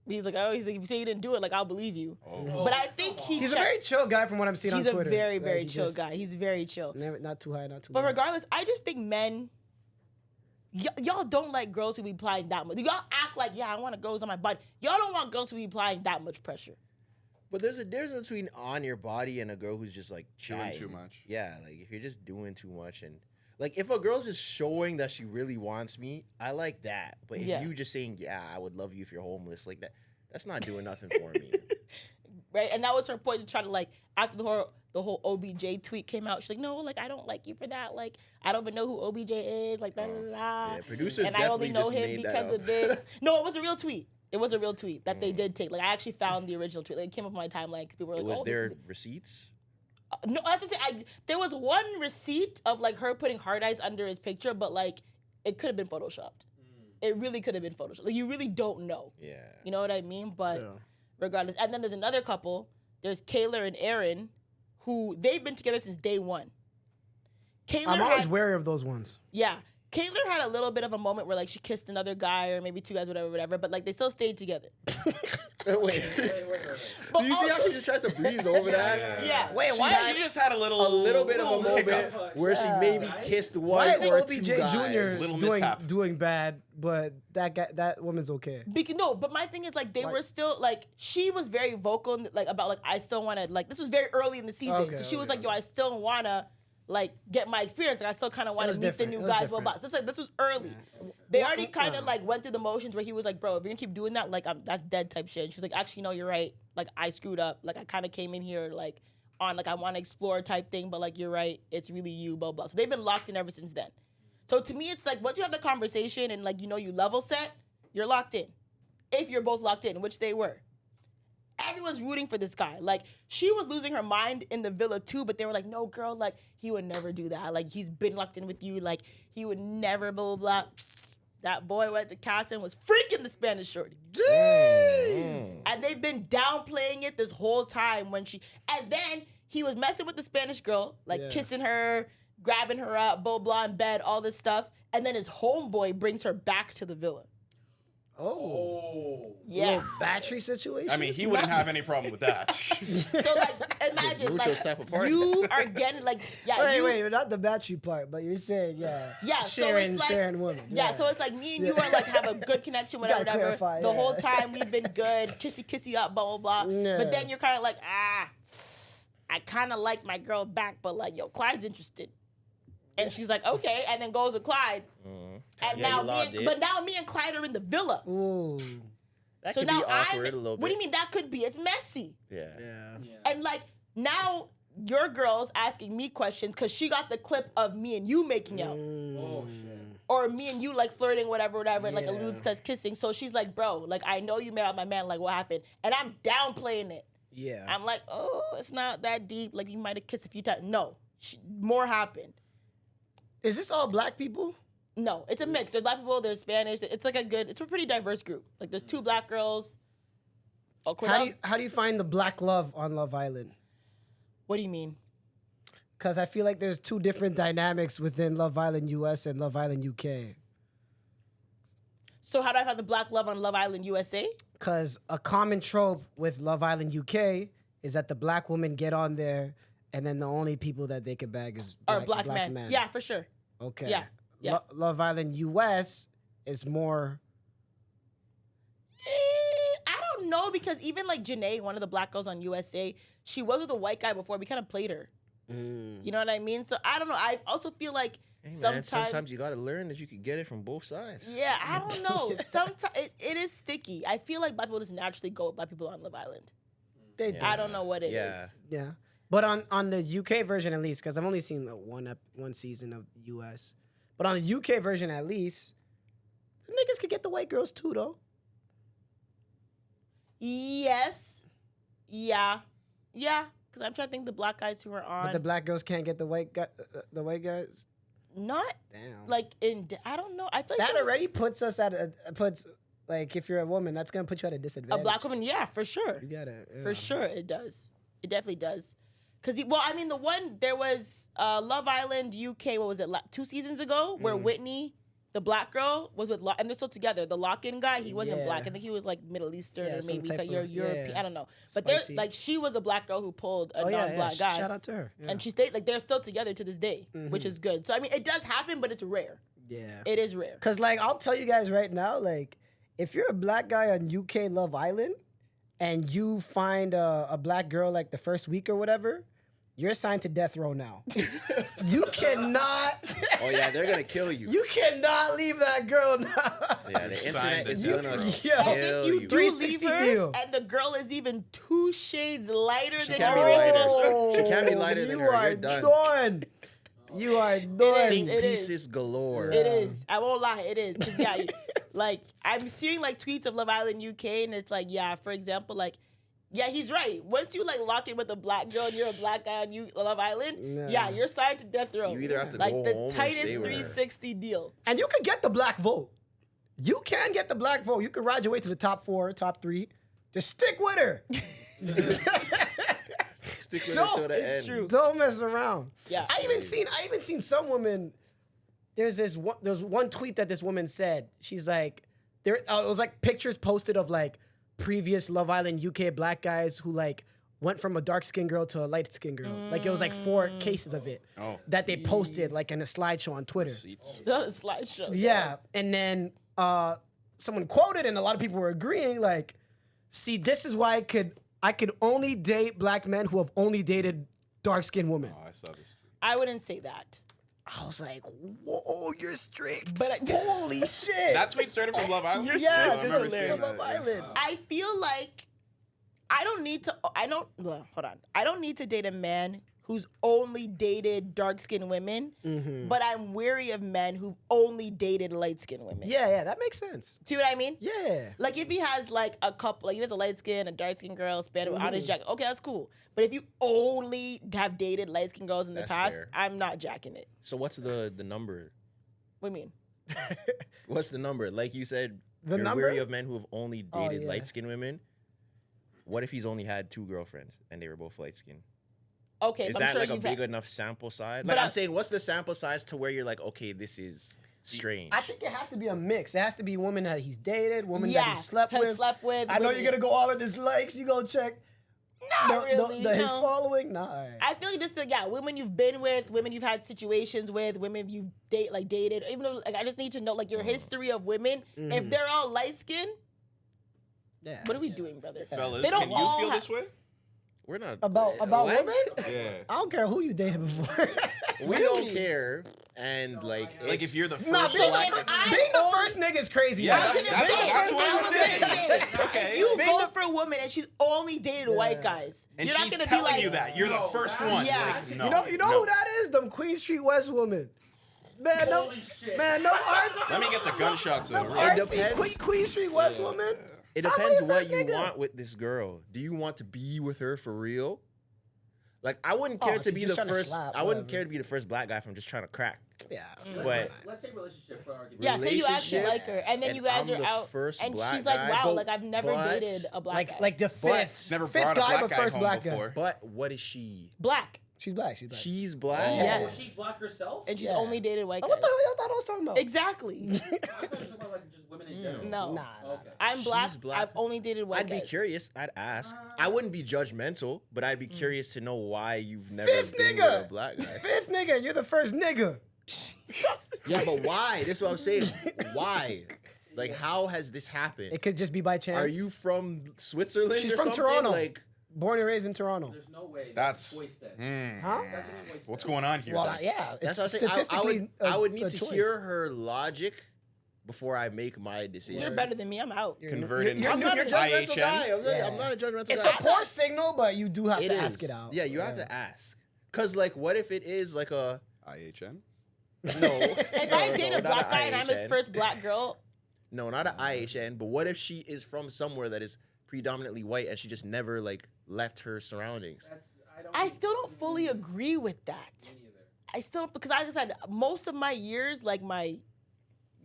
he's like, if you say you didn't do it, like, I'll believe you. Oh. But I think He's a very chill guy from what I'm seeing on He's Twitter. a very, very Like, chill guy. He's very chill. Not too high, not too But low. regardless, I just think men, y'all don't like girls who be applying that much. Y'all act like, I want girls on my body. Y'all don't want girls who be applying that much pressure. But there's a difference between on your body and a girl who's just like Doing too much. Yeah, like if you're just doing too much and like if a girl's just showing that she really wants me, I like that. But if you just saying, I would love you if you're homeless, like that's not doing nothing for me. Right? And that was her point to try to like after the whole OBJ tweet came out, she's like, no, like I don't like you for that. Like I don't even know who OBJ is. Like Yeah, producers and I only know just him made that because up. of this. No, it was a real tweet. It was a real tweet that they did take. Like, I actually found the original tweet. Like, it came up on my timeline. People were like, Was there receipts? No, that's what I'm saying. There was one receipt of, like, her putting hard eyes under his picture, but, like, it could have been Photoshopped. It really could have been Photoshopped. Like, you really don't know. Yeah. You know what I mean? But regardless. And then there's another couple. There's Kayla and Aaron, who they've been together since day one. I'm always wary of those ones. Yeah. Kayla had a little bit of a moment where, like, she kissed another guy or maybe two guys, whatever, but, like, they still stayed together. Wait. But Do you see how she just tries to breeze over that? Yeah. Wait, She just had a little bit of a moment where she maybe kissed one Why is or OBJ two guys. Jr. doing bad, but that woman's okay? No, but my thing is, like, they were still, like, she was very vocal, like, about, like, I still want to, like, this was very early in the season. Okay, so she was like, yo, I still want to, like, get my experience. Like, I still kind of want to meet the new guys. Blah, blah. This was early. Yeah. They already kind of, like, went through the motions where he was like, bro, if you're going to keep doing that, like, that's dead type shit. And she's like, actually, no, you're right. Like, I screwed up. Like, I kind of came in here, like, on, like, I want to explore type thing, but, like, you're right. It's really you, blah, blah. So they've been locked in ever since then. So to me, it's like, once you have the conversation and, like, you know, you level set, you're locked in. If you're both locked in, which they were. Everyone's rooting for this guy. Like, she was losing her mind in the villa too, but they were like, no, girl, like, he would never do that. Like, he's been locked in with you. Like, he would never, blah, blah, blah. That boy went to Casa and was freaking the Spanish shorty. Jeez. And they've been downplaying it this whole time and then he was messing with the Spanish girl, like kissing her, grabbing her up, blah, blah, in bed, all this stuff. And then his homeboy brings her back to the villa. Oh. Yeah. Little battery situation. I mean, he wouldn't have any problem with that. So like, imagine Mutual like step apart. you are getting like wait, not the battery part, but you're saying Yeah, so sharing, it's like, sharing women. Yeah, so it's like me and you are like have a good connection, whatever, Gotta whatever. clarify, The yeah. whole time we've been good, kissy up, blah blah blah. Yeah. But then you're kind of like, I kind of like my girl back, but like, yo, Clyde's interested. And she's like, okay, and then goes to Clyde. And Yeah, now me and Clyde are in the villa. Ooh. That So could now be awkward a little bit. What do you mean that could be? It's messy. Yeah. And like now your girl's asking me questions because she got the clip of me and you making out. Oh shit. Or me and you like flirting, whatever, and like Yeah. alludes to us kissing. So she's like, bro, like I know you made out with my man, like what happened? And I'm downplaying it. Yeah. I'm like, oh, it's not that deep. Like you might have kissed a few times. No, more happened. Is this all black people? No, it's a mix. There's black people, there's Spanish. It's like it's a pretty diverse group. Like there's 2 black girls. Oh, How do you find the black love on Love Island? What do you mean? Because I feel like there's 2 different dynamics within Love Island US and Love Island UK. So how do I find the black love on Love Island USA? Because a common trope with Love Island UK is that the black women get on there and then the only people that they can bag is Or black men. Yeah, for sure. Okay. Yeah. Yeah. Love Island US is more... I don't know because even like Janae, one of the black girls on USA, she was with a white guy before. We kind of played her. You know what I mean? So I don't know. I also feel like Hey, man, sometimes you gotta learn that you can get it from both sides. Yeah, I don't know. Sometimes it is sticky. I feel like black people just naturally go with black people on Love Island. They I don't know what it is. Yeah. But on the UK version at least, because I've only seen the one season of the US, but on the UK version at least, the niggas could get the white girls too, though. Yes. Yeah. Yeah. Because I'm trying to think the black guys who are on. But the black girls can't get the white guys. Not Damn. like I don't know. I feel like That there was already puts us like if you're a woman, that's gonna put you at a disadvantage. a black woman. Yeah, for sure. You gotta For sure, it does. It definitely does. Because, there was Love Island UK, what was it, 2 seasons ago, where Whitney, the black girl, was with, and they're still together. The lock-in guy, he wasn't black. I think he was like Middle Eastern or some maybe type of- European. I don't know. But Spicy. like, she was a black girl who pulled a non-black guy. Shout out to her. Yeah. And she stayed, like, they're still together to this day, which is good. So, I mean, it does happen, but it's rare. Yeah. It is rare. Cause like I'll tell you guys right now, like if you're a black guy on UK Love Island and you find a black girl like the first week or whatever, you're assigned to death row now. You cannot. Oh yeah, they're gonna kill you. You cannot leave that girl now. Yeah, the internet is Death gonna row. And kill if you you. do leave 360 her, deal. and the girl is even 2 shades lighter She than can't be you, lighter. She can't be lighter than you her. are You're done. You are done. is. It is. Pieces galore. It is. I won't lie. It is. Because, yeah, like, I'm seeing, like, tweets of Love Island UK, and it's like, yeah, for example, like, yeah, he's right. Once you, like, lock in with a black girl and you're a black guy on Love Island, yeah, you're signed to death row. You either have to like, go the home or tightest stay with her. 360 deal. And you could get the black vote. You can get the black vote. You could ride your way to the top 4, top 3. Just stick with her. Stick with it till the It's end. true. Don't mess around. Yeah. I even seen some women. There's one tweet that this woman said. She's like, it was like pictures posted of like previous Love Island UK black guys who like went from a dark skinned girl to a light skinned girl. Like it was like 4 cases of it that they posted like in a slideshow on Twitter. Not a slideshow. Yeah, and then someone quoted, and a lot of people were agreeing. Like, see, this is why I could only date black men who have only dated dark skinned women. Oh, I saw this. I wouldn't say that. I was like, whoa, you're strict. But holy shit. That tweet started from Love Island? Yeah, I it's remember hilarious. seeing Love that, Island. I feel like I don't need to date a man who's only dated dark-skinned women, but I'm wary of men who've only dated light-skinned women. Yeah, that makes sense. See what I mean? Yeah. Like if he has like a couple, like he has a light-skinned, a dark-skinned girl, Spanish on his jacket, okay, that's cool. But if you only have dated light-skinned girls in the That's past, fair. I'm not jacking it. So what's the number? What do you mean? What's the number? Like you said, The you're number? wary of men who have only dated yeah. light-skinned women. What if he's only had 2 girlfriends and they were both light-skinned? Okay, Is but I'm that sure like a you've big had, enough sample size? But Like I'm saying, what's the sample size to where you're like, okay, this is strange. I think it has to be a mix. It has to be women that he's dated, women that Yeah, he slept has with. slept with. I know women- you're gonna go all of his likes. You go check Not really. his no. following. Nah, all right. I feel like women you've been with, women you've had situations with, women you've dated. Even though, like, I just need to know, like, your history of women. If they're all light skinned, Yeah. what are we doing, brother? Fellas, They don't can you all feel have- this way? We're not About what? women? Yeah. I don't care who you dated before. We don't care, and like Like if you're the Nah, first being, black. being the first nigga is crazy. Yeah, Nah, that's what I'm saying. Okay. You go for a woman and she's only dated white guys. And You're not she's gonna be telling like, you that. You're the first one. Yeah. Like, no, you know who that is? Them Queen Street West women. Man, no, Holy shit. man, no arts. Let me get the gunshots over. It Artsy depends. Queen Street West woman. It I'm depends your what first you nigga. want with this girl. Do you want to be with her for real? Like, I wouldn't Oh, care so to be just the trying to first. slap, I wouldn't whatever. care to be the first black guy if I'm just trying to crack. Yeah. But Let's say relationship for argument. Yeah, say you actually relationship, like her, and then and you guys I'm are the out, first and black she's like, guy, "Wow, but- like I've never but- dated a black guy." Like the But- fifth. Never fifth brought a guy, black but guy first home black before. guy. But what is she? black, She's black. She's black. She's black. Oh. Yes. She's black herself? and she's Yeah. only dated white Oh, guys. what the hell y'all thought I was talking about? Exactly. I thought you were talking about like just women in general. No, Nah. Okay. I'm black. She's black. I've only dated white I'd guys. be curious. I'd ask. I wouldn't be judgmental, but I'd be curious to know why you've never Fifth been nigga. with a black guy. Fifth nigga. You're the first nigga. Yeah, but why? This is what I'm saying. Why? Like, how has this happened? It could just be by chance. Are you from Switzerland? She's or from something? Toronto. Like, born and raised in Toronto? There's no way. That's- That's a choice then. Huh? That's a choice. What's then. going on here? Well, then? yeah. that's It's what I'm saying. statistically I would a need to choice. hear her logic before I make my decision. You're better than me. I'm out. Converted you're- I'm not a you're judgmental guy. IHN. I'm not, I'm not a judgmental It's guy. a poor signal, but you do have It to is. ask it out. Yeah, you have to ask. Cause like, what if it is like a IHN? no? If I date a not black guy and I'm his IHN. first black girl, No, not an IHN. But what if she is from somewhere that is predominantly white and she just never like left her surroundings? I still don't fully agree with that. Me neither. I still, because like I said, most of my years, like my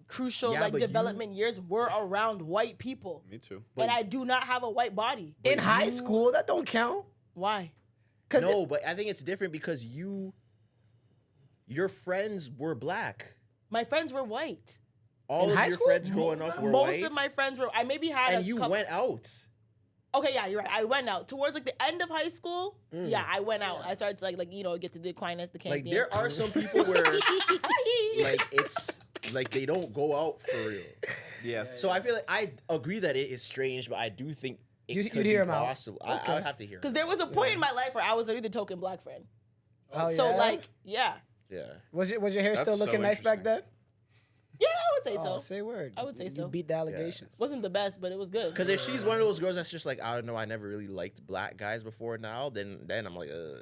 crucial Yeah, like but you- development years, were around white people, Me too. and I do not have a white body. In high school, that don't count. Why? No, but I think it's different because your friends were black. My friends were white. All In of high your school? friends growing up were Most white. of my friends were. I maybe had and a you couple, went out. Okay, yeah, you're right. I went out towards like the end of high school. Yeah, I went out. I started to like get to the Aquinas, the Like Campion. there are some people where like it's like they don't go out for real. Yeah. So I feel like I agree that it is strange, but I do think it You'd could hear be him out. possible. I would have to hear. Because him there out. was a point in my life where I was literally the token black friend. Oh, So yeah? like, yeah, Yeah. Was your hair That's still so looking nice back then? yeah, I would say Oh, so. say word. I would say You so. beat the allegations. Wasn't the best, but it was good. Because if she's one of those girls that's just like, I don't know, I never really liked black guys before now, then I'm like, Oh,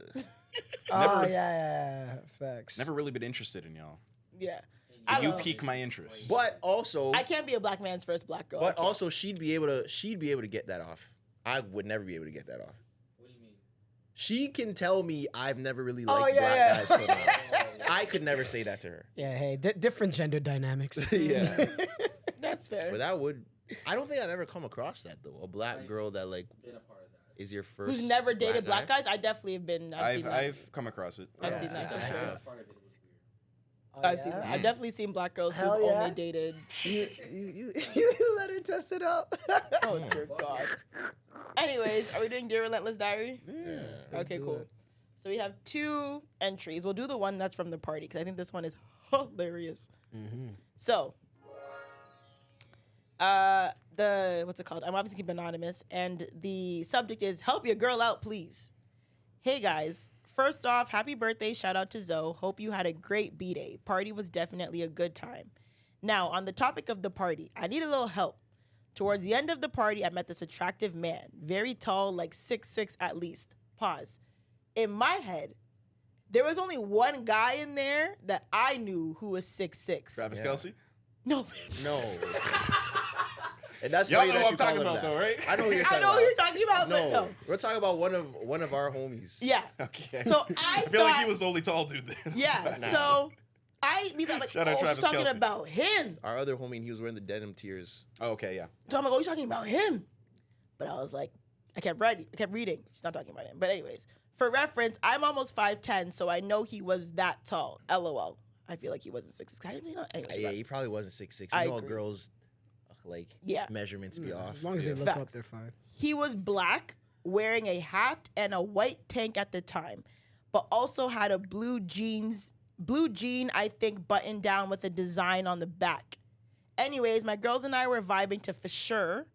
Never- yeah. Facts. Never really been interested in y'all. Yeah, But I you love- pique my interest. But also, I can't be a black man's first black girl. I but can't. also she'd be able to get that off. I would never be able to get that off. What do you mean? She can tell me I've never really Oh, liked yeah, black yeah. guys till now. I could never say that to her. Yeah, hey, different gender dynamics. Yeah. That's fair. But I don't think I've ever come across that though. A black girl that like Been a part of that. is your first. Who's never dated black guy? guys? I definitely have been. I've seen that. I've come across it. I've Yeah, seen that I for sure. have. Part of it was weird. I've seen that. I've definitely seen black girls Hell who've yeah. only dated. You let her test it out. Oh dear God. Anyways, are we doing Dear Relentless Diary? Yeah. Okay, cool. So we have 2 entries. We'll do the one that's from the party because I think this one is hilarious. So, what's it called? I'm obviously keeping anonymous, and the subject is "Help your girl out, please." Hey guys, first off, happy birthday! Shout out to Zoe. Hope you had a great B-day. Party was definitely a good time. Now, on the topic of the party, I need a little help. Towards the end of the party, I met this attractive man, very tall, like 6'6" at least. Pause. In my head, there was only one guy in there that I knew who was 6'6". Travis Yeah. Kelsey? No, bitch. No. And that's Y'all funny know that what you I'm call talking him about, that. though, right? I know who you're I talking know about. who you're talking about, but no. We're talking about one of our homies. Yeah. Okay. So I I feel like thought- he was the only tall dude there. Yeah. Nah. So I be like, Shout out oh, she's Travis talking Kelce. about him. Our other homie, and he was wearing the denim tears. Oh, okay, yeah. So I'm like, oh, you're talking about him. But I was like, I kept reading. She's not talking about him. But anyways, for reference, I'm almost 5'10", so I know he was that tall. LOL. I feel like he wasn't 6'6". Anyways, Yeah, he probably wasn't 6'6". I You know, agree. girls like Yeah. measurements be off. As long as they look Facts. up, they're fine. He was black, wearing a hat and a white tank at the time, but also had a blue jean, I think, button down with a design on the back. Anyways, my girls and I were vibing to For Sure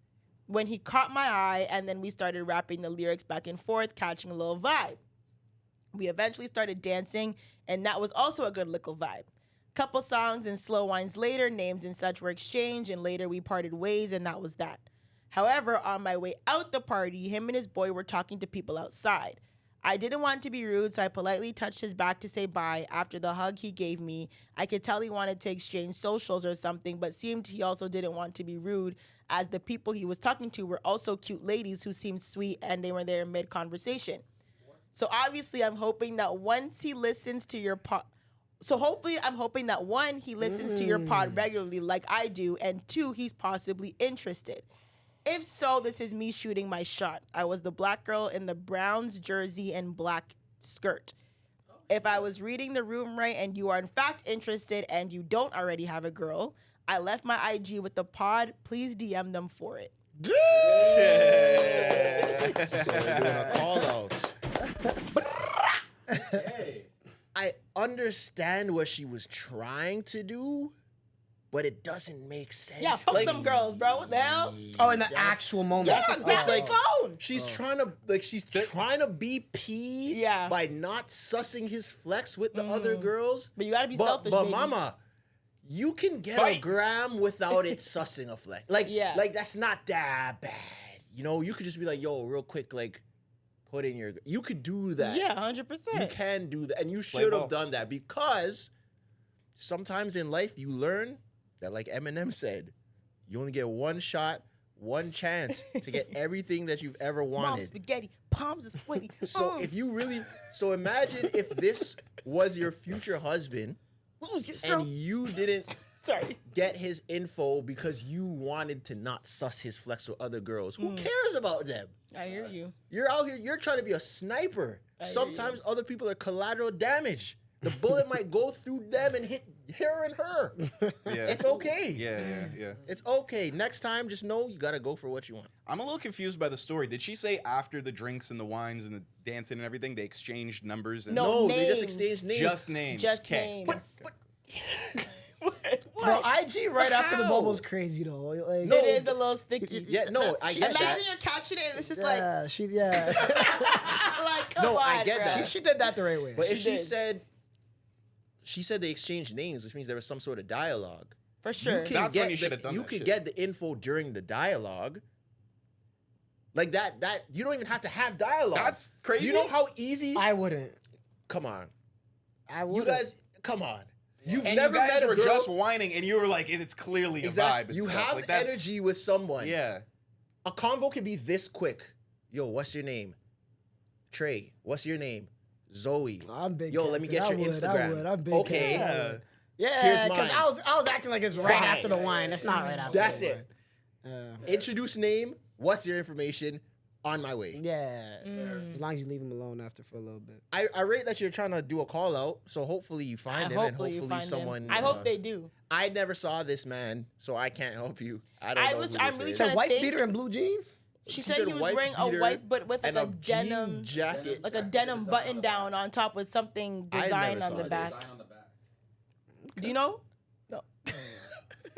when he caught my eye, and then we started rapping the lyrics back and forth, catching a little vibe. We eventually started dancing, and that was also a good little vibe. Couple songs and slow wines later, names and such were exchanged, and later we parted ways, and that was that. However, on my way out the party, him and his boy were talking to people outside. I didn't want to be rude, so I politely touched his back to say bye. After the hug he gave me, I could tell he wanted to exchange socials or something, but seemed he also didn't want to be rude, as the people he was talking to were also cute ladies who seemed sweet, and they were there mid-conversation. So obviously, I'm hoping that once he listens to your pod... So hopefully, I'm hoping that one, he listens to your pod regularly like I do, and two, he's possibly interested. If so, this is me shooting my shot. I was the black girl in the Browns jersey and black skirt. If I was reading the room right and you are in fact interested and you don't already have a girl, I left my IG with the pod. Please DM them for it. Yeah. So we're doing a call out. Hey. I understand what she was trying to do, but it doesn't make sense. Yeah, fuck them girls, bro. What the hell? Oh, in the actual moment. Yeah, grab his like- phone. She's trying to be P Yeah. by not sussing his flex with the other girls. But you gotta be But selfish, baby. mama, you can get a Fight. gram without it sussing a flex. Like, Yeah. like that's not that bad. You know, you could just be like, yo, real quick, like, put in your. You could do that. Yeah, You 100%. can do that, and you Play should ball. have done that because sometimes in life you learn that, like Eminem said, you only get one shot, one chance to get everything that you've ever Mom wanted. spaghetti, palms are sweaty. So if you really, so imagine if this was your future husband lose yourself. and you didn't Sorry. get his info because you wanted to not suss his flex with other girls. Who cares about them? I hear you. You're out here, you're trying to be a sniper. I hear Sometimes other people are collateral damage. The bullet might go through them and hit her and her. Yeah. It's okay. Yeah. It's okay. Next time, just know you gotta go for what you want. I'm a little confused by the story. Did she say after the drinks and the wines and the dancing and everything, they exchanged numbers? And No, they just names. exchanged names. Just names. Just 'Kay. names. Bro, IG right after the How? bubble's crazy though. Like, No, It is a little sticky. Yeah, no, I get Imagine that. you're catching it and it's just yeah, like, come No, I on, get bro. that. she did that the right way. But if She she said they exchanged names, which means there was some sort of dialogue. For sure. You can That's get when you should have done You that could shit. get the info during the dialogue. Like that you don't even have to have dialogue. That's crazy. Do you know how easy? I wouldn't. Come on, I you wouldn't. guys. Come on. You've And never you guys met a were girl. just whining, and you were like, it's clearly a vibe. And You stuff. have like, that's- energy with someone. Yeah. A convo can be this quick. Yo, what's your name? Trey. What's your name? Zoe. I'm big. Yo, let me get camping. your I Instagram. would. I'm big. Okay. camping. Yeah. Yeah, Here's because mine. I was acting like it's right after the wine. That's not right after. That's the it. wine. Introduce name. What's your information? On my way. Yeah. Mm. As long as you leave him alone after for a little bit. I rate that you're trying to do a call out, so hopefully you find him and Hopefully you hopefully find someone. him. I hope they do. I never saw this man, so I can't help you. I don't know. I'm really So trying to wife think. beater and blue jeans. She She said said he was wife wearing a beater white, but with like and a jean denim, jacket. like a denim button down on top with something I designed never on saw the this. back. Sign on the back. Do you know? No.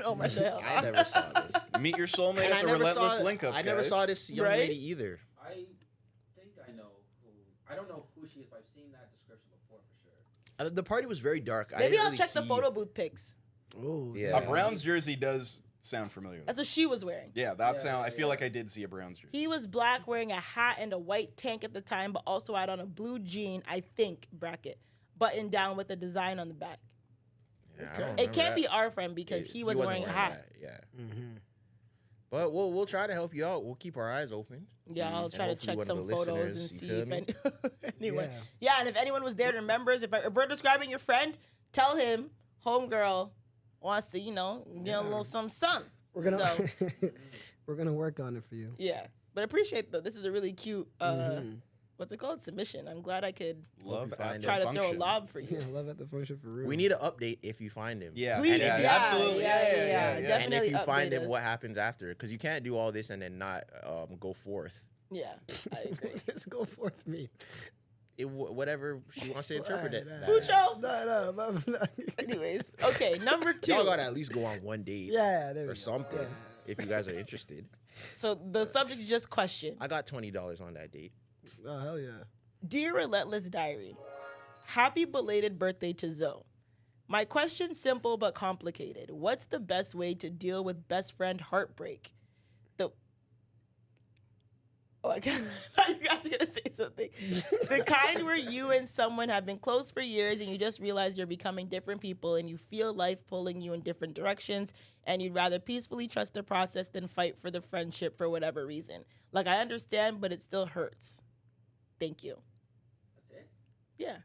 Oh my god. I never saw this. Meet your soulmate And at the Relentless Link-up, I never guys. saw this young Right? lady either. I think I know who. I don't know who she is, but I've seen that description before for sure. The party was very dark. I Maybe didn't I'll really check the see- photo booth pics. Oh Yeah. A Browns jersey does sound familiar. That's what she was wearing. Yeah, that Yeah, sound. I yeah, feel yeah. like I did see a Browns jersey. He was black, wearing a hat and a white tank at the time, but also had on a blue jean, I think, bracket, button down with a design on the back. Yeah, I don't It remember can't that. be our friend because he was wasn't wearing a hat. that, Yeah. Mm-hmm. But we'll try to help you out. We'll keep our eyes open. Yeah, I'll And try to hopefully check one of some the photos and listeners, you see feel if me? anyone. Yeah. Yeah, and if anyone was there and remembers, if we're describing your friend, tell him homegirl wants to, get a little some. We're gonna So, we're gonna work on it for you. yeah. But I appreciate though. This is a really cute. Mhm. what's it called? Submission. I'm glad I could Love find try at to throw a function. lob for you. Yeah, love at the function for real. We need an update if you find him. Yeah, Please, yeah, yeah, absolutely. yeah, Yeah, yeah. Definitely And if you find update him, us. what happens after? Because you can't do all this and then not go forth. Yeah, I agree. Let's go forth me. Whatever she wants to interpret it. Alright, that Pucho. as. No. Anyways, okay, number 2. Y'all gotta at least go on one date Yeah, there we or go. something Yeah. if you guys are interested. So the subject is just question. I got $20 on that date. Oh, hell yeah. Dear Relentless Diary, happy belated birthday to Zoe. My question simple but complicated. What's the best way to deal with best friend heartbreak? I thought you guys were gonna say something. The kind where you and someone have been close for years and you just realize you're becoming different people and you feel life pulling you in different directions and you'd rather peacefully trust the process than fight for the friendship for whatever reason. Like, I understand, but it still hurts. Thank you. That's it. Yeah.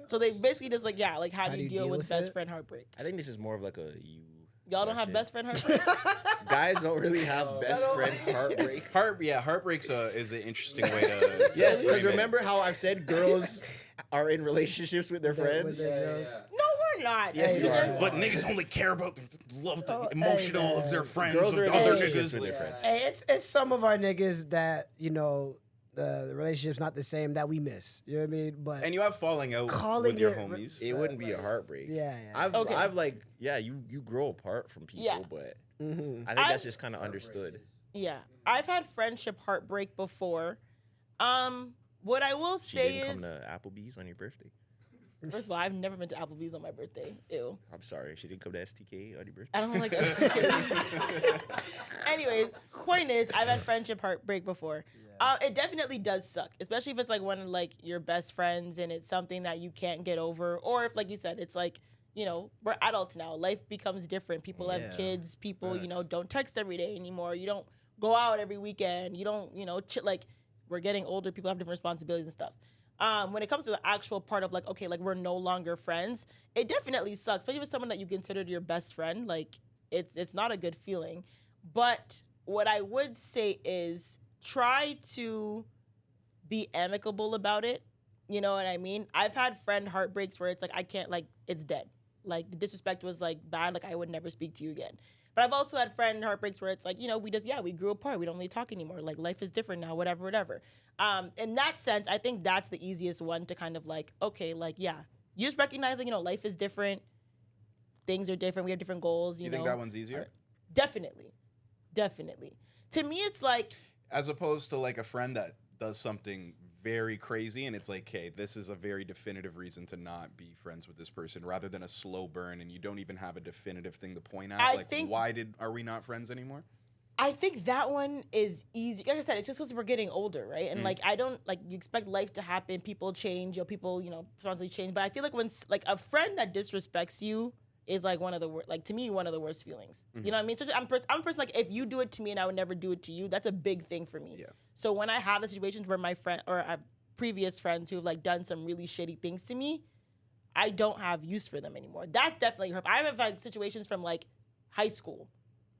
So they basically just like, yeah, like how do you deal with best it? friend heartbreak? I think this is more of like a you. Y'all don't have question. best friend heartbreak? Guys don't really have best friend heartbreak. Heartbreak's is an interesting way to Yes, because frame it. remember how I've said girls are in relationships with their friends? their- Yeah, Yeah. yeah. No, we're not. Yes, you are. But niggas only care about the love, the Oh, emotional hey, of their man. friends, Girls of are in other relationships niggas. with their friends. Hey, it's some of our niggas that, you know, the relationship's not the same that we miss. You know what I mean? But And you have falling out Calling with your it- homies. It wouldn't be a heartbreak. yeah. I've like, yeah, you grow apart from people, Yeah. but Mm-hmm. I think that's just kind of understood. Yeah. I've had friendship heartbreak before. What I will She say didn't is, come to Applebee's on your birthday. first of all, I've never been to Applebee's on my birthday. Ew. I'm sorry, she didn't come to STK on your birthday. I don't like that. Anyways, point is, I've had friendship heartbreak before. It definitely does suck, especially if it's like one of like your best friends and it's something that you can't get over, or if, like you said, it's like, you know, we're adults now. Life becomes different. People have Yeah. kids. People, you know, don't text every day anymore. You don't go out every weekend. You don't, you know, like we're getting older. People have different responsibilities and stuff. When it comes to the actual part of like, okay, like we're no longer friends, it definitely sucks, especially if it's someone that you considered your best friend. Like it's not a good feeling. But what I would say is try to be amicable about it. You know what I mean? I've had friend heartbreaks where it's like, I can't, like, it's dead. Like, the disrespect was, like, bad. Like, I would never speak to you again. But I've also had friend heartbreaks where it's like, you know, we grew apart. We don't really talk anymore. Like, life is different now, whatever. In that sense, I think that's the easiest one to kind of, like, okay, like, yeah. You just recognize, like, you know, life is different. Things are different. We have different goals, you know. think that one's easier? Definitely. To me, it's like, As opposed to like a friend that does something very crazy and it's like, hey, this is a very definitive reason to not be friends with this person, rather than a slow burn and you don't even have a definitive thing to point out. Why are we not friends anymore? I think that one is easy. Like I said, it's just because we're getting older, right? And like, I don't like, you expect life to happen, people change, people, constantly change. But I feel like when like a friend that disrespects you is like one of the worst, like to me, one of the worst feelings. You know what I mean? Especially I'm a person like, if you do it to me and I would never do it to you, that's a big thing for me. Yeah. So when I have the situations where my friend or previous friends who've like done some really shitty things to me, I don't have use for them anymore. That definitely hurt. I have had situations from like high school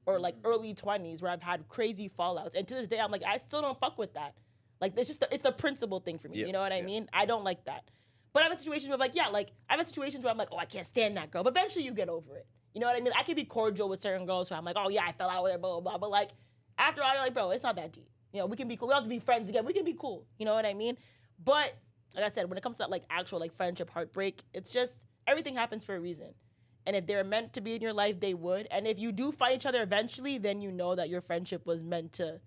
or like early 20s where I've had crazy fallouts. And to this day, I'm like, I still don't fuck with that. Like, it's the principle thing for me. Yeah, You know what I yeah. mean? I don't like that. But I have situations where I'm like, I have situations where I'm like, oh, I can't stand that girl. But eventually you get over it. You know what I mean? I can be cordial with certain girls who I'm like, oh yeah, I fell out with her, blah, blah, blah. But like, after all, you're like, bro, it's not that deep. We can be cool. We don't have to be friends again. We can be cool. You know what I mean? But like I said, when it comes to like actual like friendship heartbreak, it's just everything happens for a reason. And if they're meant to be in your life, they would. And if you do find each other eventually, then you know that your friendship was meant to,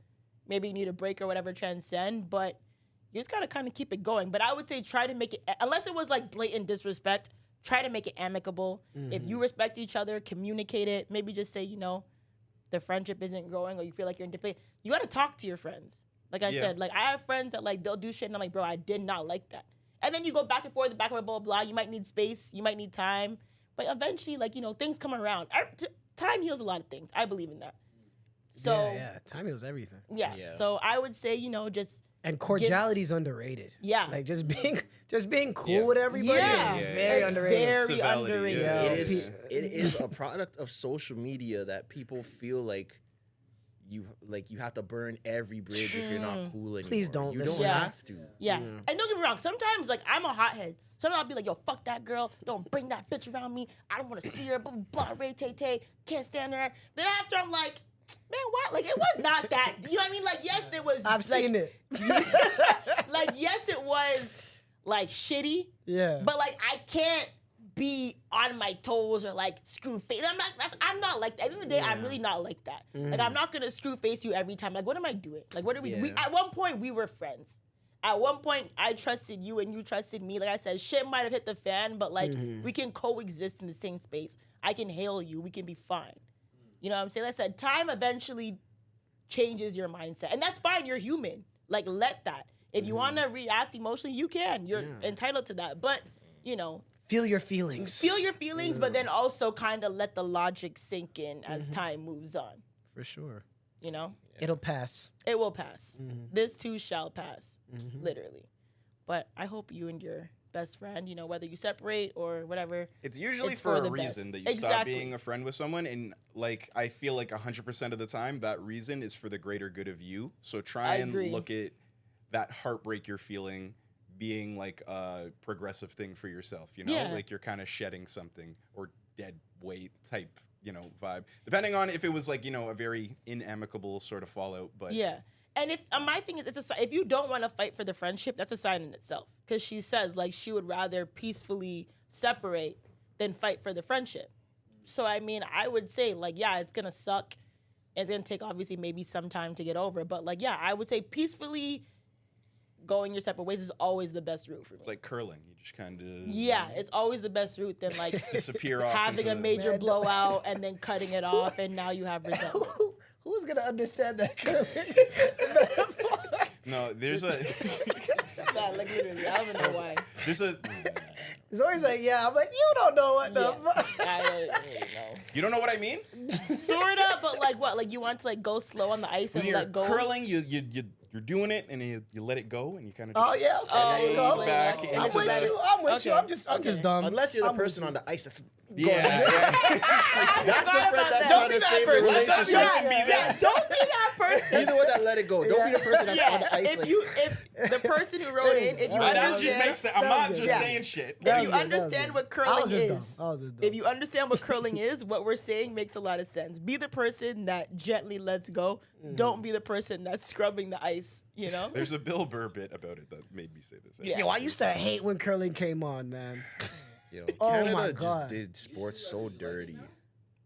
maybe you need a break or whatever, transcend. But you just gotta kind of keep it going. But I would say try to make it, unless it was like blatant disrespect, try to make it amicable. If you respect each other, communicate it. Maybe just say, the friendship isn't growing or you feel like you're in different. You gotta talk to your friends. Like I said, like I have friends that like they'll do shit and I'm like, bro, I did not like that. And then you go back and forth, blah, blah, blah. You might need space, you might need time. But eventually, like, things come around. Time heals a lot of things. I believe in that. So, yeah. Time heals everything. yeah. Yeah. So I would say, just And cordiality is underrated. Yeah. Like just being cool Yeah. with everybody. Yeah. Is Yeah. very It's underrated. very Civility, underrated. yeah. Yeah. It is a product of social media that people feel like you have to burn every bridge if you're not cool anymore. Please don't You listen. don't Yeah. have to. Yeah. And don't get me wrong. Sometimes, like, I'm a hothead. Sometimes I'll be like, yo, fuck that girl. Don't bring that bitch around me. I don't want to see her. Blah, blah, blah, Ray, Tay, Tay. Can't stand her. Then after, I'm like, man, what? Like, it was not that. You know what I mean? Like, yes, it was. I've seen it. Like, yes, it was, like, shitty. Yeah. But, like, I can't be on my toes or, like, screw face. I'm not like that. At the end of the day, I'm really not like that. Like, I'm not going to screw face you every time. Like, what am I doing? Like, what are we doing? At one point, we were friends. At one point, I trusted you and you trusted me. Like I said, shit might have hit the fan, but, like, we can coexist in the same space. I can hail you. We can be fine. You know what I'm saying? Like I said, time eventually changes your mindset. And that's fine. You're human. Like, let that. If you want to react emotionally, you can. You're entitled to that. But, you know. Feel your feelings. Feel your feelings, but then also kind of let the logic sink in as time moves on. For sure. You know? It'll pass. It will pass. This too shall pass. Literally. But I hope you and your best friend, you know, whether you separate or whatever. It's usually it's for for a the reason best. that you stop Exactly. being a friend with someone. And, like, I feel like 100% of the time, that reason is for the greater good of you. So try I and agree. look at that heartbreak you're feeling being, like, a progressive thing for yourself, you know? Yeah. Like, you're kind of shedding something or dead weight type, you know, vibe. Depending on if it was, like, you know, a very inamicable sort of fallout. But Yeah. And if my thing is, if you don't want to fight for the friendship, that's a sign in itself. Because she says, like, she would rather peacefully separate than fight for the friendship. So, I mean, I would say, like, yeah, it's going to suck. It's going to take, obviously, maybe some time to get over. But, like, yeah, I would say peacefully going your separate ways is always the best route for me. it's like curling. You just kind of Yeah, it's always the best route than, like, disappear off. having a into- major Man, blowout and then cutting it off, and now you have resentment. Who's gonna understand that? No, there's a Yeah, like, literally, I don't even know why. there's a It's always like, yeah. I'm like, you don't know what the fuck. I don't really know. you don't know what I mean? Sorta, but like what? Like you want to like go slow on the ice When and you're let go. curling, you're doing it and you let it go and you kind of Oh yeah, okay. Oh, there you yeah, go. back yeah. into I'm with the- you. I'm with you. Okay. I'm just Okay. dumb. Unless you're the I'm with person you. on the ice that's Yeah. that's the forgot friend about that's that. trying Don't to be that save a person. relationship. Yeah, don't be that person. Be the one that let it go. Don't be the person that's on the ice. If like, if the person who wrote in, if you That just understand, makes sense. I'm not just Yeah. saying shit. That if you was good, that was understand good. what I curling was just is, dumb. I was just dumb. if you understand what curling is, what we're saying makes a lot of sense. Be the person that gently lets go. Don't be the person that's scrubbing the ice. You know. There's a Bill Burr bit about it that made me say this. Yeah. Yo, I used to hate when curling came on, man. yo, Oh Canada my just God. did sports so dirty.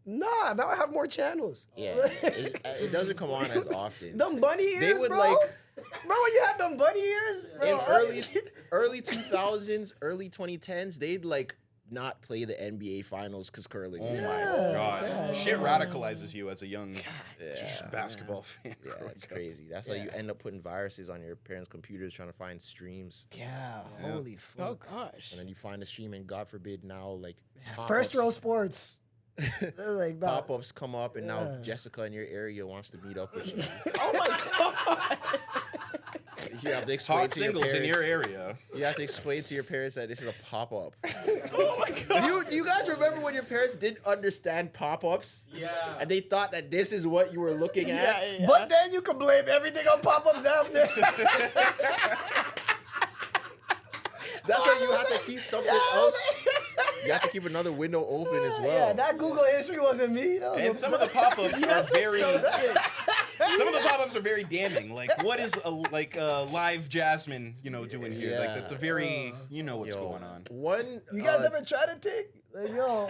Nah, now I have more channels. Yeah, it doesn't come on as often. Them bunny ears, would, bro. like- Bro, when you had them bunny ears, bro. In early 2000s, early 2010s, they'd like not play the NBA finals because curling. Oh Yeah. my god, Yeah. shit radicalizes you as a young basketball fan. Yeah, growing it's up. crazy. That's why you end up putting viruses on your parents' computers trying to find streams. Yeah, holy Oh fuck. gosh. And then you find a stream, and God forbid now, like First row sports. They're like, nah. pop-ups come up, and now Yeah. Jessica in your area wants to meet up with you. Oh my god. You have to explain Hot to your singles parents. in your area. You have to explain to your parents that this is a pop-up. Oh my god. You guys remember when your parents didn't understand pop-ups? Yeah. And they thought that this is what you were looking at? Yeah. But then you can blame everything on pop-ups after. That's why you have to keep something else. You have to keep another window open as well. Yeah, that Google history wasn't me. That was And some of the pop-ups are very. so sick. Some of the pop-ups are very damning. Like, what is a live Jasmine, doing here? Like, Yeah. that's a very, what's Yo, going on. One. You guys ever try to take? Like, yo.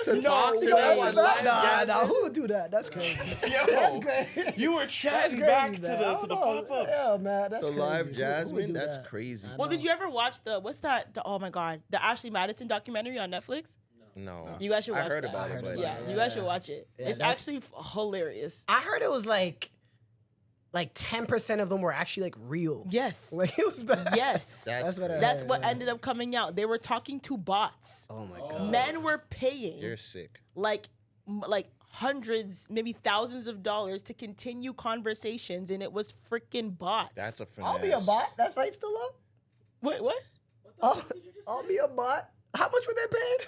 to talk to yo, them that's on not- live nah, Jasmine? who would do that? That's crazy. Yo, That's crazy. you were That's chatting crazy, back to man. I the don't know. pop-ups. Yeah, man, that's The crazy. live Who would Jasmine? do That's that? crazy. Well, did you ever watch what's that? Oh my god, the Ashley Madison documentary on Netflix? No. You guys should watch I heard that. about it, but Yeah, you guys should watch it. Yeah, It's that's- actually hilarious. I heard it was like 10% of them were actually like real. Yes. Like it was bad. Yes. That's what I That's heard, what yeah. ended up coming out. They were talking to bots. Oh my god. Men were paying You're sick. like hundreds, maybe thousands of dollars to continue conversations, and it was freaking bots. That's a finesse. I'll be a bot. That site still up? What? I'll be a bot. How much were they paying?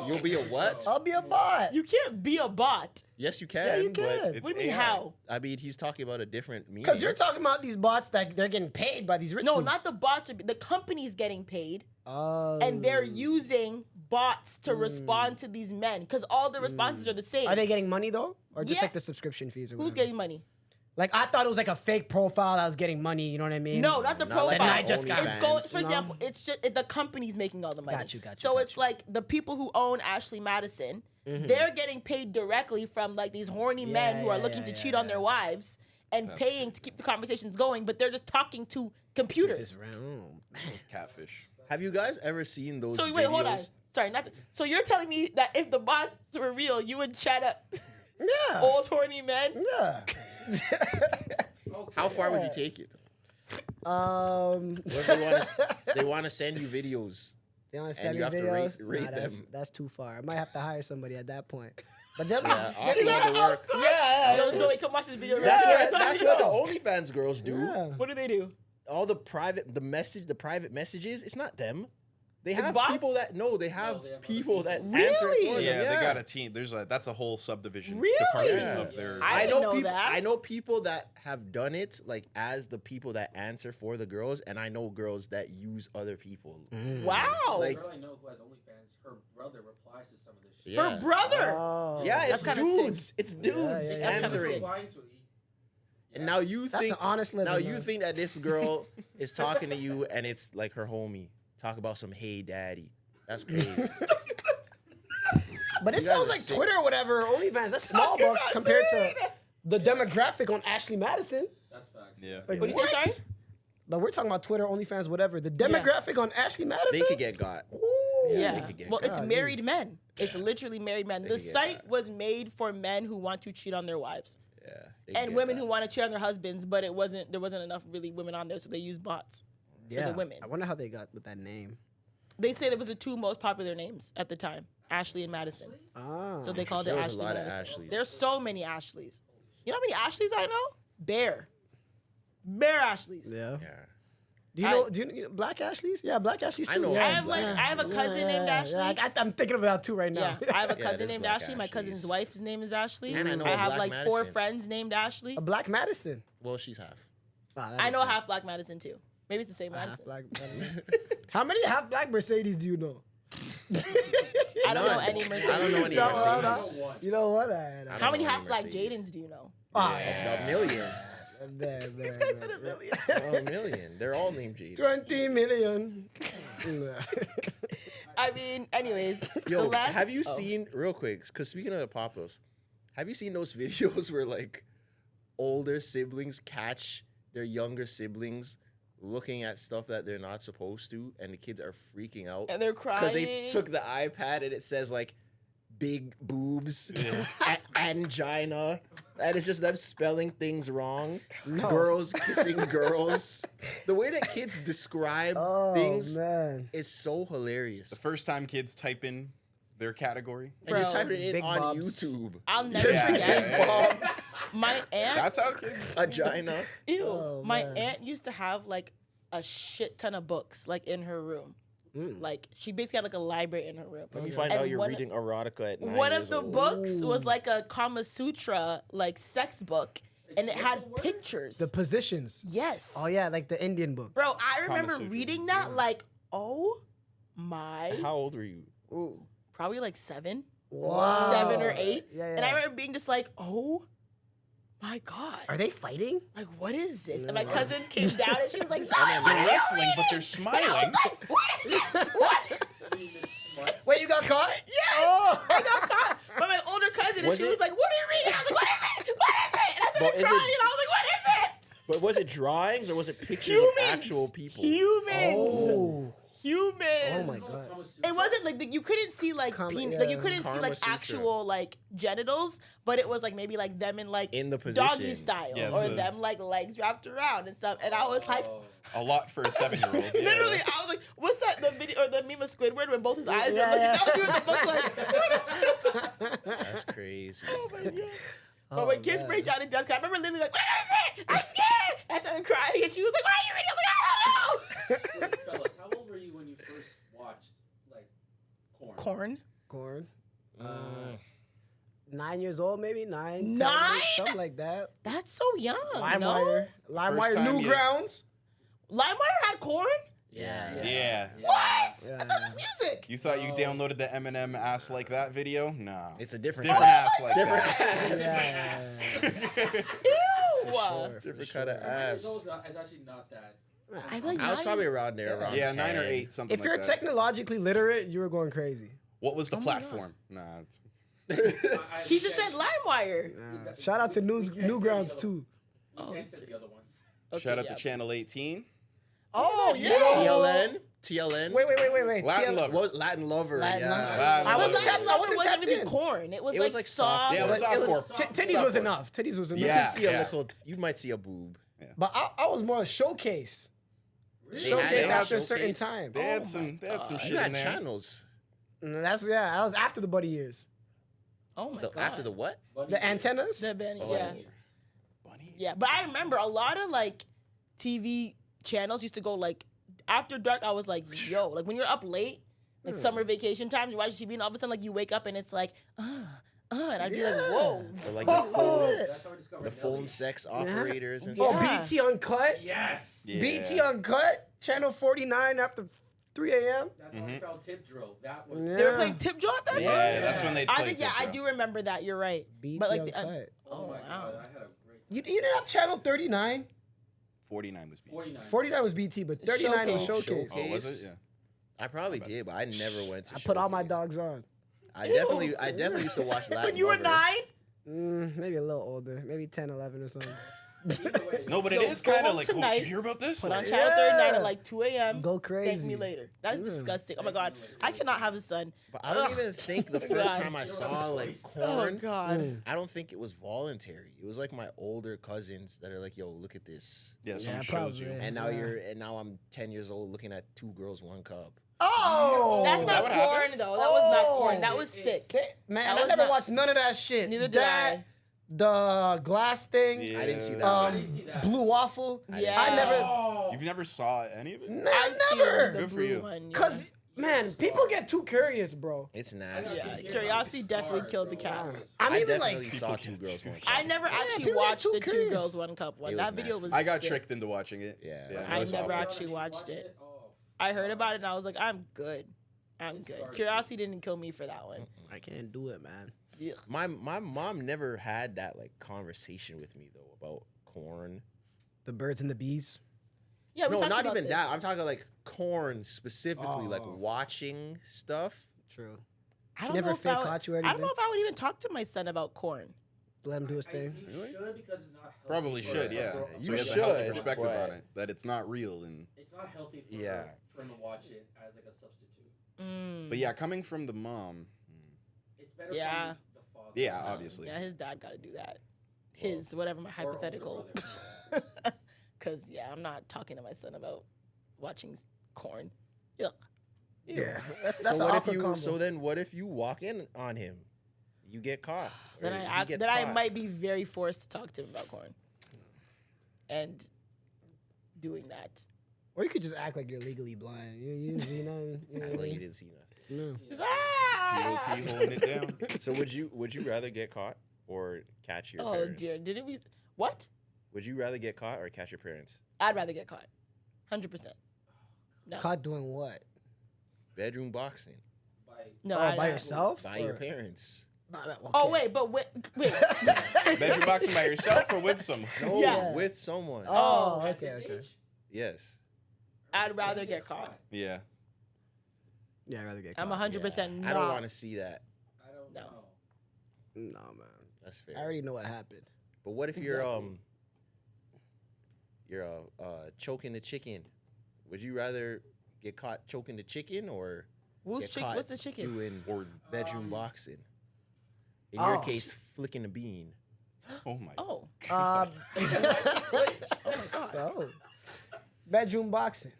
You'll be a what? I'll be a bot. You can't be a bot. Yes, you can. Yeah, you but can. It's What do you mean AI. how? I mean, he's talking about a different meaning. Because you're talking about these bots that they're getting paid by these rich No, dudes. not the bots. The company's getting paid, Oh. and they're using bots to respond to these men because all the responses are the same. Are they getting money though, or just Yeah. like the subscription fees? Or Who's whatever? getting money? Like I thought it was like a fake profile that was getting money. You know what I mean? No, not the Not like profile. I just got it's OnlyFans. going, for No. example, it's just the company's making all the money. Got you, got you, So got it's you. like the people who own Ashley Madison, they're getting paid directly from like these horny men who are looking to cheat on their wives and paying to keep the conversations going, but they're just talking to computers. Just around. Oh, man. Catfish. Have you guys ever seen those? So wait, hold on. videos? Sorry, not. So you're telling me that if the bots were real, you would chat up Yeah. old horny men? Yeah. How far would you take it? Um. What if they want to send you videos? They want to And send you me have to videos. rate that's, them. that's too far. I might have to hire somebody at that point. But they'll Yeah, be. offer you the work. Yeah. So we can watch this video. That's right what now. that's what the OnlyFans girls do. Yeah. What do they do? All the private messages. It's not them. They It's have bots? people that they have other people that people. answer it for Yeah, them. they got a team. That's a whole subdivision Really? department Yeah. of their. I didn't know people. that. I know people that have done it, like as the people that answer for the girls, and I know girls that use other people. Wow. Like- The girl I know who has OnlyFans, her brother replies to some of this shit. Yeah. Her brother. Oh. Yeah, That's it's kinda dudes. It's dudes yeah, That's kinda answering. sick. Replying to it. And now you That's think an honest living. now you man. think that this girl is talking to you and it's like her homie. Talk about some hey daddy. That's crazy. But it You guys sounds are like sick. Twitter or whatever. OnlyFans. That's small bucks compared to the demographic on Ashley Madison. That's facts. Yeah. Like, What do you say? Sorry. But we're talking about Twitter, OnlyFans, whatever. The demographic on Ashley Madison. They could get got. Ooh. Yeah. they could get Well, it's God, married men. It's literally married men. They The could get site that. was made for men who want to cheat on their wives Yeah. they could and get women that. who want to cheat on their husbands, but there wasn't enough really women on there, so they used bots. Yeah. the women. I wonder how they got with that name. They said it was the two most popular names at the time, Ashley and Madison. Ah. So they called it There was Ashley. a lot of Madison. Ashleys. There's so many Ashleys. You know how many Ashleys I know? Bare Ashleys. Yeah. Yeah. Do you know Black Ashleys? Yeah, Black Ashleys too. I know. Yeah. I have a cousin named Ashley. I'm thinking of that too right Yeah, now. I have a Yeah, cousin there's named Black Ashley. My cousin's Ashleys. wife's name is Ashley. And I know I a have Black like 4 Madison. friends named Ashley. A Black Madison. Well, she's half. Ah, that I makes know sense. half Black Madison too. Maybe it's the same Half Madison. Black Madison. How many half Black Mercedes do you know? I don't know None. any Mercedes. I don't know any No, Mercedes. One. You know what? I don't How many know half Black Mercedes. Jadens do you know? Ah, A million. This guy said a million. A million. They're all named Jade. 20 million. I mean, anyways, Yo, the last. have you seen real quick? Because speaking of the pop-ups, have you seen those videos where like older siblings catch their younger siblings looking at stuff that they're not supposed to, and the kids are freaking out And they're crying. because they took the iPad and it says like big boobs, angina, and it's just them spelling things wrong. No. Girls kissing girls. The way that kids describe Oh, things man. is so hilarious. The first time kids type in their category. And you're Bro, typing it in big on bobs. YouTube. I'll never Yeah, forget. yeah, yeah. Bobs, My aunt. That's how kids. vagina. Ew. Oh, My man. aunt used to have like a shit ton of books like in her room. Like she basically had like a library in her room. Let me find And out you're one- reading erotica at 9 One years of the old. books was like a Kama Sutra like sex book, and it had Explicit word? pictures. The positions. Yes. Oh, yeah, like the Indian book. Bro, I remember Sutra. reading that like, oh my. How old were you? Ooh, probably like 7. Wow. 7 or 8. Yeah, And I remember being just like, oh my God. Are they fighting? Like, what is this? And my cousin came down and she was like, sorry, They're what are you wrestling, but they're reading? And I smiling. was like, what is this? What? Reading this smut. Wait, you got caught? Yes! Oh. I got caught by my older cousin and Was she it- was like, what are you reading? I was like, what is it? What is it? And I But started is crying it- and I was like, what is it? But was it drawings or was it pictures Humans. of actual people? Humans. Oh. Humans. Oh, my God. Kama Sutra? It wasn't like you couldn't see like Karma- like you yeah. couldn't see Karma like Sutra. actual like genitals, but it was like maybe like them in like In the doggy position. style Yeah, or it's a- them like legs wrapped around and stuff. And I was like, Oh. A lot for a 7-year-old. Yeah. literally, I was like, what's that? The video or the meme of Squidward when both his eyes Yeah, are looking yeah. down through the book like. That's crazy. Oh my God. But Oh, when kids man. break down in desk, I remember literally like, what is it? I'm scared. And I started crying, and she was like, "Why are you reading?" I'm like, I don't know. Wait, fellas, how old were you when you first watched like corn? Corn. Corn. Mm. 9 years old, maybe 9, 10, 9? something like that. That's so young. LimeWire, No? LimeWire, time, Newgrounds. LimeWire had corn? Yeah. What? Yeah. I thought it was music. You thought you downloaded the Eminem ass like that video? Nah. It's a different Different ass like that. Ew. different kind of ass. It's actually not that. I like I was 9. probably around there. Around Yeah, 9 or 10. 8, something If like you're that. technologically literate, you were going crazy. What was the my platform? Nah. He just said LimeWire. Shout out to We can't say the Newgrounds other- too. We can't say the other ones. Okay, Shout out yeah. to Channel 18. Oh yeah. TLN. Wait. Latin Lover. What was Latin Lover? Latin yeah. Lover. Latin I But Lover. wasn't Latin Lover wasn't wasn't tapped really in. corn. It was It like was like soft. Yeah, it was softcore. Titties was enough. Titties was enough. You Yeah. can see a little. You might see a boob. But I was more a showcase. They Showcase had after a certain showcase? time. They had some You shit in had there. channels. That was after the buddy years. Oh my god. After the what? The antennas. The Benny, Oh. yeah. Bunny. Yeah, but I remember a lot of like TV channels used to go like after dark. I was like, yo, like when you're up late, like summer vacation times, you watch TV and all of a sudden like you wake up and it's like, and I'd be like, whoa. Or like the phone, That's how we discovered the phone Nelly. sex operators and Oh, stuff. Yeah. BT Uncut. Yes. Yeah. BT Uncut. Channel 49 after 3 a.m. That's how we found Tip Drill. That was. Yeah. They were playing Tip Drill at that Yeah, time. that's when they. I think I do remember that. You're right. BT But like Uncut. Oh my wow. god, I had a great. You didn't have Channel 39? 49 was. 49. 49 was BT, but 39 was Showcase. Showcase. Oh, was it? Yeah. I probably did, but I never went to. I put all my Showcase. dogs on. I definitely used to watch Latin When you were Lover. 9. Maybe a little older. Maybe 10, 11 or something. Either way, No, but it Yo, is go kind of home like, oh, did tonight, you hear about this? Put on Like, Channel 39 Yeah. at like 2 a.m. Go crazy. Thank me later. That is disgusting. Oh my god, Thank me later. I cannot have a son. But I don't Ugh. even think the first God. time I You don't saw have a like choice. Oh corn, god. I don't think it was voluntary. It was like my older cousins that are like, "Yo, look at this." Yeah, someone Yeah, shows probably. you. And now Yeah. now I'm 10 years old looking at 2 girls, 1 cup. Oh! That's Is that not what corn happened? though. That was not Oh. corn. That was It's- sick. Man, That I was never not- watched none of that shit. Neither did that, I. the glass thing, Yeah. I didn't see that. I didn't see that. blue waffle. Yeah. I never, Oh. You've never saw any of it? I've seen never. the Good for blue you. one, yeah. Cause man, people get too curious, bro. It's nasty. Yeah, curiosity definitely killed the cat. I'm I even definitely like, saw People 2 get girls, 1 cup. I never actually people get watched too the 2 curious. girls 1 cup one. It That was video nasty. was I got sick. tricked into watching it. Yeah. Yeah, I it was never awful. actually watched it. Oh. I heard about it and I was like, I'm good. I'm It's good. sorry. Curiosity didn't kill me for that one. I can't do it, man. Ugh. My mom never had that like conversation with me though about corn. The birds and the bees. Yeah, we No, talked not about even this. that. I'm talking like corn specifically, like Oh. watching stuff. True. I don't never know if fake I would, caught you or I don't know anything? if I would even talk to my son about corn. Let him do his You thing. should because it's not healthy. Probably for- should, yeah. for- So You he has a healthy should, perspective but- on it, that it's not real. And It's not healthy for, Yeah. for him to watch it as like a substitute. But yeah, coming from the mom, It's better Yeah. from the father. yeah, obviously. Yeah, his dad got to do that. His, whatever, my Or older hypothetical. brother. Because, yeah, I'm not talking to my son about watching corn. Yuck. Ew. Yeah, that's So an what if awkward you? combo. So then what if you walk in on him? You get caught. Then or I he gets then I caught. might be very forced to talk to him about corn. And doing that. Or you could just act like you're legally blind. You know, you know what I Like you mean? didn't see nothing. No. Just, ah! POP holding it down. So would you rather get caught or catch your Oh parents? dear, didn't we? What? Would you rather get caught or catch your parents? I'd rather get caught. 100%. No. Caught doing what? Bedroom boxing By- No. Oh, I'd- by yourself? by your Or- parents. Oh wait, but wait. Bedroom boxing by yourself or with someone? No, Yeah. with someone. Oh, At okay, this okay. age, Yes. I'd rather get caught. Yeah. Yeah, I'd rather get I'm caught. 100% I don't not. want to see that. I don't No. know. No, man. That's fair. I already know what happened. But what if Exactly. you're choking the chicken? Would you rather get caught choking the chicken or get caught What's the chicken? doing Or bedroom boxing? In your Oh. case, flicking a bean. oh my. Oh. Oh Oh my god. so, bedroom boxing.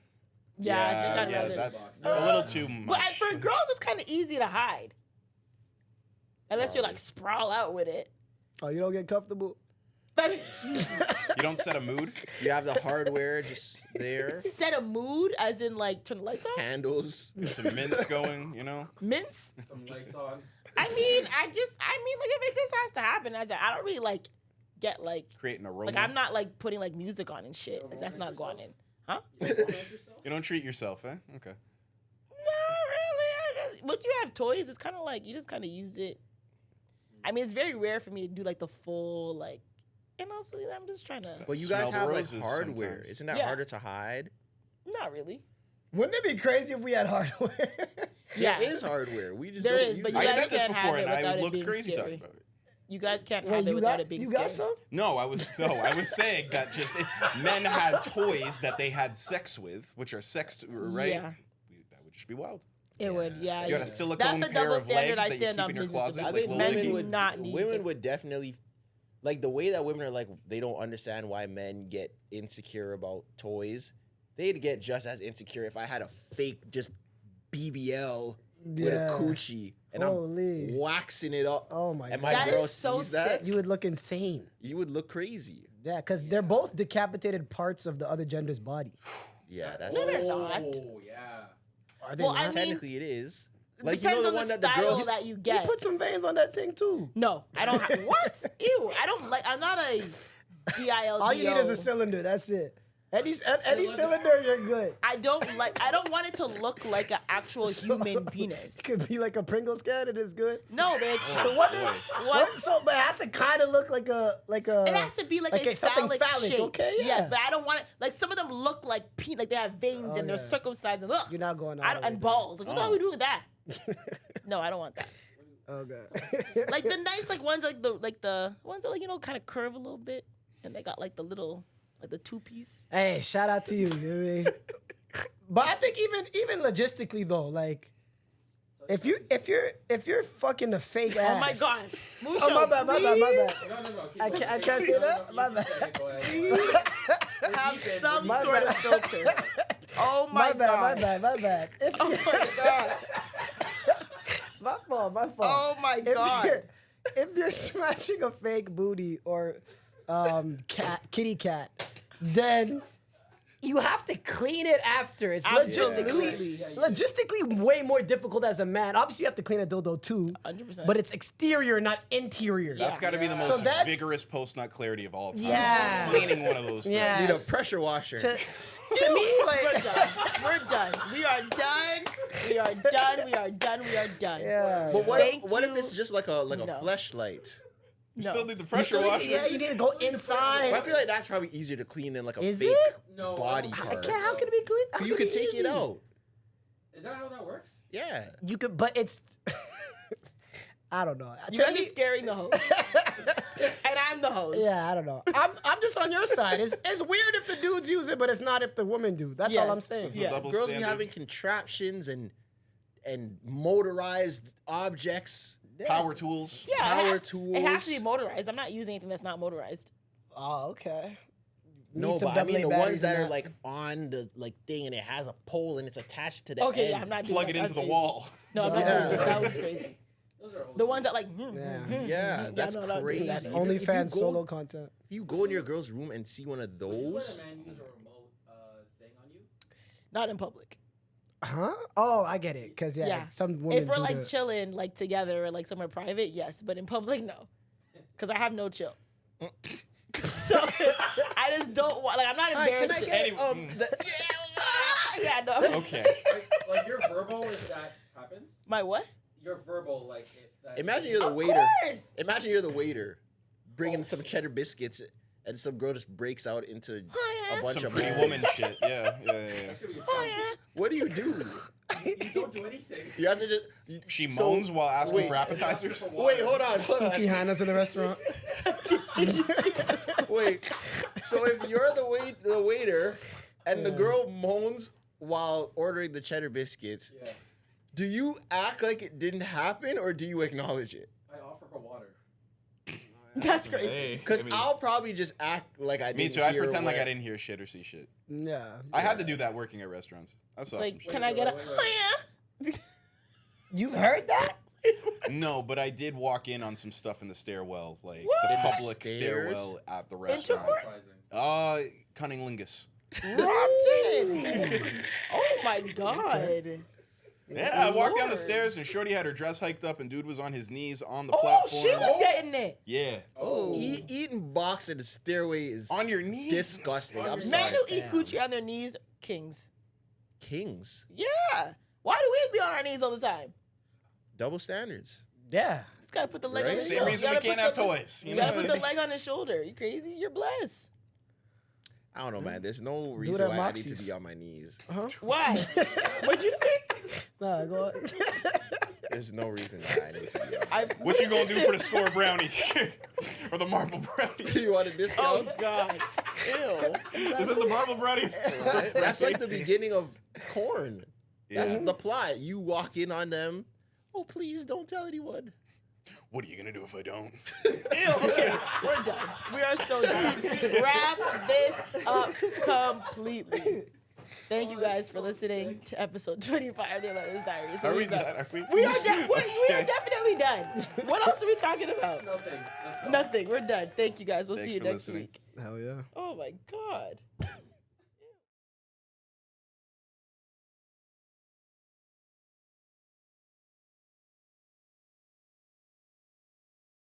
Yeah, I think I'd yeah, rather. that's a little too much. But for girls, it's kind of easy to hide. Unless you're like sprawl out with it. Oh, you don't get comfortable? You don't set a mood. You have the hardware just there. Set a mood, as in like turn the lights on. Handles. Some mints going, you know. Mints. Some lights on. I mean, like if it just has to happen, I don't really like get like Creating a aroma. like I'm not like putting like music on and shit. Like that's not going in, huh? You don't romance yourself? You don't treat yourself, eh? Okay. Not really. Once you have toys, it's kind of like you just kind of use it. I mean, it's very rare for me to do like the full like. And also, I'm just trying to. But you Smell guys the have like roses hardware. sometimes. Isn't that Yeah. harder to hide? Not really. Wouldn't it be crazy if we had hardware? Yeah. There is hardware. We just There don't is, use but it. you I guys said this can't have before, it and I without it looked being crazy scary. talking about it. You guys can't Wait, have it you without got it being you scary. got some? No, I was saying that just if men had toys that they had sex with, which are sex, right? Yeah. That would just be wild. It would, yeah. You got a silicone That's the pair double of standard legs I that you stand keep on in your business closet. about. I think like Men little do piggy. not need women to. would definitely like the way that women are like they don't understand why men get insecure about toys. They'd get just as insecure if I had a fake just BBL with Yeah. a coochie and Holy. I'm waxing it up. Oh my and god. my That girl is so sees that, sick. You would look insane. you would look crazy. Yeah, because they're both decapitated parts of the other gender's body. Yeah, that's No, they're true. not. Oh, yeah. Are they Well, not? I mean, Technically, it is. it Like you depends know the on one the that the style girls. that you you get. put some veins on that thing too. No, I don't have. What? Ew, I don't like. I'm not a DILDO. All you need is a cylinder. That's it. Any cylinder, you're good. I don't want it to look like an actual human penis. Could be like a Pringles can. It is good. No, bitch. So what? What? So, but it has to kind of look like a. It has to be like a something phallic shape. Okay, yeah. Yes, but I don't want it. Like some of them look like like they have veins Oh, and they're yeah. circumcised and ugh. You're not going I all don't, the way and down. balls. Like what the hell we do with that? No, I don't want that. Oh god. Like the nice ones, like the ones that kind of curve a little bit, and they got like the little the 2-piece. Hey, shout out to you. You know what I mean? But I think even logistically though, like if you're fucking a fake ass. Oh my god. Mucho, Oh my bad. No. Keep I going. can't say that? My bad. Go ahead. Have some My sort bad. of filter. Oh my, god. My bad. Oh my god. My fault. Oh my god. If you're smashing a fake booty or kitty cat, then you have to clean it after. It's Absolutely. logistically way more difficult as a man. Obviously, you have to clean a dildo too. 100%. But it's exterior, not interior. That's got to be the So most that's- vigorous post-nut clarity of all time. Yeah. Cleaning one of those Yeah. things. Need a pressure washer. To me, We're like, done. We're done. We are done. We are done. We are done. We are done. yeah. But what Thank if you. it's just like a No. fleshlight? You No. still need the pressure washer. Yeah, you need to go So I inside. feel like that's probably easier to clean than like a Is fake it? No. body I don't part. think so. How can it be clean? How You can can take it easy? out. Is that how that works? Yeah. You could, but it's. I don't know. You To guys are me- scaring the host. And I'm the host. Yeah, I don't know. I'm just on your side. It's weird if the dudes use it, but it's not if the women do. That's all Yes. I'm saying. It's a Yeah. double Girls be standard. having contraptions and motorized objects. Power tools. Yeah, Power it has to tools. be motorized. I'm not using anything that's not motorized. Oh, okay. No, Need some but I mean AA the batteries ones that in are like on the thing and it has a pole and it's attached to the Okay, end. yeah, I'm not doing Plug that. it into That's the crazy. wall. No, I'm not Yeah. doing that. That was crazy. Those are old The ones that Yeah. That's no, I'm not doing that. crazy. OnlyFans If you go- solo content. If you go in your girl's room and see one of Would you let those, a man use a remote thing on you? Not in public. Huh? Oh, I get it. Cause Yeah. some women If we're do like the- chilling, like together, or like somewhere private, yes. But in public, no. Because I have no chill. So I just don't want. Like I'm not Hi, can embarrassed. I get Any- Yeah, no. Okay. Like you're verbal if that happens? My what? You're verbal like if that imagine you're the Of waiter. course. Imagine you're the waiter, bringing some cheddar biscuits, and some girl just breaks out into Oh, yeah. a bunch Some of pretty balls. woman shit. Yeah. That's gonna be a Oh sound. yeah. What do you do? You don't do anything. You have to just. She So- moans while asking wait. for appetizers. Wait, hold on. Suki Hana's in the restaurant. Wait. So if you're the waiter, and the girl moans while ordering the cheddar biscuits, Yeah. do you act like it didn't happen or do you acknowledge it? I offer her water. That's crazy. Hey, Because I mean, I'll probably just act like I me didn't too. I hear pretend like what- I didn't hear shit or see shit. Yeah. I had to do that working at restaurants. I saw some Like, shit. can I get a? wait. Oh yeah. You've heard that? No, but I did walk in on some stuff in the stairwell, like What? the In the public stairs? stairwell at the restaurant. Intercourse? Cunnilingus. Rotten. Oh my god. Yeah, I walked down the Lord. stairs and Shorty had her dress hiked up and dude was on his knees on the Oh, platform. she was getting it. Yeah. Oh. Eating box in the stairway is On your knees. disgusting. I'm Men sorry. who eat coochie on their knees, kings. Kings. Yeah. Why do we be on our knees all the time? Double standards. Yeah. This guy put the leg Right? on his Same shoulder. reason we can't have toys. You gotta put the leg on his shoulder. You crazy? You're blessed. I don't know, man. There's no it reason at why I need to Moxie's. be on my knees. Why? What'd you say? Nah, go on. There's no reason why I need to be on my What you gonna do for the score brownie? Or the marble brownie? You want a Oh discount? God. Ew. Is it the marble brownie? Right? That's like the beginning of Corn. That's Yeah. the plot. You walk in on them. Oh, please don't tell anyone. What are you gonna do if I don't? Ew. Okay, we're done. We are so done. Wrap this up completely. Thank you guys for listening to episode 25 of the Relentless Diaries. Are we We're done? Are we? We are done. We are definitely done. What else are we talking about? Nothing. Let's go. Nothing. We're done. Thank you guys. We'll Thanks see you for next listening. week. Hell yeah. Oh my God.